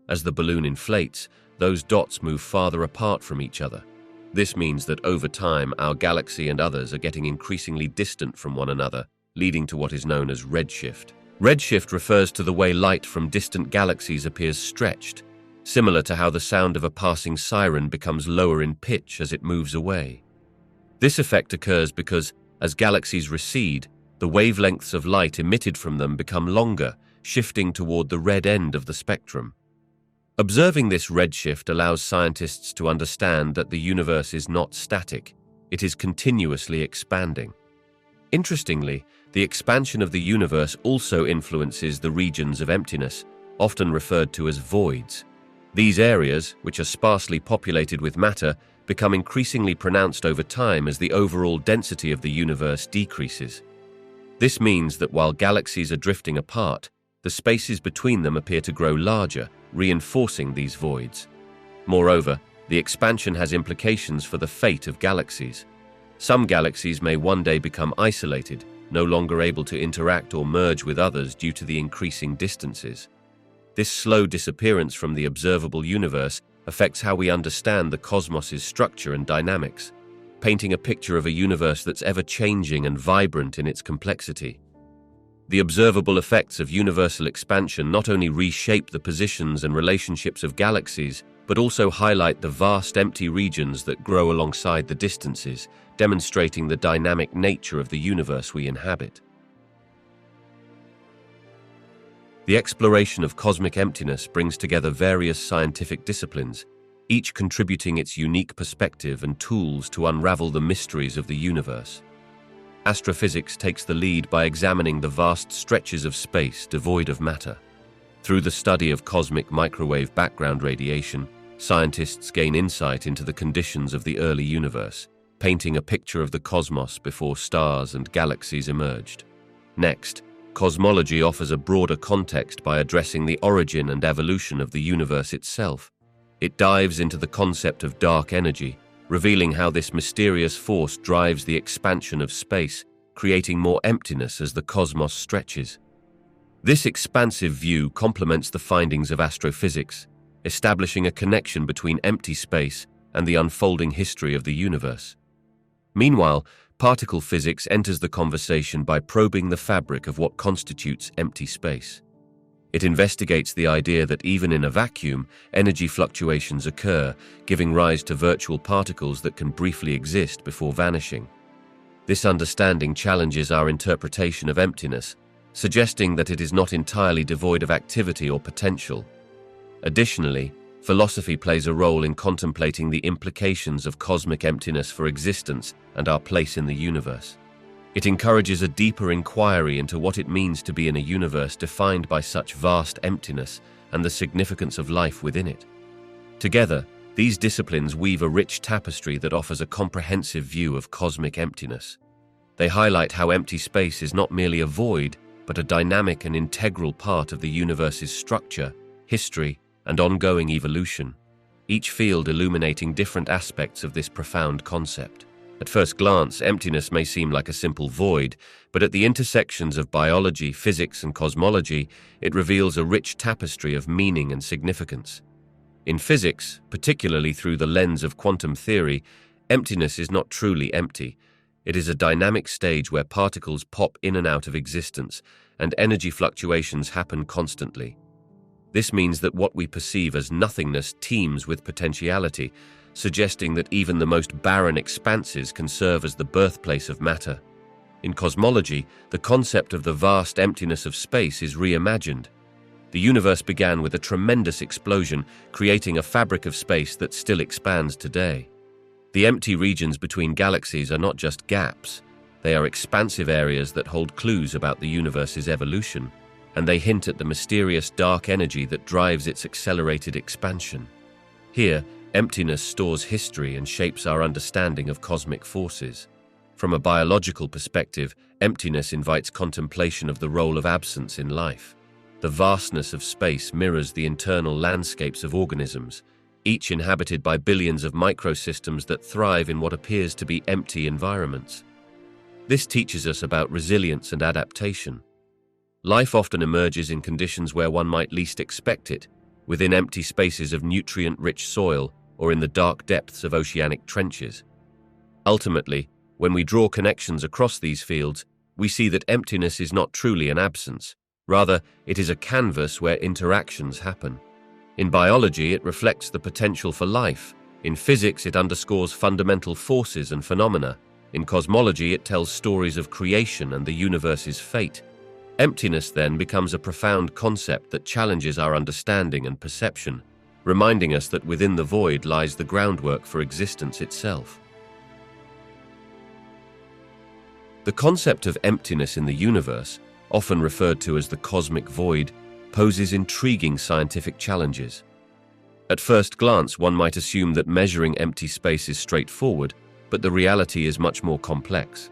[SPEAKER 1] As the balloon inflates, those dots move farther apart from each other. This means that over time, our galaxy and others are getting increasingly distant from one another, leading to what is known as redshift. Redshift refers to the way light from distant galaxies appears stretched, similar to how the sound of a passing siren becomes lower in pitch as it moves away. This effect occurs because, as galaxies recede, the wavelengths of light emitted from them become longer, shifting toward the red end of the spectrum. Observing this redshift allows scientists to understand that the universe is not static, it is continuously expanding. Interestingly, the expansion of the universe also influences the regions of emptiness, often referred to as voids. These areas, which are sparsely populated with matter, become increasingly pronounced over time as the overall density of the universe decreases. This means that while galaxies are drifting apart, the spaces between them appear to grow larger, reinforcing these voids. Moreover, the expansion has implications for the fate of galaxies. Some galaxies may one day become isolated, no longer able to interact or merge with others due to the increasing distances. This slow disappearance from the observable universe affects how we understand the cosmos's structure and dynamics, painting a picture of a universe that's ever-changing and vibrant in its complexity. The observable effects of universal expansion not only reshape the positions and relationships of galaxies, but also highlight the vast empty regions that grow alongside the distances, demonstrating the dynamic nature of the universe we inhabit. The exploration of cosmic emptiness brings together various scientific disciplines, each contributing its unique perspective and tools to unravel the mysteries of the universe. astrophysics takes the lead by examining the vast stretches of space devoid of matter. Through the study of cosmic microwave background radiation, scientists gain insight into the conditions of the early universe, painting a picture of the cosmos before stars and galaxies emerged. Next, cosmology offers a broader context by addressing the origin and evolution of the universe itself. It dives into the concept of dark energy, revealing how this mysterious force drives the expansion of space, creating more emptiness as the cosmos stretches. This expansive view complements the findings of astrophysics, establishing a connection between empty space and the unfolding history of the universe. Meanwhile, particle physics enters the conversation by probing the fabric of what constitutes empty space. It investigates the idea that even in a vacuum, energy fluctuations occur, giving rise to virtual particles that can briefly exist before vanishing. This understanding challenges our interpretation of emptiness, suggesting that it is not entirely devoid of activity or potential. Additionally, philosophy plays a role in contemplating the implications of cosmic emptiness for existence and our place in the universe. It encourages a deeper inquiry into what it means to be in a universe defined by such vast emptiness and the significance of life within it. Together, these disciplines weave a rich tapestry that offers a comprehensive view of cosmic emptiness. They highlight how empty space is not merely a void, but a dynamic and integral part of the universe's structure, history, and ongoing evolution, each field illuminating different aspects of this profound concept. At first glance, emptiness may seem like a simple void, but at the intersections of biology, physics, and cosmology, it reveals a rich tapestry of meaning and significance. In physics, particularly through the lens of quantum theory, emptiness is not truly empty. It is a dynamic stage where particles pop in and out of existence, and energy fluctuations happen constantly. This means that what we perceive as nothingness teems with potentiality, suggesting that even the most barren expanses can serve as the birthplace of matter. In cosmology, the concept of the vast emptiness of space is reimagined. The universe began with a tremendous explosion, creating a fabric of space that still expands today. The empty regions between galaxies are not just gaps. They are expansive areas that hold clues about the universe's evolution, and they hint at the mysterious dark energy that drives its accelerated expansion. Here, emptiness stores history and shapes our understanding of cosmic forces. From a biological perspective, emptiness invites contemplation of the role of absence in life. The vastness of space mirrors the internal landscapes of organisms, each inhabited by billions of microsystems that thrive in what appears to be empty environments. This teaches us about resilience and adaptation. Life often emerges in conditions where one might least expect it, within empty spaces of nutrient-rich soil or in the dark depths of oceanic trenches. Ultimately, when we draw connections across these fields, we see that emptiness is not truly an absence. Rather, it is a canvas where interactions happen. In biology, it reflects the potential for life. In physics, it underscores fundamental forces and phenomena. In cosmology, it tells stories of creation and the universe's fate. Emptiness, then, becomes a profound concept that challenges our understanding and perception, reminding us that within the void lies the groundwork for existence itself. The concept of emptiness in the universe, often referred to as the cosmic void, poses intriguing scientific challenges. At first glance, one might assume that measuring empty space is straightforward, but the reality is much more complex.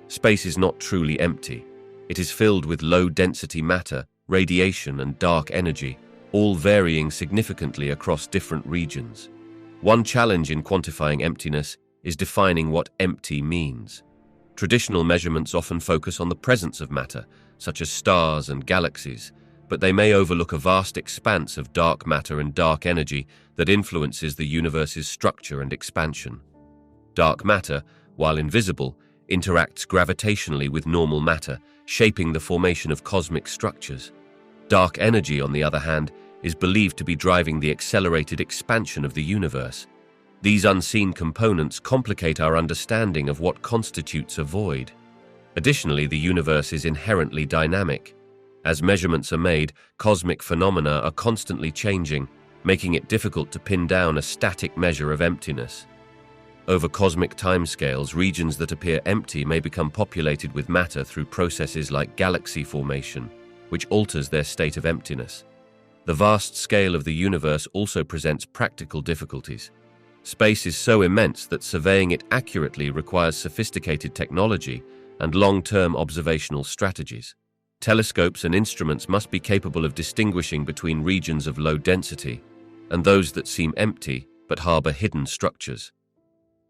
[SPEAKER 1] Space is not truly empty. It is filled with low-density matter, radiation, and dark energy, all varying significantly across different regions. One challenge in quantifying emptiness is defining what empty means. Traditional measurements often focus on the presence of matter, such as stars and galaxies, but they may overlook a vast expanse of dark matter and dark energy that influences the universe's structure and expansion. Dark matter, while invisible, interacts gravitationally with normal matter, shaping the formation of cosmic structures. Dark energy, on the other hand, is believed to be driving the accelerated expansion of the universe. These unseen components complicate our understanding of what constitutes a void. Additionally, the universe is inherently dynamic. As measurements are made, cosmic phenomena are constantly changing, making it difficult to pin down a static measure of emptiness. Over cosmic timescales, regions that appear empty may become populated with matter through processes like galaxy formation, which alters their state of emptiness. The vast scale of the universe also presents practical difficulties. Space is so immense that surveying it accurately requires sophisticated technology and long-term observational strategies. Telescopes and instruments must be capable of distinguishing between regions of low density and those that seem empty but harbor hidden structures.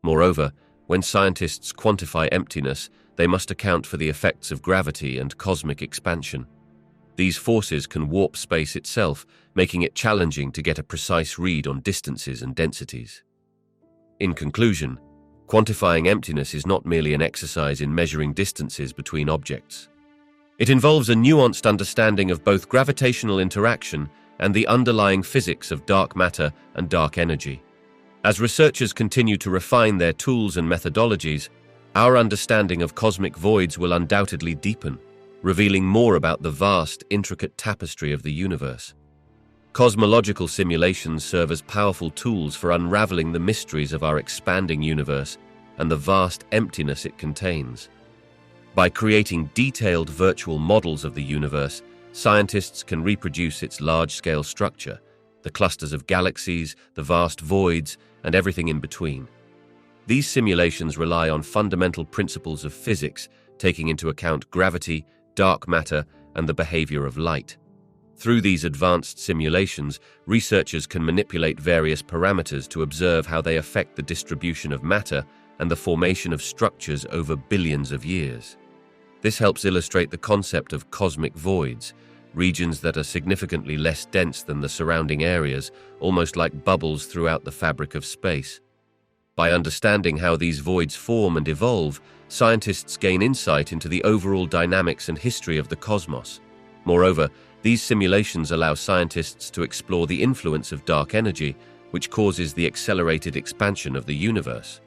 [SPEAKER 1] Moreover, when scientists quantify emptiness, they must account for the effects of gravity and cosmic expansion. These forces can warp space itself, making it challenging to get a precise read on distances and densities. In conclusion, quantifying emptiness is not merely an exercise in measuring distances between objects. It involves a nuanced understanding of both gravitational interaction and the underlying physics of dark matter and dark energy. As researchers continue to refine their tools and methodologies, our understanding of cosmic voids will undoubtedly deepen, revealing more about the vast, intricate tapestry of the universe. Cosmological simulations serve as powerful tools for unraveling the mysteries of our expanding universe and the vast emptiness it contains. By creating detailed virtual models of the universe, scientists can reproduce its large-scale structure, the clusters of galaxies, the vast voids, and everything in between. These simulations rely on fundamental principles of physics, taking into account gravity, dark matter, and the behavior of light. Through these advanced simulations, researchers can manipulate various parameters to observe how they affect the distribution of matter and the formation of structures over billions of years. This helps illustrate the concept of cosmic voids, regions that are significantly less dense than the surrounding areas, almost like bubbles throughout the fabric of space. By understanding how these voids form and evolve, scientists gain insight into the overall dynamics and history of the cosmos. Moreover, these simulations allow scientists to explore the influence of dark energy, which causes the accelerated expansion of the universe.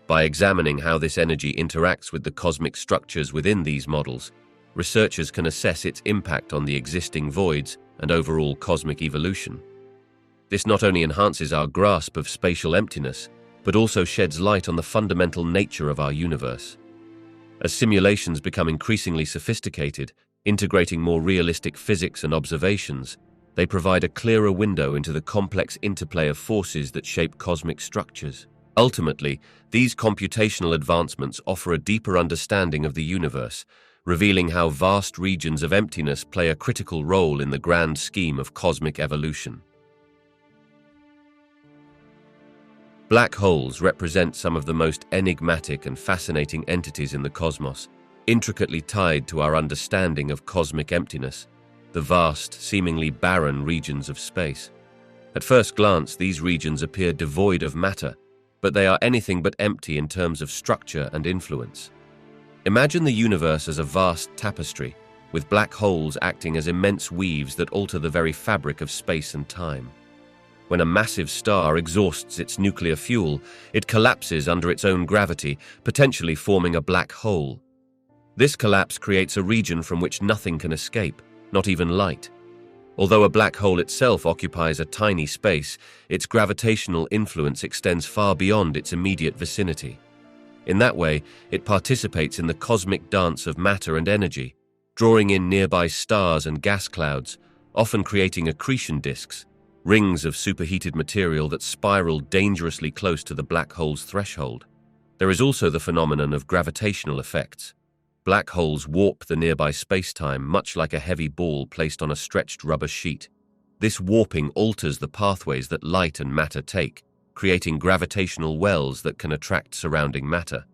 [SPEAKER 1] By examining how this energy interacts with the cosmic structures within these models, researchers can assess its impact on the existing voids and overall cosmic evolution. This not only enhances our grasp of spatial emptiness, but also sheds light on the fundamental nature of our universe. As simulations become increasingly sophisticated, integrating more realistic physics and observations, they provide a clearer window into the complex interplay of forces that shape cosmic structures. Ultimately, these computational advancements offer a deeper understanding of the universe, revealing how vast regions of emptiness play a critical role in the grand scheme of cosmic evolution. Black holes represent some of the most enigmatic and fascinating entities in the cosmos, intricately tied to our understanding of cosmic emptiness, the vast, seemingly barren regions of space. At first glance, these regions appear devoid of matter, but they are anything but empty in terms of structure and influence. Imagine the universe as a vast tapestry, with black holes acting as immense weaves that alter the very fabric of space and time. When a massive star exhausts its nuclear fuel, it collapses under its own gravity, potentially forming a black hole. This collapse creates a region from which nothing can escape, not even light. Although a black hole itself occupies a tiny space, its gravitational influence extends far beyond its immediate vicinity. In that way, it participates in the cosmic dance of matter and energy, drawing in nearby stars and gas clouds, often creating accretion disks, rings of superheated material that spiral dangerously close to the black hole's threshold. There is also the phenomenon of gravitational effects. Black holes warp the nearby space-time much like a heavy ball placed on a stretched rubber sheet. This warping alters the pathways that light and matter take, creating gravitational wells that can attract surrounding matter.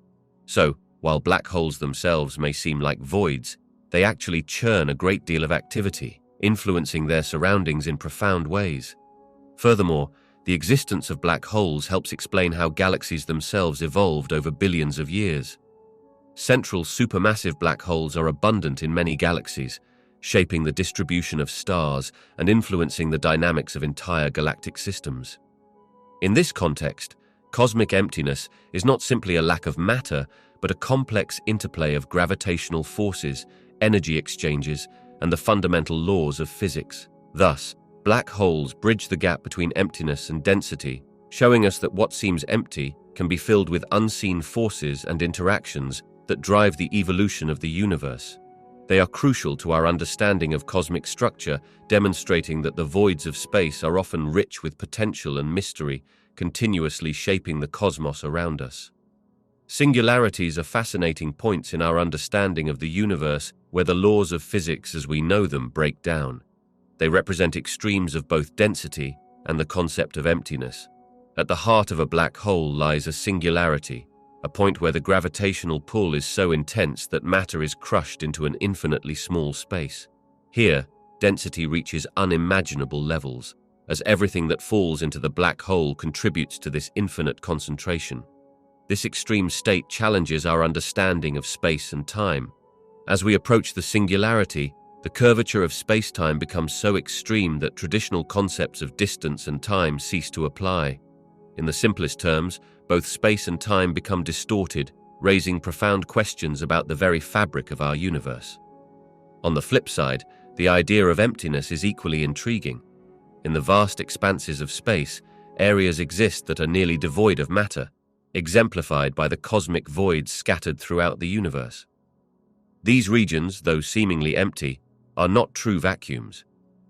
[SPEAKER 1] So, while black holes themselves may seem like voids, they actually churn a great deal of activity, influencing their surroundings in profound ways. Furthermore, the existence of black holes helps explain how galaxies themselves evolved over billions of years. Central supermassive black holes are abundant in many galaxies, shaping the distribution of stars and influencing the dynamics of entire galactic systems. In this context, cosmic emptiness is not simply a lack of matter, but a complex interplay of gravitational forces, energy exchanges, and the fundamental laws of physics. Thus, black holes bridge the gap between emptiness and density, showing us that what seems empty can be filled with unseen forces and interactions that drive the evolution of the universe. They are crucial to our understanding of cosmic structure, demonstrating that the voids of space are often rich with potential and mystery, continuously shaping the cosmos around us. Singularities are fascinating points in our understanding of the universe where the laws of physics as we know them break down. They represent extremes of both density and the concept of emptiness. At the heart of a black hole lies a singularity, a point where the gravitational pull is so intense that matter is crushed into an infinitely small space. Here, density reaches unimaginable levels, as everything that falls into the black hole contributes to this infinite concentration. This extreme state challenges our understanding of space and time. As we approach the singularity, the curvature of space-time becomes so extreme that traditional concepts of distance and time cease to apply. In the simplest terms, both space and time become distorted, raising profound questions about the very fabric of our universe. On the flip side, the idea of emptiness is equally intriguing. In the vast expanses of space, areas exist that are nearly devoid of matter, exemplified by the cosmic voids scattered throughout the universe. These regions, though seemingly empty, are not true vacuums.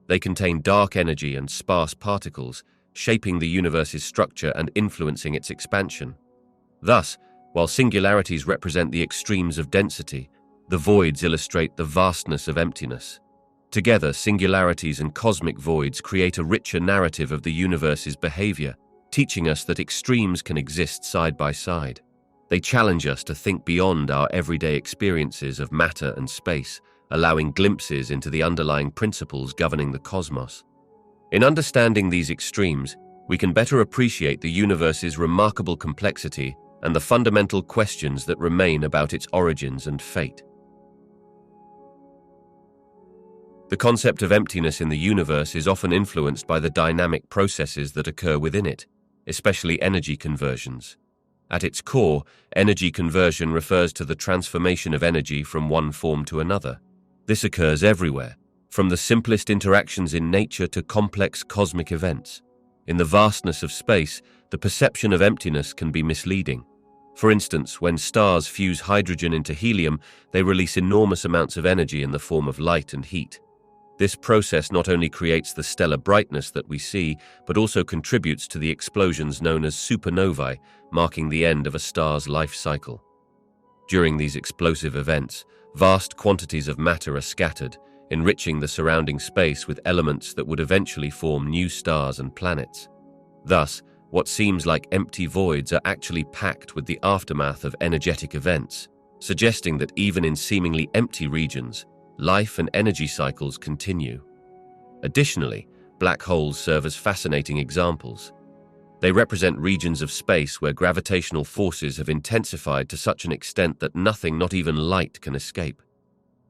[SPEAKER 1] They contain dark energy and sparse particles, shaping the universe's structure and influencing its expansion. Thus, while singularities represent the extremes of density, the voids illustrate the vastness of emptiness. Together, singularities and cosmic voids create a richer narrative of the universe's behavior, teaching us that extremes can exist side by side. They challenge us to think beyond our everyday experiences of matter and space, allowing glimpses into the underlying principles governing the cosmos. In understanding these extremes, we can better appreciate the universe's remarkable complexity and the fundamental questions that remain about its origins and fate. The concept of emptiness in the universe is often influenced by the dynamic processes that occur within it, especially energy conversions. At its core, energy conversion refers to the transformation of energy from one form to another. This occurs everywhere, from the simplest interactions in nature to complex cosmic events. In the vastness of space, the perception of emptiness can be misleading. For instance, when stars fuse hydrogen into helium, they release enormous amounts of energy in the form of light and heat. This process not only creates the stellar brightness that we see, but also contributes to the explosions known as supernovae, marking the end of a star's life cycle. During these explosive events, vast quantities of matter are scattered, enriching the surrounding space with elements that would eventually form new stars and planets. Thus, what seems like empty voids are actually packed with the aftermath of energetic events, suggesting that even in seemingly empty regions, life and energy cycles continue. Additionally, black holes serve as fascinating examples. They represent regions of space where gravitational forces have intensified to such an extent that nothing, not even light, can escape.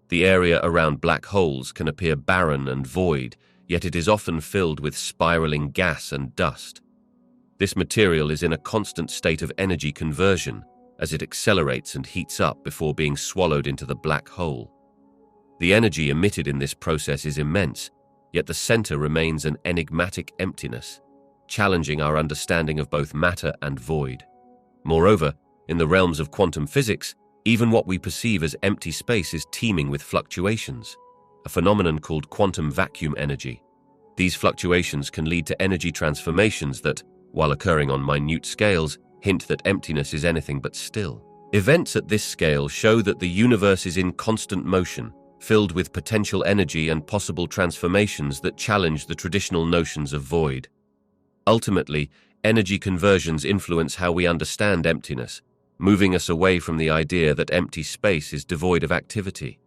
[SPEAKER 1] The area around black holes can appear barren and void, yet it is often filled with spiraling gas and dust. This material is in a constant state of energy conversion as it accelerates and heats up before being swallowed into the black hole. The energy emitted in this process is immense, yet the center remains an enigmatic emptiness, challenging our understanding of both matter and void. Moreover, in the realms of quantum physics, even what we perceive as empty space is teeming with fluctuations, a phenomenon called quantum vacuum energy. These fluctuations can lead to energy transformations that, while occurring on minute scales, hint that emptiness is anything but still. Events at this scale show that the universe is in constant motion, filled with potential energy and possible transformations that challenge the traditional notions of void. Ultimately, energy conversions influence how we understand emptiness, moving us away from the idea that empty space is devoid of activity.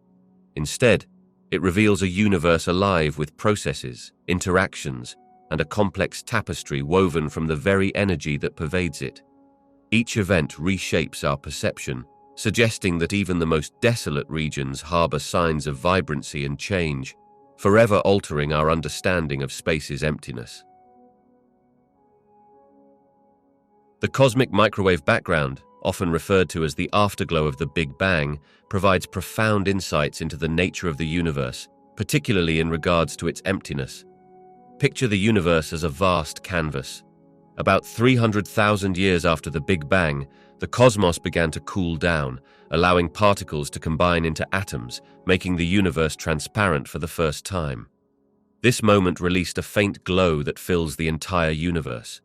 [SPEAKER 1] Instead, it reveals a universe alive with processes, interactions, and a complex tapestry woven from the very energy that pervades it. Each event reshapes our perception, suggesting that even the most desolate regions harbor signs of vibrancy and change, forever altering our understanding of space's emptiness. The cosmic microwave background, often referred to as the afterglow of the Big Bang, provides profound insights into the nature of the universe, particularly in regards to its emptiness. Picture the universe as a vast canvas. About 300,000 years after the Big Bang, the cosmos began to cool down, allowing particles to combine into atoms, making the universe transparent for the first time. This moment released a faint glow that fills the entire universe.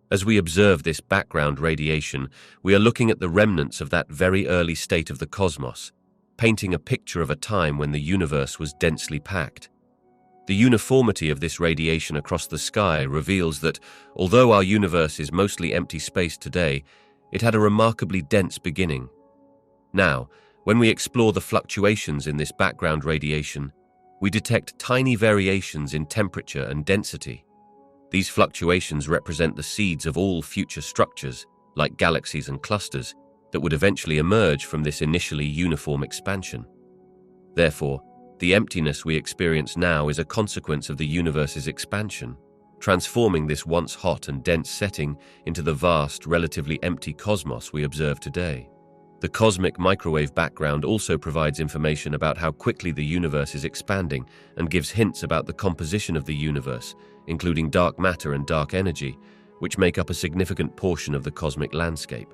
[SPEAKER 1] As we observe this background radiation, we are looking at the remnants of that very early state of the cosmos, painting a picture of a time when the universe was densely packed. The uniformity of this radiation across the sky reveals that, although our universe is mostly empty space today, it had a remarkably dense beginning. Now, when we explore the fluctuations in this background radiation, we detect tiny variations in temperature and density. These fluctuations represent the seeds of all future structures, like galaxies and clusters, that would eventually emerge from this initially uniform expansion. Therefore, the emptiness we experience now is a consequence of the universe's expansion, transforming this once hot and dense setting into the vast, relatively empty cosmos we observe today. The cosmic microwave background also provides information about how quickly the universe is expanding and gives hints about the composition of the universe, including dark matter and dark energy, which make up a significant portion of the cosmic landscape.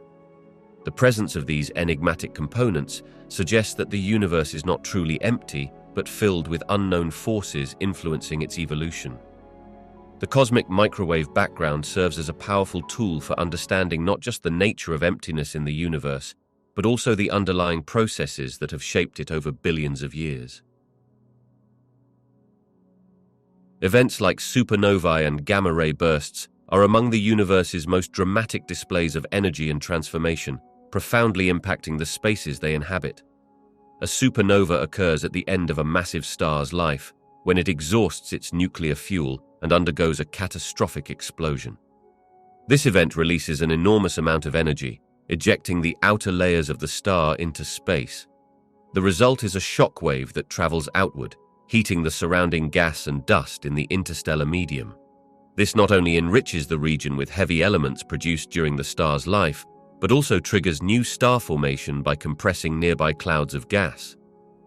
[SPEAKER 1] The presence of these enigmatic components suggests that the universe is not truly empty, but filled with unknown forces influencing its evolution. The cosmic microwave background serves as a powerful tool for understanding not just the nature of emptiness in the universe, but also the underlying processes that have shaped it over billions of years. Events like supernovae and gamma-ray bursts are among the universe's most dramatic displays of energy and transformation, profoundly impacting the spaces they inhabit. A supernova occurs at the end of a massive star's life, when it exhausts its nuclear fuel and undergoes a catastrophic explosion. This event releases an enormous amount of energy, ejecting the outer layers of the star into space. The result is a shock wave that travels outward, heating the surrounding gas and dust in the interstellar medium. This not only enriches the region with heavy elements produced during the star's life, but also triggers new star formation by compressing nearby clouds of gas.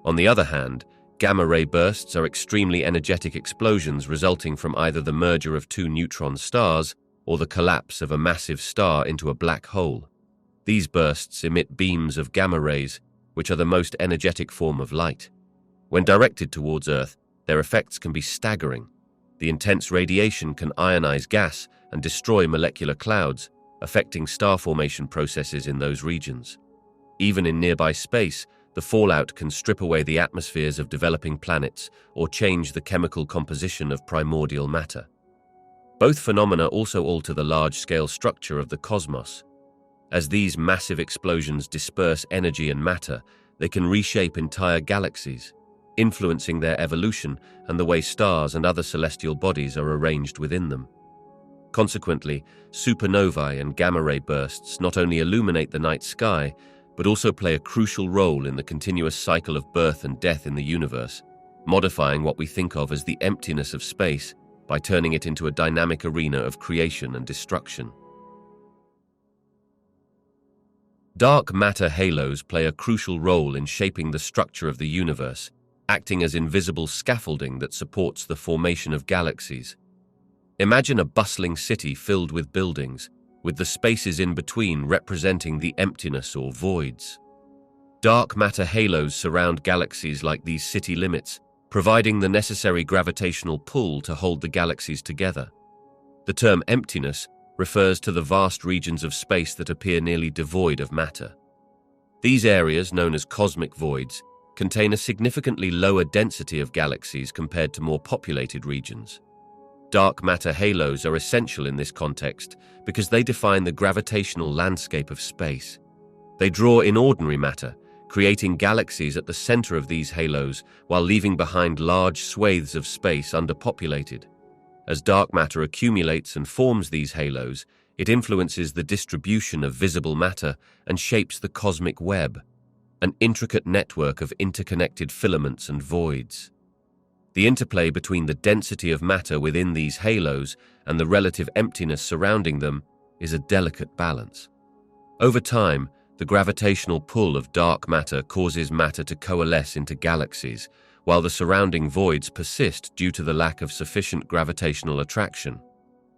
[SPEAKER 1] On the other hand, gamma-ray bursts are extremely energetic explosions resulting from either the merger of two neutron stars or the collapse of a massive star into a black hole. These bursts emit beams of gamma rays, which are the most energetic form of light. When directed towards Earth, their effects can be staggering. The intense radiation can ionize gas and destroy molecular clouds, affecting star formation processes in those regions. Even in nearby space, the fallout can strip away the atmospheres of developing planets or change the chemical composition of primordial matter. Both phenomena also alter the large-scale structure of the cosmos. As these massive explosions disperse energy and matter, they can reshape entire galaxies, influencing their evolution and the way stars and other celestial bodies are arranged within them. Consequently, supernovae and gamma-ray bursts not only illuminate the night sky, but also play a crucial role in the continuous cycle of birth and death in the universe, modifying what we think of as the emptiness of space by turning it into a dynamic arena of creation and destruction. Dark matter halos play a crucial role in shaping the structure of the universe, acting as invisible scaffolding that supports the formation of galaxies. Imagine a bustling city filled with buildings, with the spaces in between representing the emptiness or voids. Dark matter halos surround galaxies like these city limits, providing the necessary gravitational pull to hold the galaxies together. The term emptiness refers to the vast regions of space that appear nearly devoid of matter. These areas, known as cosmic voids, contain a significantly lower density of galaxies compared to more populated regions. Dark matter halos are essential in this context because they define the gravitational landscape of space. They draw in ordinary matter, creating galaxies at the center of these halos while leaving behind large swathes of space underpopulated. As dark matter accumulates and forms these halos, it influences the distribution of visible matter and shapes the cosmic web, an intricate network of interconnected filaments and voids. The interplay between the density of matter within these halos and the relative emptiness surrounding them is a delicate balance. Over time, the gravitational pull of dark matter causes matter to coalesce into galaxies, while the surrounding voids persist due to the lack of sufficient gravitational attraction.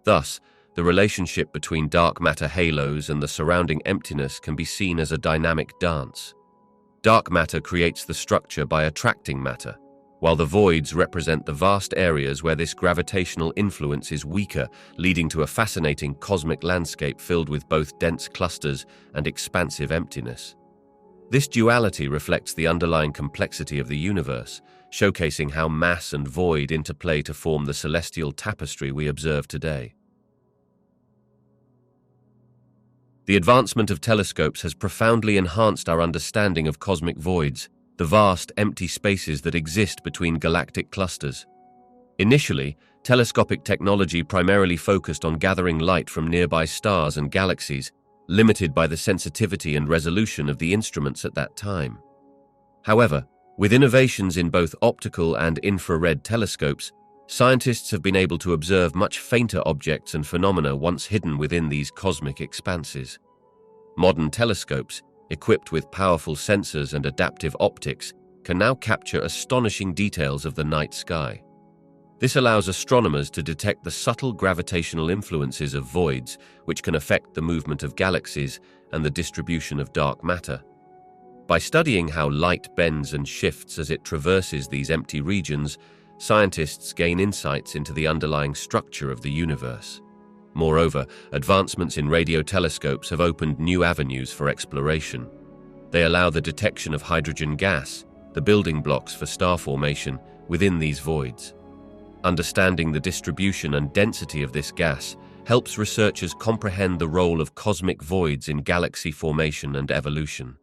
[SPEAKER 1] Thus, the relationship between dark matter halos and the surrounding emptiness can be seen as a dynamic dance. Dark matter creates the structure by attracting matter, while the voids represent the vast areas where this gravitational influence is weaker, leading to a fascinating cosmic landscape filled with both dense clusters and expansive emptiness. This duality reflects the underlying complexity of the universe, showcasing how mass and void interplay to form the celestial tapestry we observe today. The advancement of telescopes has profoundly enhanced our understanding of cosmic voids, the vast, empty spaces that exist between galactic clusters. Initially, telescopic technology primarily focused on gathering light from nearby stars and galaxies, limited by the sensitivity and resolution of the instruments at that time. However, with innovations in both optical and infrared telescopes, scientists have been able to observe much fainter objects and phenomena once hidden within these cosmic expanses. Modern telescopes, equipped with powerful sensors and adaptive optics, can now capture astonishing details of the night sky. This allows astronomers to detect the subtle gravitational influences of voids, which can affect the movement of galaxies and the distribution of dark matter. By studying how light bends and shifts as it traverses these empty regions, scientists gain insights into the underlying structure of the universe. Moreover, advancements in radio telescopes have opened new avenues for exploration. They allow the detection of hydrogen gas, the building blocks for star formation, within these voids. Understanding the distribution and density of this gas helps researchers comprehend the role of cosmic voids in galaxy formation and evolution.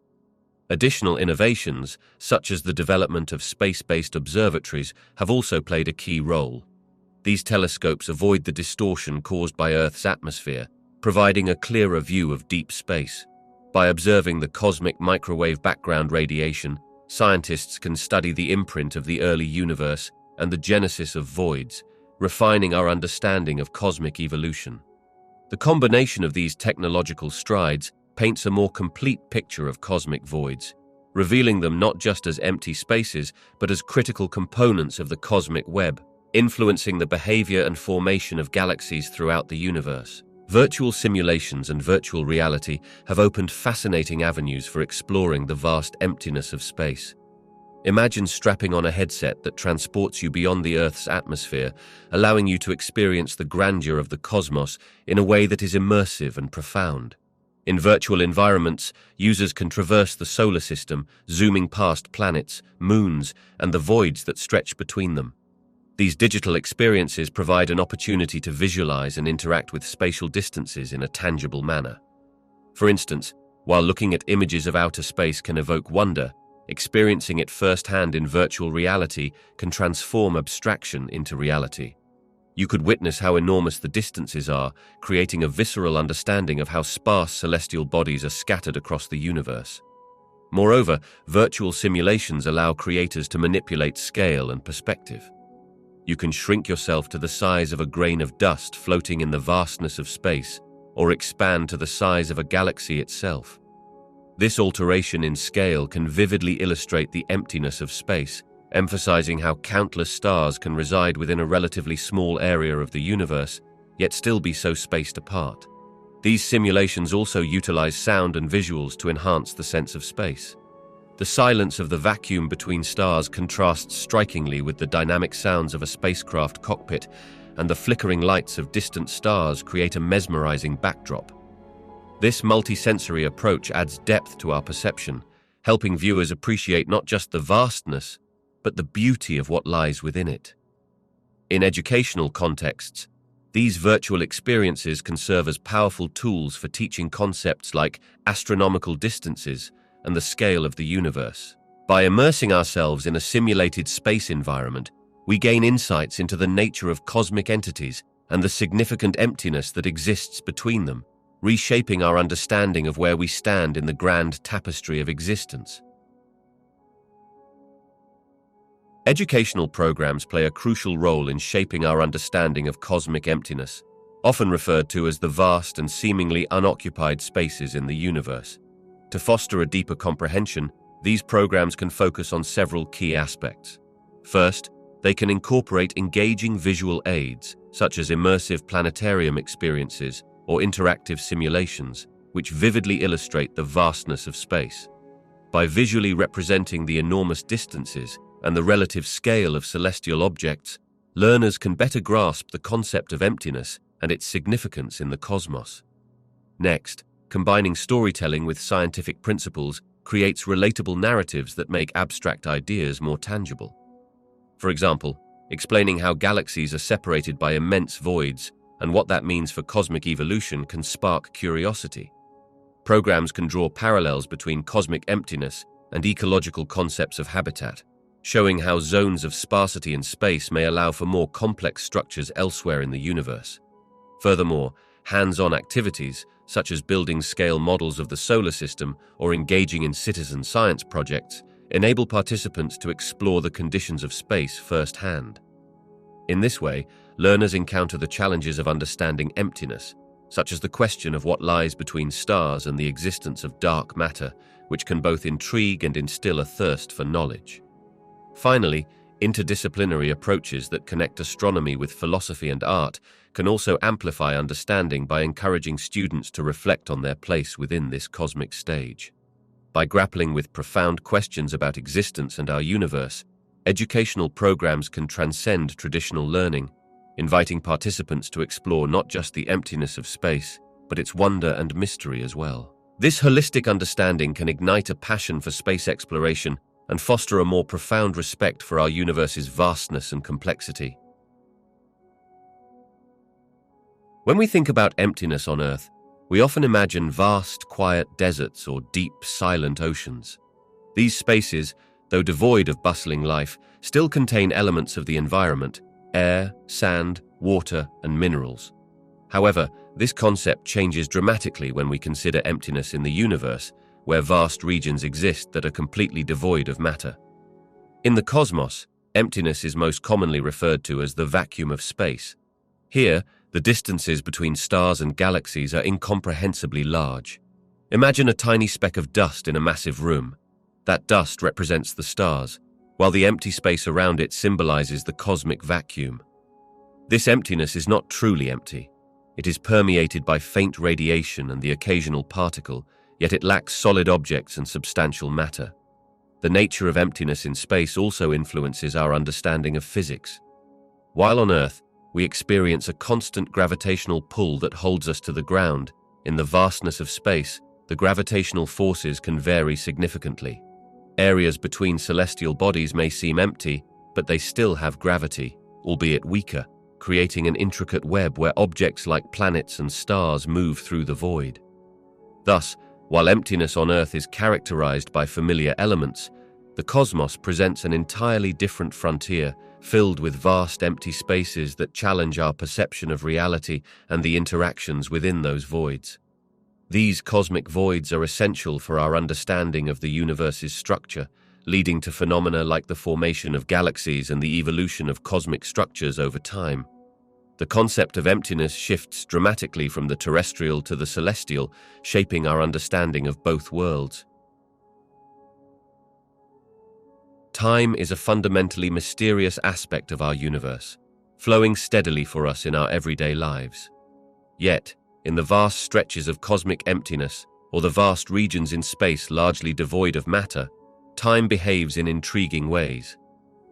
[SPEAKER 1] Additional innovations, such as the development of space-based observatories, have also played a key role. These telescopes avoid the distortion caused by Earth's atmosphere, providing a clearer view of deep space. By observing the cosmic microwave background radiation, scientists can study the imprint of the early universe and the genesis of voids, refining our understanding of cosmic evolution. The combination of these technological strides paints a more complete picture of cosmic voids, revealing them not just as empty spaces, but as critical components of the cosmic web, influencing the behavior and formation of galaxies throughout the universe. Virtual simulations and virtual reality have opened fascinating avenues for exploring the vast emptiness of space. Imagine strapping on a headset that transports you beyond the Earth's atmosphere, allowing you to experience the grandeur of the cosmos in a way that is immersive and profound. In virtual environments, users can traverse the solar system, zooming past planets, moons, and the voids that stretch between them. These digital experiences provide an opportunity to visualize and interact with spatial distances in a tangible manner. For instance, while looking at images of outer space can evoke wonder, experiencing it firsthand in virtual reality can transform abstraction into reality. You could witness how enormous the distances are, creating a visceral understanding of how sparse celestial bodies are scattered across the universe. Moreover, virtual simulations allow creators to manipulate scale and perspective. You can shrink yourself to the size of a grain of dust floating in the vastness of space, or expand to the size of a galaxy itself. This alteration in scale can vividly illustrate the emptiness of space, emphasizing how countless stars can reside within a relatively small area of the universe, yet still be so spaced apart. These simulations also utilize sound and visuals to enhance the sense of space. The silence of the vacuum between stars contrasts strikingly with the dynamic sounds of a spacecraft cockpit, and the flickering lights of distant stars create a mesmerizing backdrop. This multisensory approach adds depth to our perception, helping viewers appreciate not just the vastness, but the beauty of what lies within it. In educational contexts, these virtual experiences can serve as powerful tools for teaching concepts like astronomical distances and the scale of the universe. By immersing ourselves in a simulated space environment, we gain insights into the nature of cosmic entities and the significant emptiness that exists between them, reshaping our understanding of where we stand in the grand tapestry of existence. Educational programs play a crucial role in shaping our understanding of cosmic emptiness, often referred to as the vast and seemingly unoccupied spaces in the universe. To foster a deeper comprehension, these programs can focus on several key aspects. First, they can incorporate engaging visual aids, such as immersive planetarium experiences or interactive simulations, which vividly illustrate the vastness of space. By visually representing the enormous distances and the relative scale of celestial objects, learners can better grasp the concept of emptiness and its significance in the cosmos. Next, combining storytelling with scientific principles creates relatable narratives that make abstract ideas more tangible. For example, explaining how galaxies are separated by immense voids and what that means for cosmic evolution can spark curiosity. Programs can draw parallels between cosmic emptiness and ecological concepts of habitat, showing how zones of sparsity in space may allow for more complex structures elsewhere in the universe. Furthermore, hands-on activities, such as building scale models of the solar system or engaging in citizen science projects, enable participants to explore the conditions of space firsthand. In this way, learners encounter the challenges of understanding emptiness, such as the question of what lies between stars and the existence of dark matter, which can both intrigue and instill a thirst for knowledge. Finally, interdisciplinary approaches that connect astronomy with philosophy and art can also amplify understanding by encouraging students to reflect on their place within this cosmic stage. By grappling with profound questions about existence and our universe, educational programs can transcend traditional learning, inviting participants to explore not just the emptiness of space, but its wonder and mystery as well. This holistic understanding can ignite a passion for space exploration and foster a more profound respect for our universe's vastness and complexity. When we think about emptiness on Earth, we often imagine vast, quiet deserts or deep, silent oceans. These spaces, though devoid of bustling life, still contain elements of the environment: air, sand, water, and minerals. However, this concept changes dramatically when we consider emptiness in the universe, where vast regions exist that are completely devoid of matter. In the cosmos, emptiness is most commonly referred to as the vacuum of space. Here, the distances between stars and galaxies are incomprehensibly large. Imagine a tiny speck of dust in a massive room. That dust represents the stars, while the empty space around it symbolizes the cosmic vacuum. This emptiness is not truly empty. It is permeated by faint radiation and the occasional particle, yet it lacks solid objects and substantial matter. The nature of emptiness in space also influences our understanding of physics. While on Earth, we experience a constant gravitational pull that holds us to the ground. In the vastness of space, the gravitational forces can vary significantly. Areas between celestial bodies may seem empty, but they still have gravity, albeit weaker, creating an intricate web where objects like planets and stars move through the void. Thus, while emptiness on Earth is characterized by familiar elements, the cosmos presents an entirely different frontier, filled with vast empty spaces that challenge our perception of reality and the interactions within those voids. These cosmic voids are essential for our understanding of the universe's structure, leading to phenomena like the formation of galaxies and the evolution of cosmic structures over time. The concept of emptiness shifts dramatically from the terrestrial to the celestial, shaping our understanding of both worlds. Time is a fundamentally mysterious aspect of our universe, flowing steadily for us in our everyday lives. Yet, in the vast stretches of cosmic emptiness, or the vast regions in space largely devoid of matter, time behaves in intriguing ways.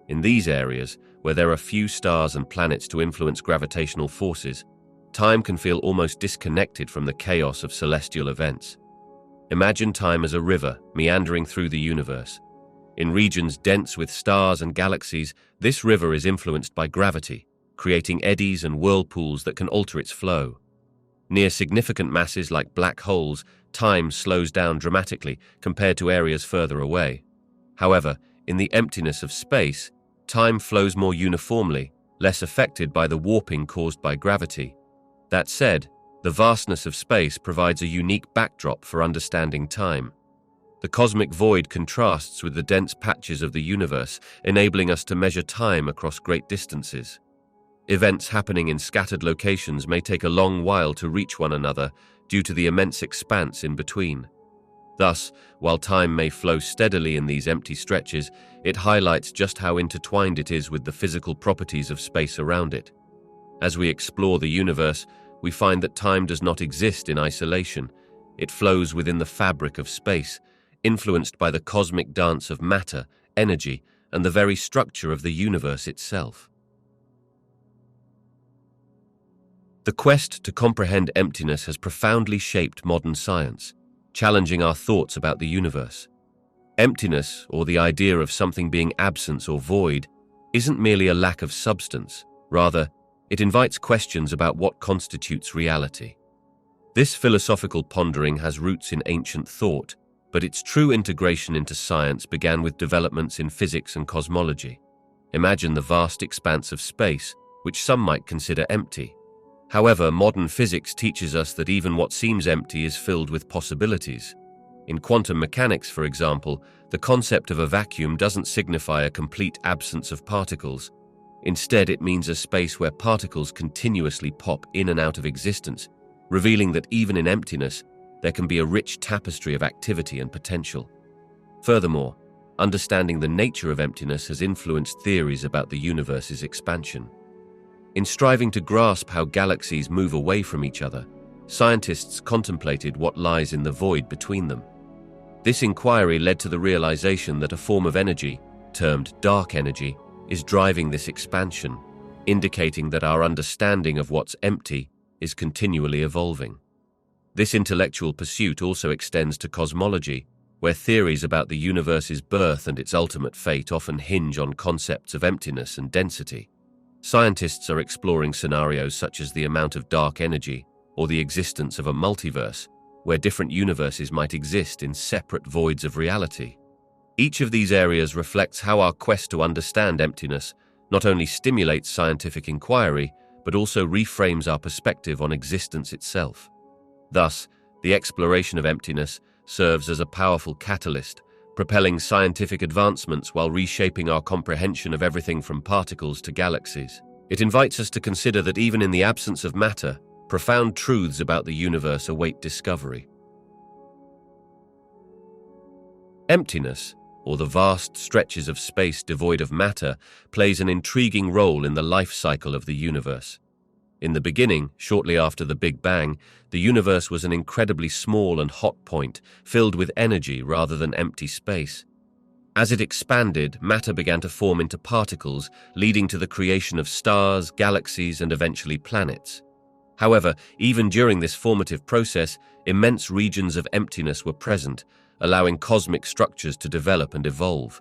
[SPEAKER 1] In these areas, where there are few stars and planets to influence gravitational forces, time can feel almost disconnected from the chaos of celestial events. Imagine time as a river meandering through the universe. In regions dense with stars and galaxies, this river is influenced by gravity, creating eddies and whirlpools that can alter its flow. Near significant masses like black holes, time slows down dramatically compared to areas further away. However, in the emptiness of space, time flows more uniformly, less affected by the warping caused by gravity. That said, the vastness of space provides a unique backdrop for understanding time. The cosmic void contrasts with the dense patches of the universe, enabling us to measure time across great distances. Events happening in scattered locations may take a long while to reach one another due to the immense expanse in between. Thus, while time may flow steadily in these empty stretches, it highlights just how intertwined it is with the physical properties of space around it. As we explore the universe, we find that time does not exist in isolation. It flows within the fabric of space, influenced by the cosmic dance of matter, energy, and the very structure of the universe itself. The quest to comprehend emptiness has profoundly shaped modern science, challenging our thoughts about the universe. Emptiness, or the idea of something being absent or void, isn't merely a lack of substance. Rather, it invites questions about what constitutes reality. This philosophical pondering has roots in ancient thought, but its true integration into science began with developments in physics and cosmology. Imagine the vast expanse of space, which some might consider empty. However, modern physics teaches us that even what seems empty is filled with possibilities. In quantum mechanics, for example, the concept of a vacuum doesn't signify a complete absence of particles. Instead, it means a space where particles continuously pop in and out of existence, revealing that even in emptiness, there can be a rich tapestry of activity and potential. Furthermore, understanding the nature of emptiness has influenced theories about the universe's expansion. In striving to grasp how galaxies move away from each other, scientists contemplated what lies in the void between them. This inquiry led to the realization that a form of energy, termed dark energy, is driving this expansion, indicating that our understanding of what's empty is continually evolving. This intellectual pursuit also extends to cosmology, where theories about the universe's birth and its ultimate fate often hinge on concepts of emptiness and density. Scientists are exploring scenarios such as the amount of dark energy or the existence of a multiverse, where different universes might exist in separate voids of reality. Each of these areas reflects how our quest to understand emptiness not only stimulates scientific inquiry, but also reframes our perspective on existence itself. Thus, the exploration of emptiness serves as a powerful catalyst, propelling scientific advancements while reshaping our comprehension of everything from particles to galaxies. It invites us to consider that even in the absence of matter, profound truths about the universe await discovery. Emptiness, or the vast stretches of space devoid of matter, plays an intriguing role in the life cycle of the universe. In the beginning, shortly after the Big Bang, the universe was an incredibly small and hot point, filled with energy rather than empty space. As it expanded, matter began to form into particles, leading to the creation of stars, galaxies, and eventually planets. However, even during this formative process, immense regions of emptiness were present, allowing cosmic structures to develop and evolve.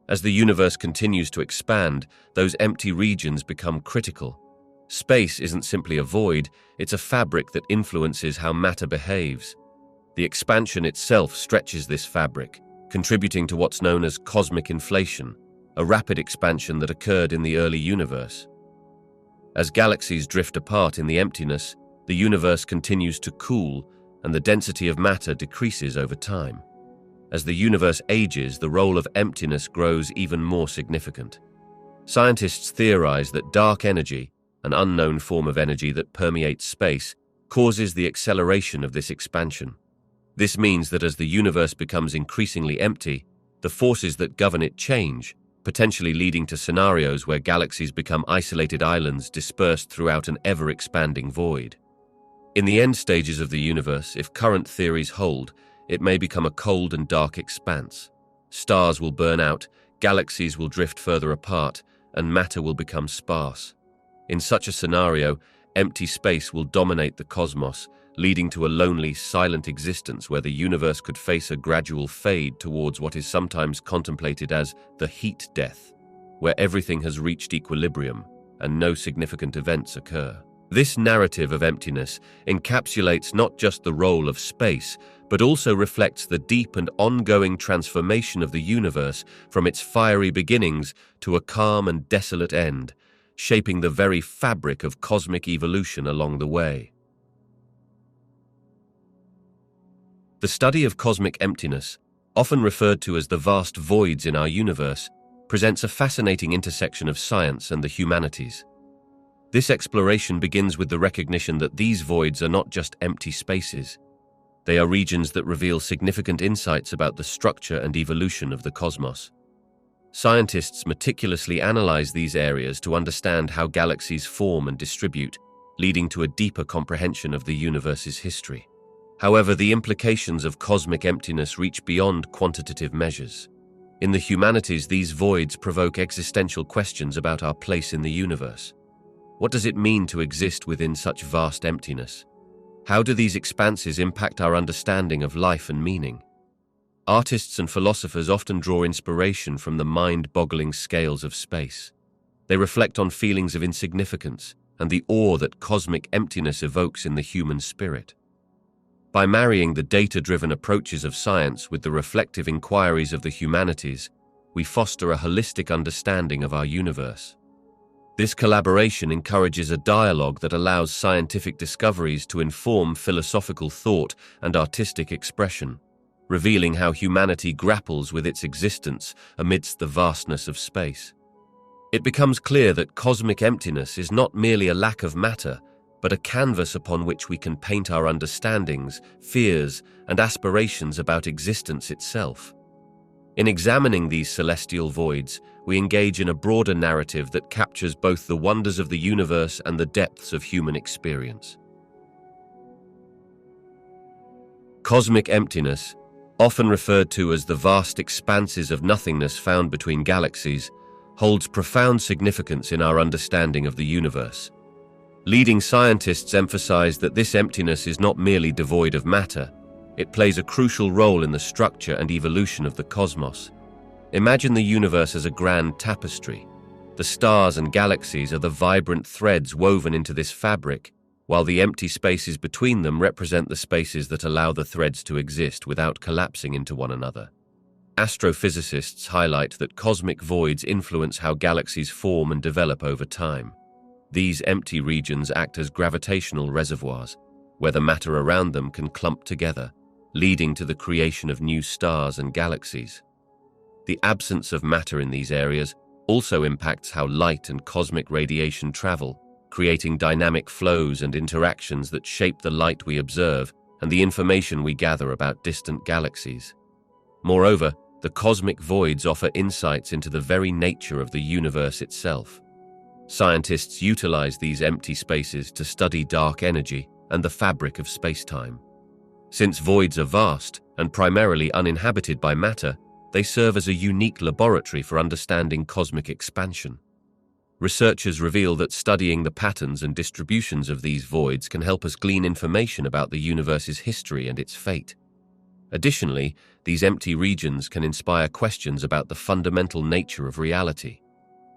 [SPEAKER 1] As the universe continues to expand, those empty regions become critical. Space isn't simply a void, it's a fabric that influences how matter behaves. The expansion itself stretches this fabric, contributing to what's known as cosmic inflation, a rapid expansion that occurred in the early universe. As galaxies drift apart in the emptiness, the universe continues to cool, and the density of matter decreases over time. As the universe ages, the role of emptiness grows even more significant. Scientists theorize that dark energy, an unknown form of energy that permeates space, causes the acceleration of this expansion. This means that as the universe becomes increasingly empty, the forces that govern it change, potentially leading to scenarios where galaxies become isolated islands dispersed throughout an ever-expanding void. In the end stages of the universe, if current theories hold, it may become a cold and dark expanse. Stars will burn out, galaxies will drift further apart, and matter will become sparse. In such a scenario, empty space will dominate the cosmos, leading to a lonely, silent existence where the universe could face a gradual fade towards what is sometimes contemplated as the heat death, where everything has reached equilibrium and no significant events occur. This narrative of emptiness encapsulates not just the role of space, but also reflects the deep and ongoing transformation of the universe from its fiery beginnings to a calm and desolate end, shaping the very fabric of cosmic evolution along the way. The study of cosmic emptiness, often referred to as the vast voids in our universe, presents a fascinating intersection of science and the humanities. This exploration begins with the recognition that these voids are not just empty spaces. They are regions that reveal significant insights about the structure and evolution of the cosmos. Scientists meticulously analyze these areas to understand how galaxies form and distribute, leading to a deeper comprehension of the universe's history. However, the implications of cosmic emptiness reach beyond quantitative measures. In the humanities, these voids provoke existential questions about our place in the universe. What does it mean to exist within such vast emptiness? How do these expanses impact our understanding of life and meaning? Artists and philosophers often draw inspiration from the mind-boggling scales of space. They reflect on feelings of insignificance and the awe that cosmic emptiness evokes in the human spirit. By marrying the data-driven approaches of science with the reflective inquiries of the humanities, we foster a holistic understanding of our universe. This collaboration encourages a dialogue that allows scientific discoveries to inform philosophical thought and artistic expression, revealing how humanity grapples with its existence amidst the vastness of space. It becomes clear that cosmic emptiness is not merely a lack of matter, but a canvas upon which we can paint our understandings, fears, and aspirations about existence itself. In examining these celestial voids, we engage in a broader narrative that captures both the wonders of the universe and the depths of human experience. Cosmic emptiness, often referred to as the vast expanses of nothingness found between galaxies, holds profound significance in our understanding of the universe. Leading scientists emphasize that this emptiness is not merely devoid of matter, it plays a crucial role in the structure and evolution of the cosmos. Imagine the universe as a grand tapestry. The stars and galaxies are the vibrant threads woven into this fabric, while the empty spaces between them represent the spaces that allow the threads to exist without collapsing into one another. Astrophysicists highlight that cosmic voids influence how galaxies form and develop over time. These empty regions act as gravitational reservoirs, where the matter around them can clump together, leading to the creation of new stars and galaxies. The absence of matter in these areas also impacts how light and cosmic radiation travel, creating dynamic flows and interactions that shape the light we observe and the information we gather about distant galaxies. Moreover, the cosmic voids offer insights into the very nature of the universe itself. Scientists utilize these empty spaces to study dark energy and the fabric of space-time. Since voids are vast and primarily uninhabited by matter, they serve as a unique laboratory for understanding cosmic expansion. Researchers reveal that studying the patterns and distributions of these voids can help us glean information about the universe's history and its fate. Additionally, these empty regions can inspire questions about the fundamental nature of reality.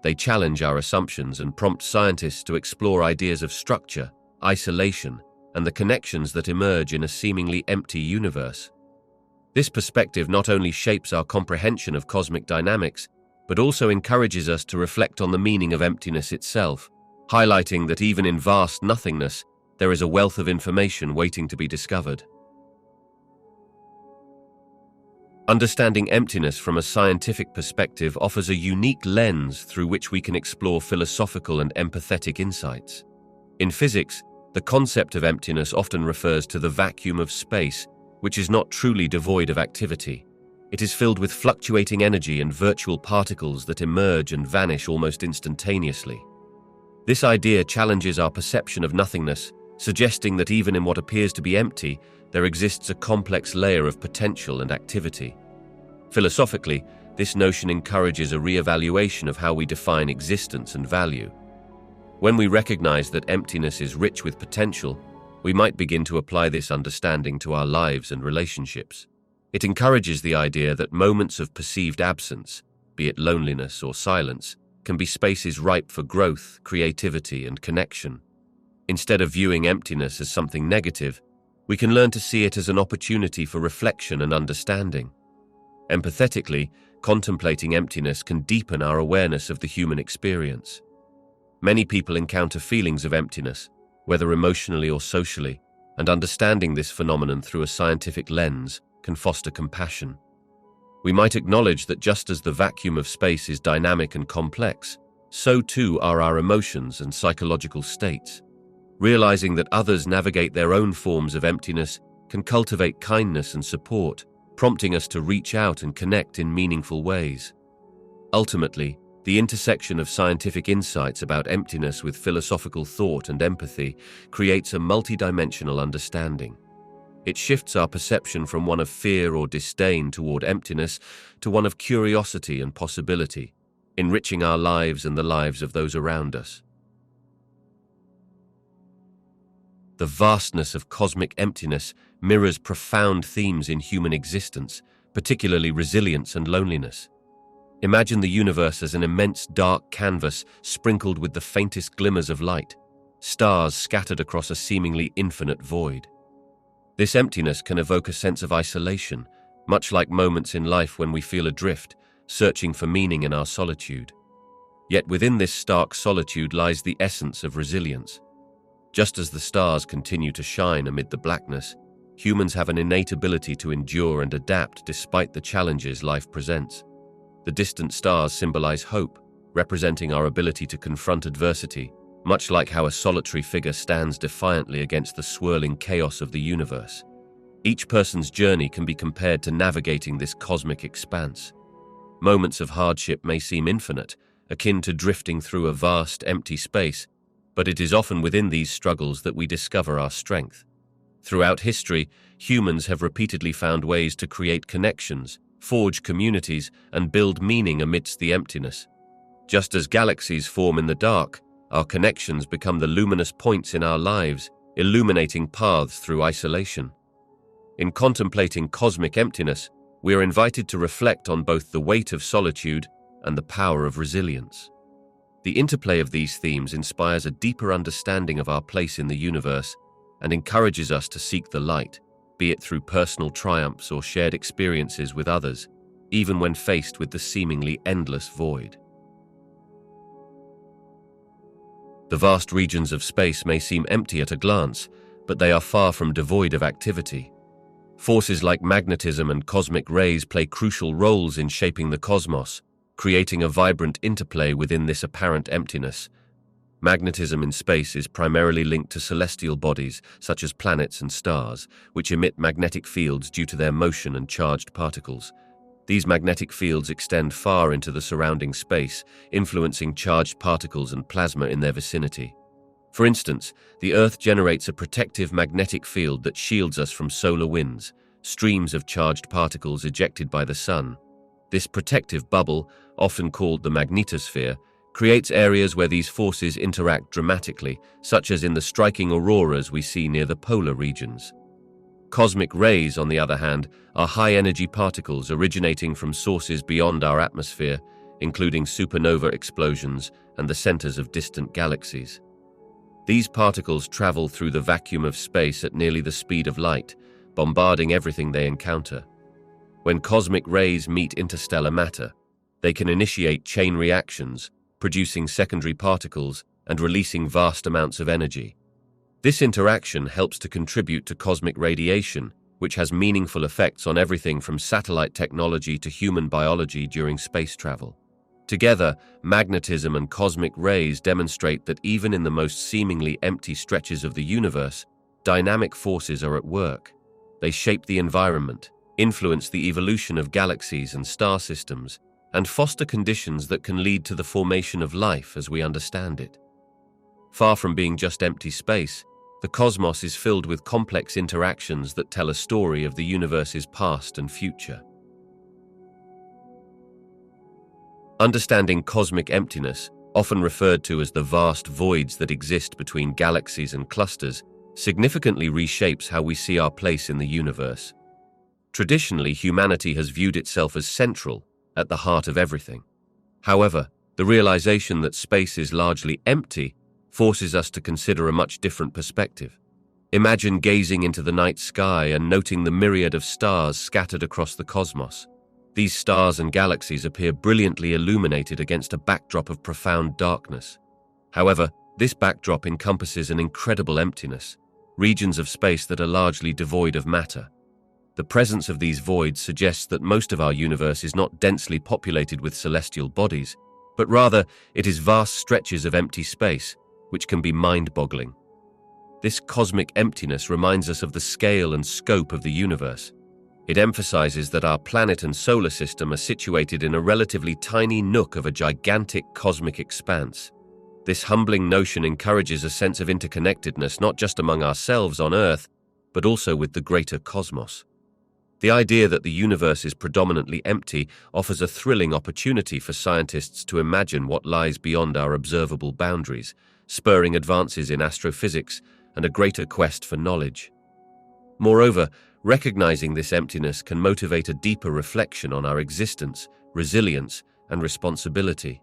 [SPEAKER 1] They challenge our assumptions and prompt scientists to explore ideas of structure, isolation, and the connections that emerge in a seemingly empty universe. This perspective not only shapes our comprehension of cosmic dynamics, but also encourages us to reflect on the meaning of emptiness itself, highlighting that even in vast nothingness, there is a wealth of information waiting to be discovered. Understanding emptiness from a scientific perspective offers a unique lens through which we can explore philosophical and empathetic insights. In physics, the concept of emptiness often refers to the vacuum of space, which is not truly devoid of activity. It is filled with fluctuating energy and virtual particles that emerge and vanish almost instantaneously. This idea challenges our perception of nothingness, suggesting that even in what appears to be empty, there exists a complex layer of potential and activity. Philosophically, this notion encourages a re-evaluation of how we define existence and value. When we recognize that emptiness is rich with potential, we might begin to apply this understanding to our lives and relationships. It encourages the idea that moments of perceived absence, be it loneliness or silence, can be spaces ripe for growth, creativity, and connection. Instead of viewing emptiness as something negative, we can learn to see it as an opportunity for reflection and understanding. Empathetically, contemplating emptiness can deepen our awareness of the human experience. Many people encounter feelings of emptiness, whether emotionally or socially, and understanding this phenomenon through a scientific lens can foster compassion. We might acknowledge that just as the vacuum of space is dynamic and complex, so too are our emotions and psychological states. Realizing that others navigate their own forms of emptiness can cultivate kindness and support, prompting us to reach out and connect in meaningful ways. Ultimately, the intersection of scientific insights about emptiness with philosophical thought and empathy creates a multidimensional understanding. It shifts our perception from one of fear or disdain toward emptiness to one of curiosity and possibility, enriching our lives and the lives of those around us. The vastness of cosmic emptiness mirrors profound themes in human existence, particularly resilience and loneliness. Imagine the universe as an immense dark canvas sprinkled with the faintest glimmers of light, stars scattered across a seemingly infinite void. This emptiness can evoke a sense of isolation, much like moments in life when we feel adrift, searching for meaning in our solitude. Yet within this stark solitude lies the essence of resilience. Just as the stars continue to shine amid the blackness, humans have an innate ability to endure and adapt despite the challenges life presents. The distant stars symbolize hope, representing our ability to confront adversity, much like how a solitary figure stands defiantly against the swirling chaos of the universe. Each person's journey can be compared to navigating this cosmic expanse. Moments of hardship may seem infinite, akin to drifting through a vast, empty space, but it is often within these struggles that we discover our strength. Throughout history, humans have repeatedly found ways to create connections, forge communities, and build meaning amidst the emptiness. Just as galaxies form in the dark, our connections become the luminous points in our lives, illuminating paths through isolation. In contemplating cosmic emptiness, we are invited to reflect on both the weight of solitude and the power of resilience. The interplay of these themes inspires a deeper understanding of our place in the universe and encourages us to seek the light, be it through personal triumphs or shared experiences with others, even when faced with the seemingly endless void. The vast regions of space may seem empty at a glance, but they are far from devoid of activity. Forces like magnetism and cosmic rays play crucial roles in shaping the cosmos, creating a vibrant interplay within this apparent emptiness. Magnetism in space is primarily linked to celestial bodies, such as planets and stars, which emit magnetic fields due to their motion and charged particles. These magnetic fields extend far into the surrounding space, influencing charged particles and plasma in their vicinity. For instance, the Earth generates a protective magnetic field that shields us from solar winds, streams of charged particles ejected by the Sun. This protective bubble, often called the magnetosphere, creates areas where these forces interact dramatically, such as in the striking auroras we see near the polar regions. Cosmic rays, on the other hand, are high-energy particles originating from sources beyond our atmosphere, including supernova explosions and the centers of distant galaxies. These particles travel through the vacuum of space at nearly the speed of light, bombarding everything they encounter. When cosmic rays meet interstellar matter, they can initiate chain reactions, producing secondary particles and releasing vast amounts of energy. This interaction helps to contribute to cosmic radiation, which has meaningful effects on everything from satellite technology to human biology during space travel. Together, magnetism and cosmic rays demonstrate that even in the most seemingly empty stretches of the universe, dynamic forces are at work. They shape the environment, influence the evolution of galaxies and star systems, and foster conditions that can lead to the formation of life as we understand it. Far from being just empty space, the cosmos is filled with complex interactions that tell a story of the universe's past and future. Understanding cosmic emptiness, often referred to as the vast voids that exist between galaxies and clusters, significantly reshapes how we see our place in the universe. Traditionally, humanity has viewed itself as central, at the heart of everything. However, the realization that space is largely empty forces us to consider a much different perspective. Imagine gazing into the night sky and noting the myriad of stars scattered across the cosmos. These stars and galaxies appear brilliantly illuminated against a backdrop of profound darkness. However, this backdrop encompasses an incredible emptiness, regions of space that are largely devoid of matter. The presence of these voids suggests that most of our universe is not densely populated with celestial bodies, but rather it is vast stretches of empty space, which can be mind-boggling. This cosmic emptiness reminds us of the scale and scope of the universe. It emphasizes that our planet and solar system are situated in a relatively tiny nook of a gigantic cosmic expanse. This humbling notion encourages a sense of interconnectedness not just among ourselves on Earth, but also with the greater cosmos. The idea that the universe is predominantly empty offers a thrilling opportunity for scientists to imagine what lies beyond our observable boundaries, spurring advances in astrophysics and a greater quest for knowledge. Moreover, recognizing this emptiness can motivate a deeper reflection on our existence, resilience, and responsibility.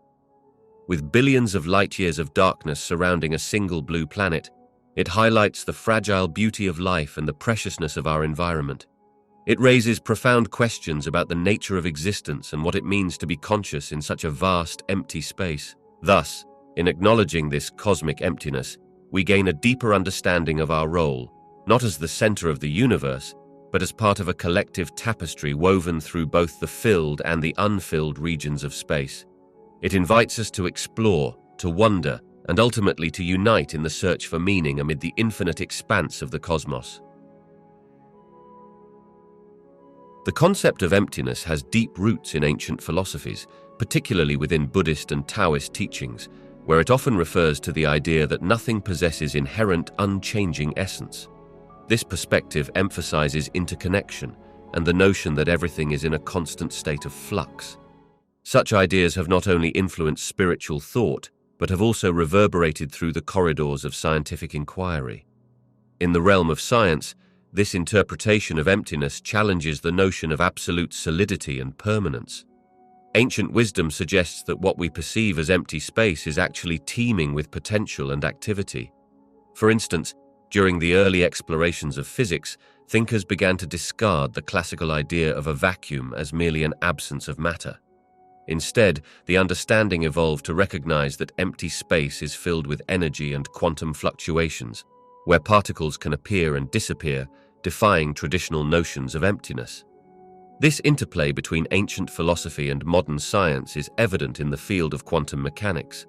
[SPEAKER 1] With billions of light-years of darkness surrounding a single blue planet, it highlights the fragile beauty of life and the preciousness of our environment. It raises profound questions about the nature of existence and what it means to be conscious in such a vast, empty space. Thus, in acknowledging this cosmic emptiness, we gain a deeper understanding of our role, not as the center of the universe, but as part of a collective tapestry woven through both the filled and the unfilled regions of space. It invites us to explore, to wonder, and ultimately to unite in the search for meaning amid the infinite expanse of the cosmos. The concept of emptiness has deep roots in ancient philosophies, particularly within Buddhist and Taoist teachings, where it often refers to the idea that nothing possesses inherent, unchanging essence. This perspective emphasizes interconnection and the notion that everything is in a constant state of flux. Such ideas have not only influenced spiritual thought, but have also reverberated through the corridors of scientific inquiry. In the realm of science, this interpretation of emptiness challenges the notion of absolute solidity and permanence. Ancient wisdom suggests that what we perceive as empty space is actually teeming with potential and activity. For instance, during the early explorations of physics, thinkers began to discard the classical idea of a vacuum as merely an absence of matter. Instead, the understanding evolved to recognize that empty space is filled with energy and quantum fluctuations, where particles can appear and disappear, defying traditional notions of emptiness. This interplay between ancient philosophy and modern science is evident in the field of quantum mechanics.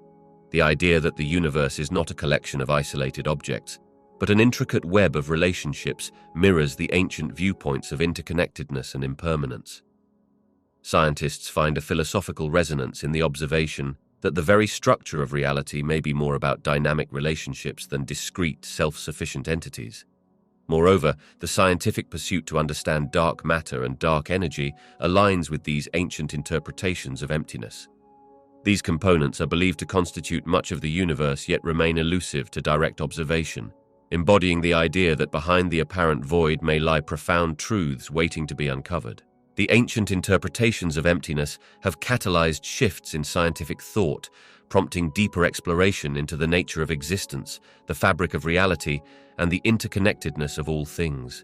[SPEAKER 1] The idea that the universe is not a collection of isolated objects, but an intricate web of relationships mirrors the ancient viewpoints of interconnectedness and impermanence. Scientists find a philosophical resonance in the observation that the very structure of reality may be more about dynamic relationships than discrete, self-sufficient entities. Moreover, the scientific pursuit to understand dark matter and dark energy aligns with these ancient interpretations of emptiness. These components are believed to constitute much of the universe yet remain elusive to direct observation, embodying the idea that behind the apparent void may lie profound truths waiting to be uncovered. The ancient interpretations of emptiness have catalyzed shifts in scientific thought, prompting deeper exploration into the nature of existence, the fabric of reality, and the interconnectedness of all things.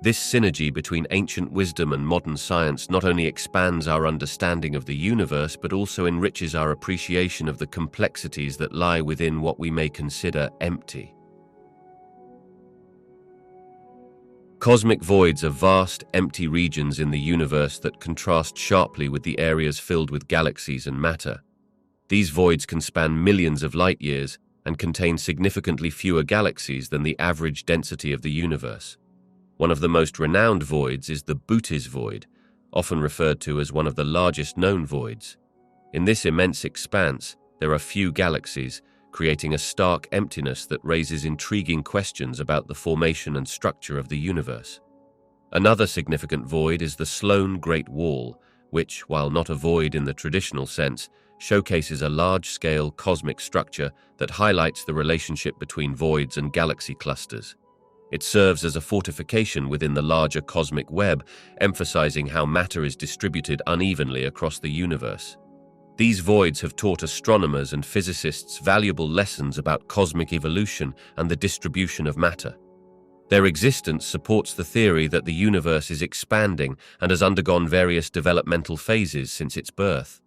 [SPEAKER 1] This synergy between ancient wisdom and modern science not only expands our understanding of the universe, but also enriches our appreciation of the complexities that lie within what we may consider empty. Cosmic voids are vast, empty regions in the universe that contrast sharply with the areas filled with galaxies and matter. These voids can span millions of light-years and contain significantly fewer galaxies than the average density of the universe. One of the most renowned voids is the Bootes void, often referred to as one of the largest known voids. In this immense expanse, there are few galaxies, creating a stark emptiness that raises intriguing questions about the formation and structure of the universe. Another significant void is the Sloan Great Wall, which, while not a void in the traditional sense, showcases a large-scale cosmic structure that highlights the relationship between voids and galaxy clusters. It serves as a fortification within the larger cosmic web, emphasizing how matter is distributed unevenly across the universe. These voids have taught astronomers and physicists valuable lessons about cosmic evolution and the distribution of matter. Their existence supports the theory that the universe is expanding and has undergone various developmental phases since its birth.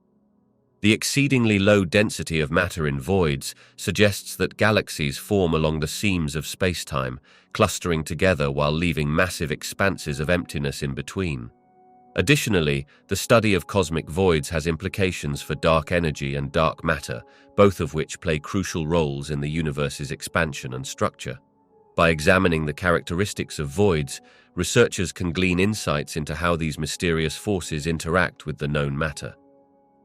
[SPEAKER 1] The exceedingly low density of matter in voids suggests that galaxies form along the seams of space-time, clustering together while leaving massive expanses of emptiness in between. Additionally, the study of cosmic voids has implications for dark energy and dark matter, both of which play crucial roles in the universe's expansion and structure. By examining the characteristics of voids, researchers can glean insights into how these mysterious forces interact with the known matter.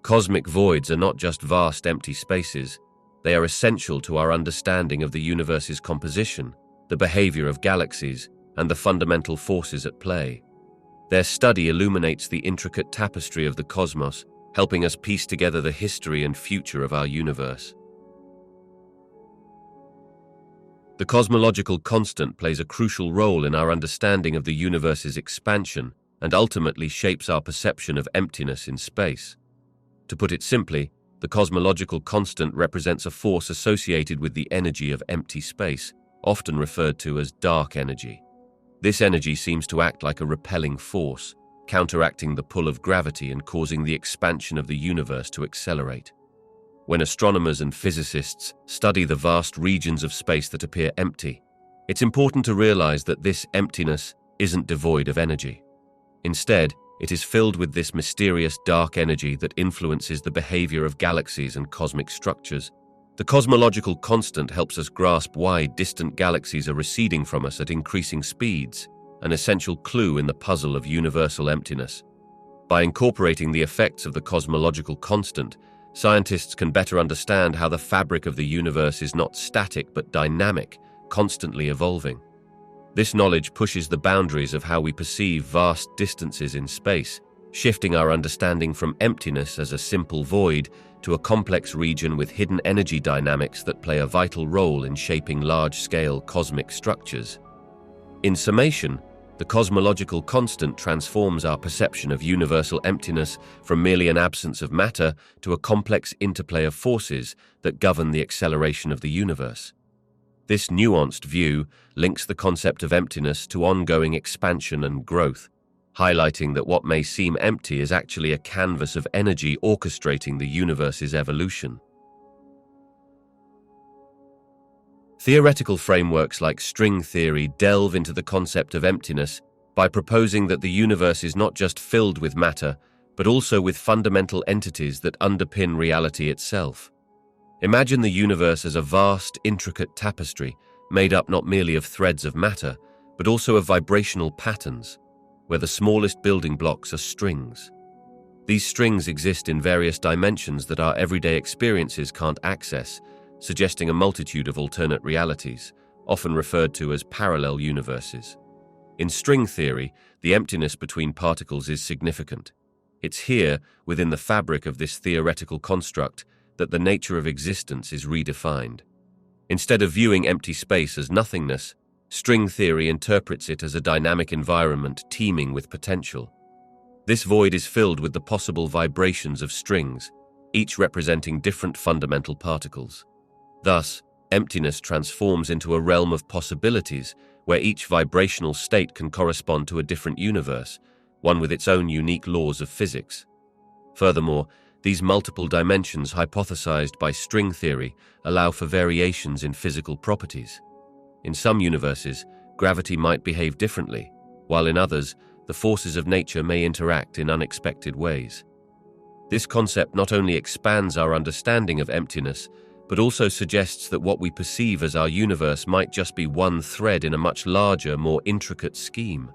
[SPEAKER 1] Cosmic voids are not just vast empty spaces, they are essential to our understanding of the universe's composition, the behavior of galaxies, and the fundamental forces at play. Their study illuminates the intricate tapestry of the cosmos, helping us piece together the history and future of our universe. The cosmological constant plays a crucial role in our understanding of the universe's expansion and ultimately shapes our perception of emptiness in space. To put it simply, the cosmological constant represents a force associated with the energy of empty space, often referred to as dark energy. This energy seems to act like a repelling force, counteracting the pull of gravity and causing the expansion of the universe to accelerate. When astronomers and physicists study the vast regions of space that appear empty, it's important to realize that this emptiness isn't devoid of energy. Instead, it is filled with this mysterious dark energy that influences the behavior of galaxies and cosmic structures. The cosmological constant helps us grasp why distant galaxies are receding from us at increasing speeds, an essential clue in the puzzle of universal emptiness. By incorporating the effects of the cosmological constant, scientists can better understand how the fabric of the universe is not static but dynamic, constantly evolving. This knowledge pushes the boundaries of how we perceive vast distances in space, shifting our understanding from emptiness as a simple void to a complex region with hidden energy dynamics that play a vital role in shaping large-scale cosmic structures. In summation, the cosmological constant transforms our perception of universal emptiness from merely an absence of matter to a complex interplay of forces that govern the acceleration of the universe. This nuanced view links the concept of emptiness to ongoing expansion and growth, highlighting that what may seem empty is actually a canvas of energy orchestrating the universe's evolution. Theoretical frameworks like string theory delve into the concept of emptiness by proposing that the universe is not just filled with matter, but also with fundamental entities that underpin reality itself. Imagine the universe as a vast, intricate tapestry made up not merely of threads of matter, but also of vibrational patterns, where the smallest building blocks are strings. These strings exist in various dimensions that our everyday experiences can't access, suggesting a multitude of alternate realities, often referred to as parallel universes. In string theory, the emptiness between particles is significant. It's here, within the fabric of this theoretical construct, that the nature of existence is redefined. Instead of viewing empty space as nothingness, string theory interprets it as a dynamic environment teeming with potential. This void is filled with the possible vibrations of strings, each representing different fundamental particles. Thus, emptiness transforms into a realm of possibilities where each vibrational state can correspond to a different universe, one with its own unique laws of physics. Furthermore, these multiple dimensions hypothesized by string theory allow for variations in physical properties. In some universes, gravity might behave differently, while in others, the forces of nature may interact in unexpected ways. This concept not only expands our understanding of emptiness, but also suggests that what we perceive as our universe might just be one thread in a much larger, more intricate scheme.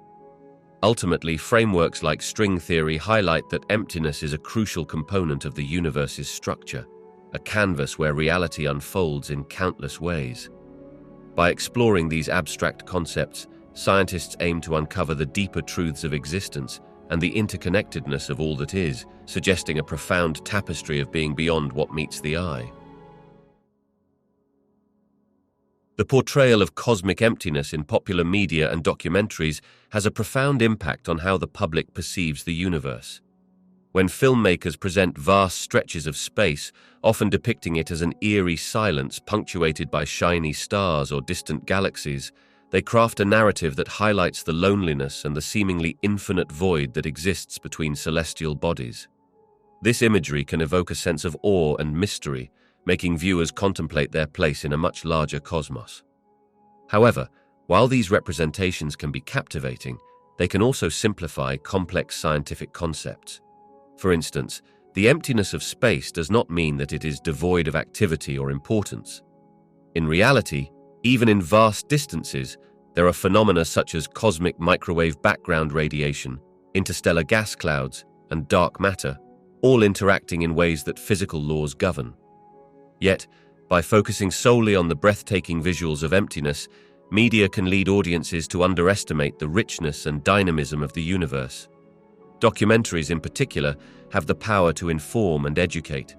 [SPEAKER 1] Ultimately, frameworks like string theory highlight that emptiness is a crucial component of the universe's structure, a canvas where reality unfolds in countless ways. By exploring these abstract concepts, scientists aim to uncover the deeper truths of existence and the interconnectedness of all that is, suggesting a profound tapestry of being beyond what meets the eye. The portrayal of cosmic emptiness in popular media and documentaries has a profound impact on how the public perceives the universe. When filmmakers present vast stretches of space, often depicting it as an eerie silence punctuated by shiny stars or distant galaxies, they craft a narrative that highlights the loneliness and the seemingly infinite void that exists between celestial bodies. This imagery can evoke a sense of awe and mystery, making viewers contemplate their place in a much larger cosmos. However, while these representations can be captivating, they can also simplify complex scientific concepts. For instance, the emptiness of space does not mean that it is devoid of activity or importance. In reality, Even in vast distances, there are phenomena such as cosmic microwave background radiation, interstellar gas clouds, and dark matter, all interacting in ways that physical laws govern. Yet, by focusing solely on the breathtaking visuals of emptiness, media can lead audiences to underestimate the richness and dynamism of the universe. Documentaries, in particular, have the power to inform and educate.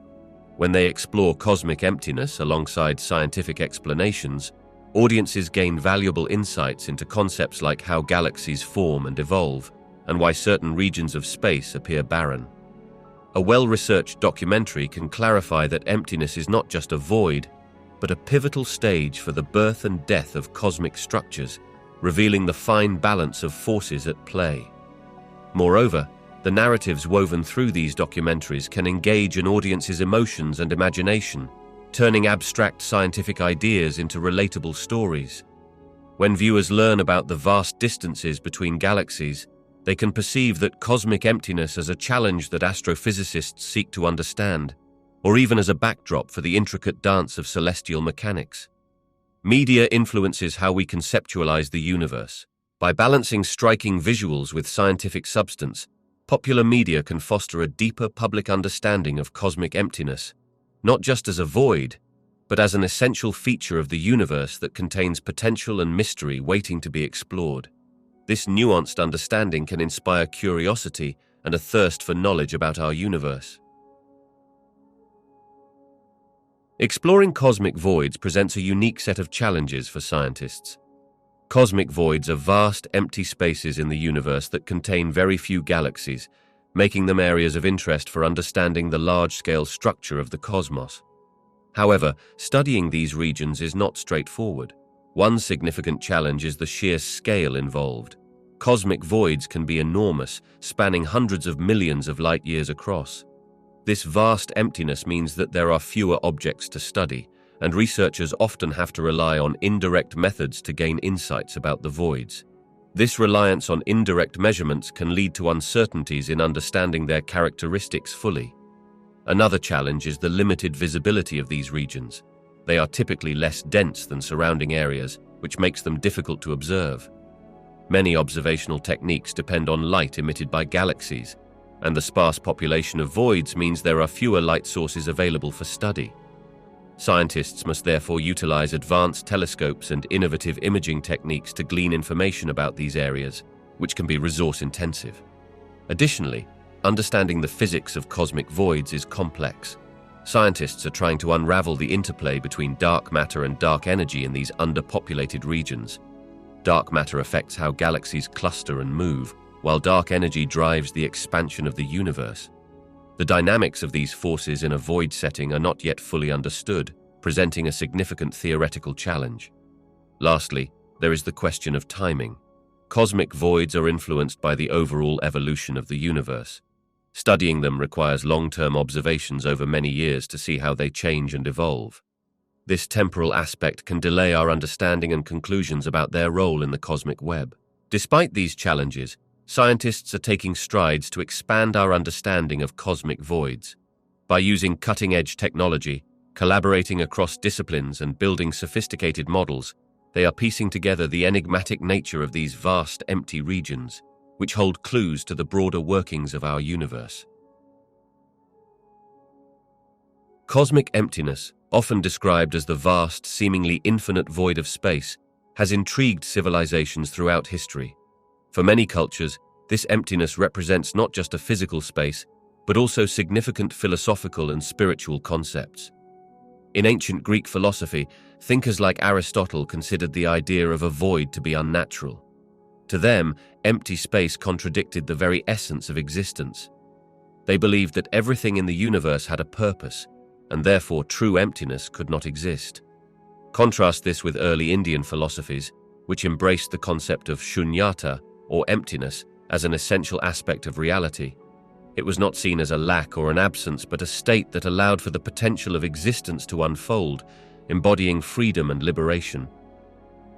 [SPEAKER 1] When they explore cosmic emptiness alongside scientific explanations, audiences gain valuable insights into concepts like how galaxies form and evolve, and why certain regions of space appear barren. A well-researched documentary can clarify that emptiness is not just a void, but a pivotal stage for the birth and death of cosmic structures, revealing the fine balance of forces at play. Moreover, the narratives woven through these documentaries can engage an audience's emotions and imagination, turning abstract scientific ideas into relatable stories. When viewers learn about the vast distances between galaxies, they can perceive that cosmic emptiness as a challenge that astrophysicists seek to understand, or even as a backdrop for the intricate dance of celestial mechanics. Media influences how we conceptualize the universe. By balancing striking visuals with scientific substance, popular media can foster a deeper public understanding of cosmic emptiness, not just as a void, but as an essential feature of the universe that contains potential and mystery waiting to be explored. This nuanced understanding can inspire curiosity and a thirst for knowledge about our universe. Exploring cosmic voids presents a unique set of challenges for scientists. Cosmic voids are vast, empty spaces in the universe that contain very few galaxies, making them areas of interest for understanding the large-scale structure of the cosmos. However, studying these regions is not straightforward. One significant challenge is the sheer scale involved. Cosmic voids can be enormous, spanning hundreds of millions of light-years across. This vast emptiness means that there are fewer objects to study, and researchers often have to rely on indirect methods to gain insights about the voids. This reliance on indirect measurements can lead to uncertainties in understanding their characteristics fully. Another challenge is the limited visibility of these regions. They are typically less dense than surrounding areas, which makes them difficult to observe. Many observational techniques depend on light emitted by galaxies, and the sparse population of voids means there are fewer light sources available for study. Scientists must therefore utilize advanced telescopes and innovative imaging techniques to glean information about these areas, which can be resource-intensive. Additionally, understanding the physics of cosmic voids is complex. Scientists are trying to unravel the interplay between dark matter and dark energy in these underpopulated regions. Dark matter affects how galaxies cluster and move, while dark energy drives the expansion of the universe. The dynamics of these forces in a void setting are not yet fully understood, presenting a significant theoretical challenge. Lastly, there is the question of timing. Cosmic voids are influenced by the overall evolution of the universe. Studying them requires long-term observations over many years to see how they change and evolve. This temporal aspect can delay our understanding and conclusions about their role in the cosmic web. Despite these challenges, scientists are taking strides to expand our understanding of cosmic voids. By using cutting-edge technology, collaborating across disciplines and building sophisticated models, they are piecing together the enigmatic nature of these vast, empty regions, which hold clues to the broader workings of our universe. Cosmic emptiness, often described as the vast, seemingly infinite void of space, has intrigued civilizations throughout history. For many cultures, this emptiness represents not just a physical space, but also significant philosophical and spiritual concepts. In ancient Greek philosophy, thinkers like Aristotle considered the idea of a void to be unnatural. To them, empty space contradicted the very essence of existence. They believed that everything in the universe had a purpose, and therefore true emptiness could not exist. Contrast this with early Indian philosophies, which embraced the concept of shunyata, or emptiness, as an essential aspect of reality. It was not seen as a lack or an absence, but a state that allowed for the potential of existence to unfold, embodying freedom and liberation.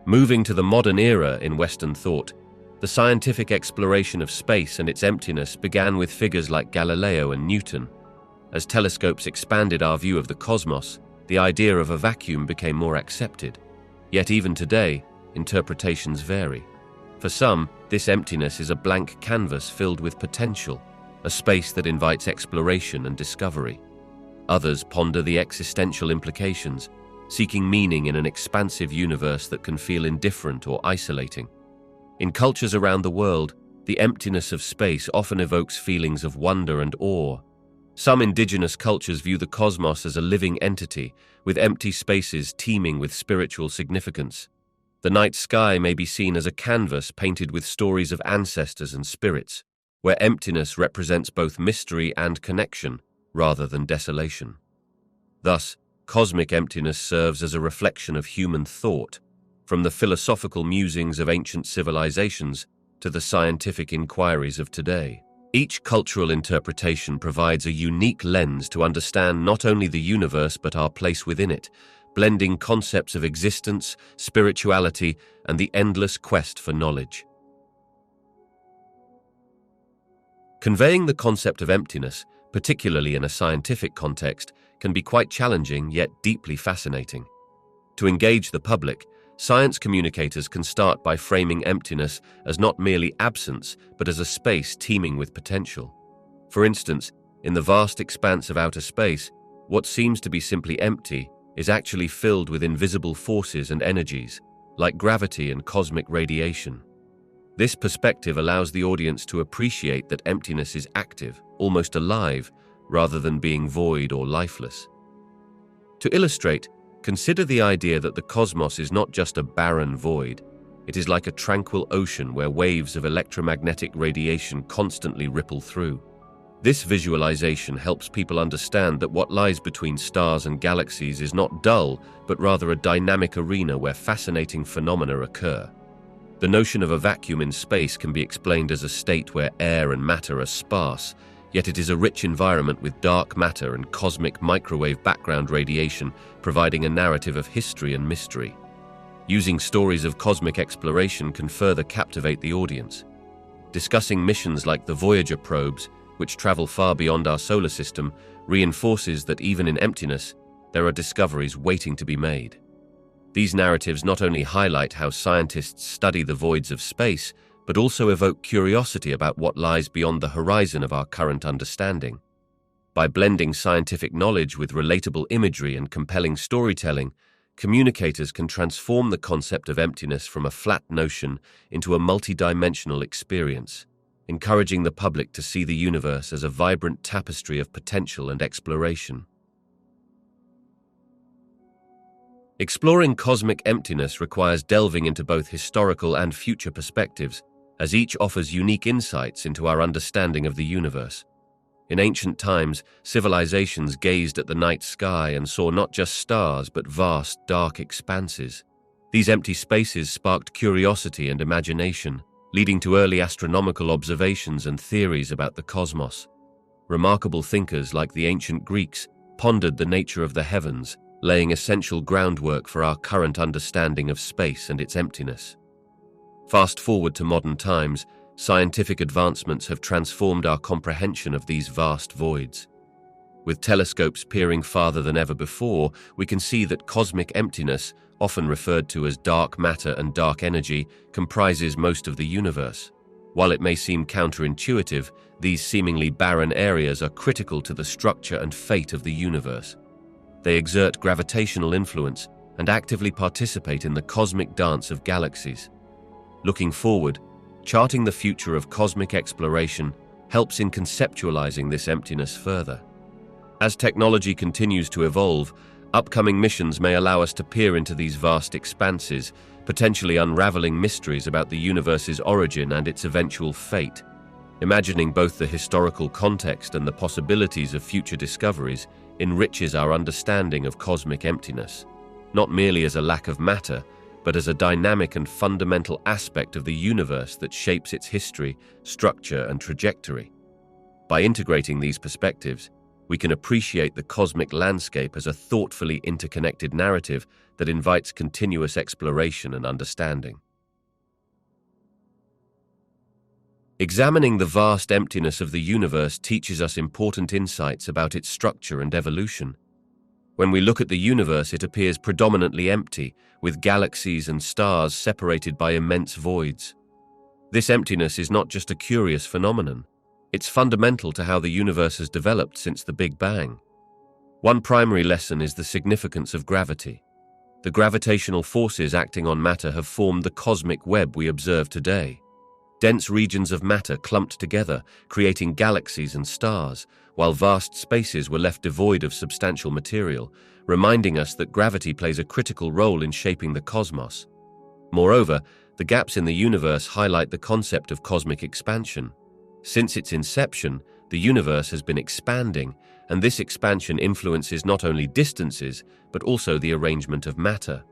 [SPEAKER 1] Moving to the modern era in Western thought, the scientific exploration of space and its emptiness began with figures like Galileo and Newton. As telescopes expanded our view of the cosmos, the idea of a vacuum became more accepted. Yet even today, interpretations vary. For some, this emptiness is a blank canvas filled with potential, a space that invites exploration and discovery. Others ponder the existential implications, seeking meaning in an expansive universe that can feel indifferent or isolating. In cultures around the world, the emptiness of space often evokes feelings of wonder and awe. Some indigenous cultures view the cosmos as a living entity, with empty spaces teeming with spiritual significance. The night sky may be seen as a canvas painted with stories of ancestors and spirits, where emptiness represents both mystery and connection, rather than desolation. Thus, cosmic emptiness serves as a reflection of human thought, from the philosophical musings of ancient civilizations to the scientific inquiries of today. Each cultural interpretation provides a unique lens to understand not only the universe but our place within it, blending concepts of existence, spirituality, and the endless quest for knowledge. Conveying the concept of emptiness, particularly in a scientific context, can be quite challenging yet deeply fascinating. To engage the public, science communicators can start by framing emptiness as not merely absence, but as a space teeming with potential. For instance, in the vast expanse of outer space, what seems to be simply empty is actually filled with invisible forces and energies, like gravity and cosmic radiation. This perspective allows the audience to appreciate that emptiness is active, almost alive, rather than being void or lifeless. To illustrate, consider the idea that the cosmos is not just a barren void. It is like a tranquil ocean where waves of electromagnetic radiation constantly ripple through. This visualization helps people understand that what lies between stars and galaxies is not dull, but rather a dynamic arena where fascinating phenomena occur. The notion of a vacuum in space can be explained as a state where air and matter are sparse, yet it is a rich environment with dark matter and cosmic microwave background radiation, providing a narrative of history and mystery. Using stories of cosmic exploration can further captivate the audience. Discussing missions like the Voyager probes, which travel far beyond our solar system, reinforces that even in emptiness, there are discoveries waiting to be made. These narratives not only highlight how scientists study the voids of space, but also evoke curiosity about what lies beyond the horizon of our current understanding. By blending scientific knowledge with relatable imagery and compelling storytelling, communicators can transform the concept of emptiness from a flat notion into a multidimensional experience, encouraging the public to see the universe as a vibrant tapestry of potential and exploration. Exploring cosmic emptiness requires delving into both historical and future perspectives, as each offers unique insights into our understanding of the universe. In ancient times, civilizations gazed at the night sky and saw not just stars but vast, dark expanses. These empty spaces sparked curiosity and imagination, leading to early astronomical observations and theories about the cosmos. Remarkable thinkers like the ancient Greeks pondered the nature of the heavens, laying essential groundwork for our current understanding of space and its emptiness. Fast forward to modern times, scientific advancements have transformed our comprehension of these vast voids. With telescopes peering farther than ever before, we can see that cosmic emptiness, often referred to as dark matter and dark energy, comprises most of the universe. While it may seem counterintuitive, these seemingly barren areas are critical to the structure and fate of the universe. They exert gravitational influence and actively participate in the cosmic dance of galaxies. Looking forward, charting the future of cosmic exploration helps in conceptualizing this emptiness further. As technology continues to evolve, upcoming missions may allow us to peer into these vast expanses, potentially unraveling mysteries about the universe's origin and its eventual fate. Imagining both the historical context and the possibilities of future discoveries enriches our understanding of cosmic emptiness, not merely as a lack of matter, but as a dynamic and fundamental aspect of the universe that shapes its history, structure, and trajectory. By integrating these perspectives, we can appreciate the cosmic landscape as a thoughtfully interconnected narrative that invites continuous exploration and understanding. Examining the vast emptiness of the universe teaches us important insights about its structure and evolution. When we look at the universe, it appears predominantly empty, with galaxies and stars separated by immense voids. This emptiness is not just a curious phenomenon. It's fundamental to how the universe has developed since the Big Bang. One primary lesson is the significance of gravity. The gravitational forces acting on matter have formed the cosmic web we observe today. Dense regions of matter clumped together, creating galaxies and stars, while vast spaces were left devoid of substantial material, reminding us that gravity plays a critical role in shaping the cosmos. Moreover, the gaps in the universe highlight the concept of cosmic expansion. Since its inception, the universe has been expanding, and this expansion influences not only distances, but also the arrangement of matter.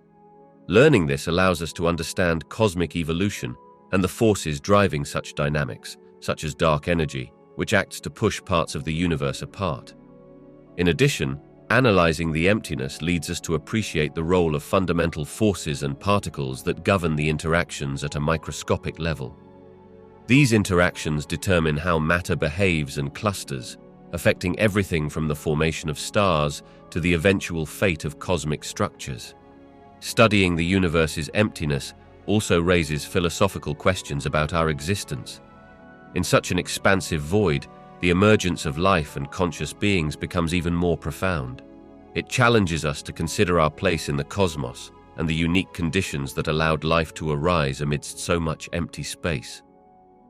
[SPEAKER 1] Learning this allows us to understand cosmic evolution and the forces driving such dynamics, such as dark energy, which acts to push parts of the universe apart. In addition, analyzing the emptiness leads us to appreciate the role of fundamental forces and particles that govern the interactions at a microscopic level. These interactions determine how matter behaves and clusters, affecting everything from the formation of stars to the eventual fate of cosmic structures. Studying the universe's emptiness also raises philosophical questions about our existence. In such an expansive void, the emergence of life and conscious beings becomes even more profound. It challenges us to consider our place in the cosmos and the unique conditions that allowed life to arise amidst so much empty space.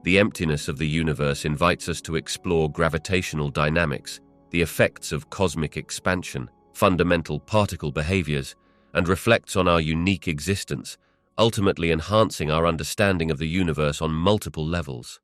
[SPEAKER 1] The emptiness of the universe invites us to explore gravitational dynamics, the effects of cosmic expansion, fundamental particle behaviors, and reflects on our unique existence, ultimately enhancing our understanding of the universe on multiple levels.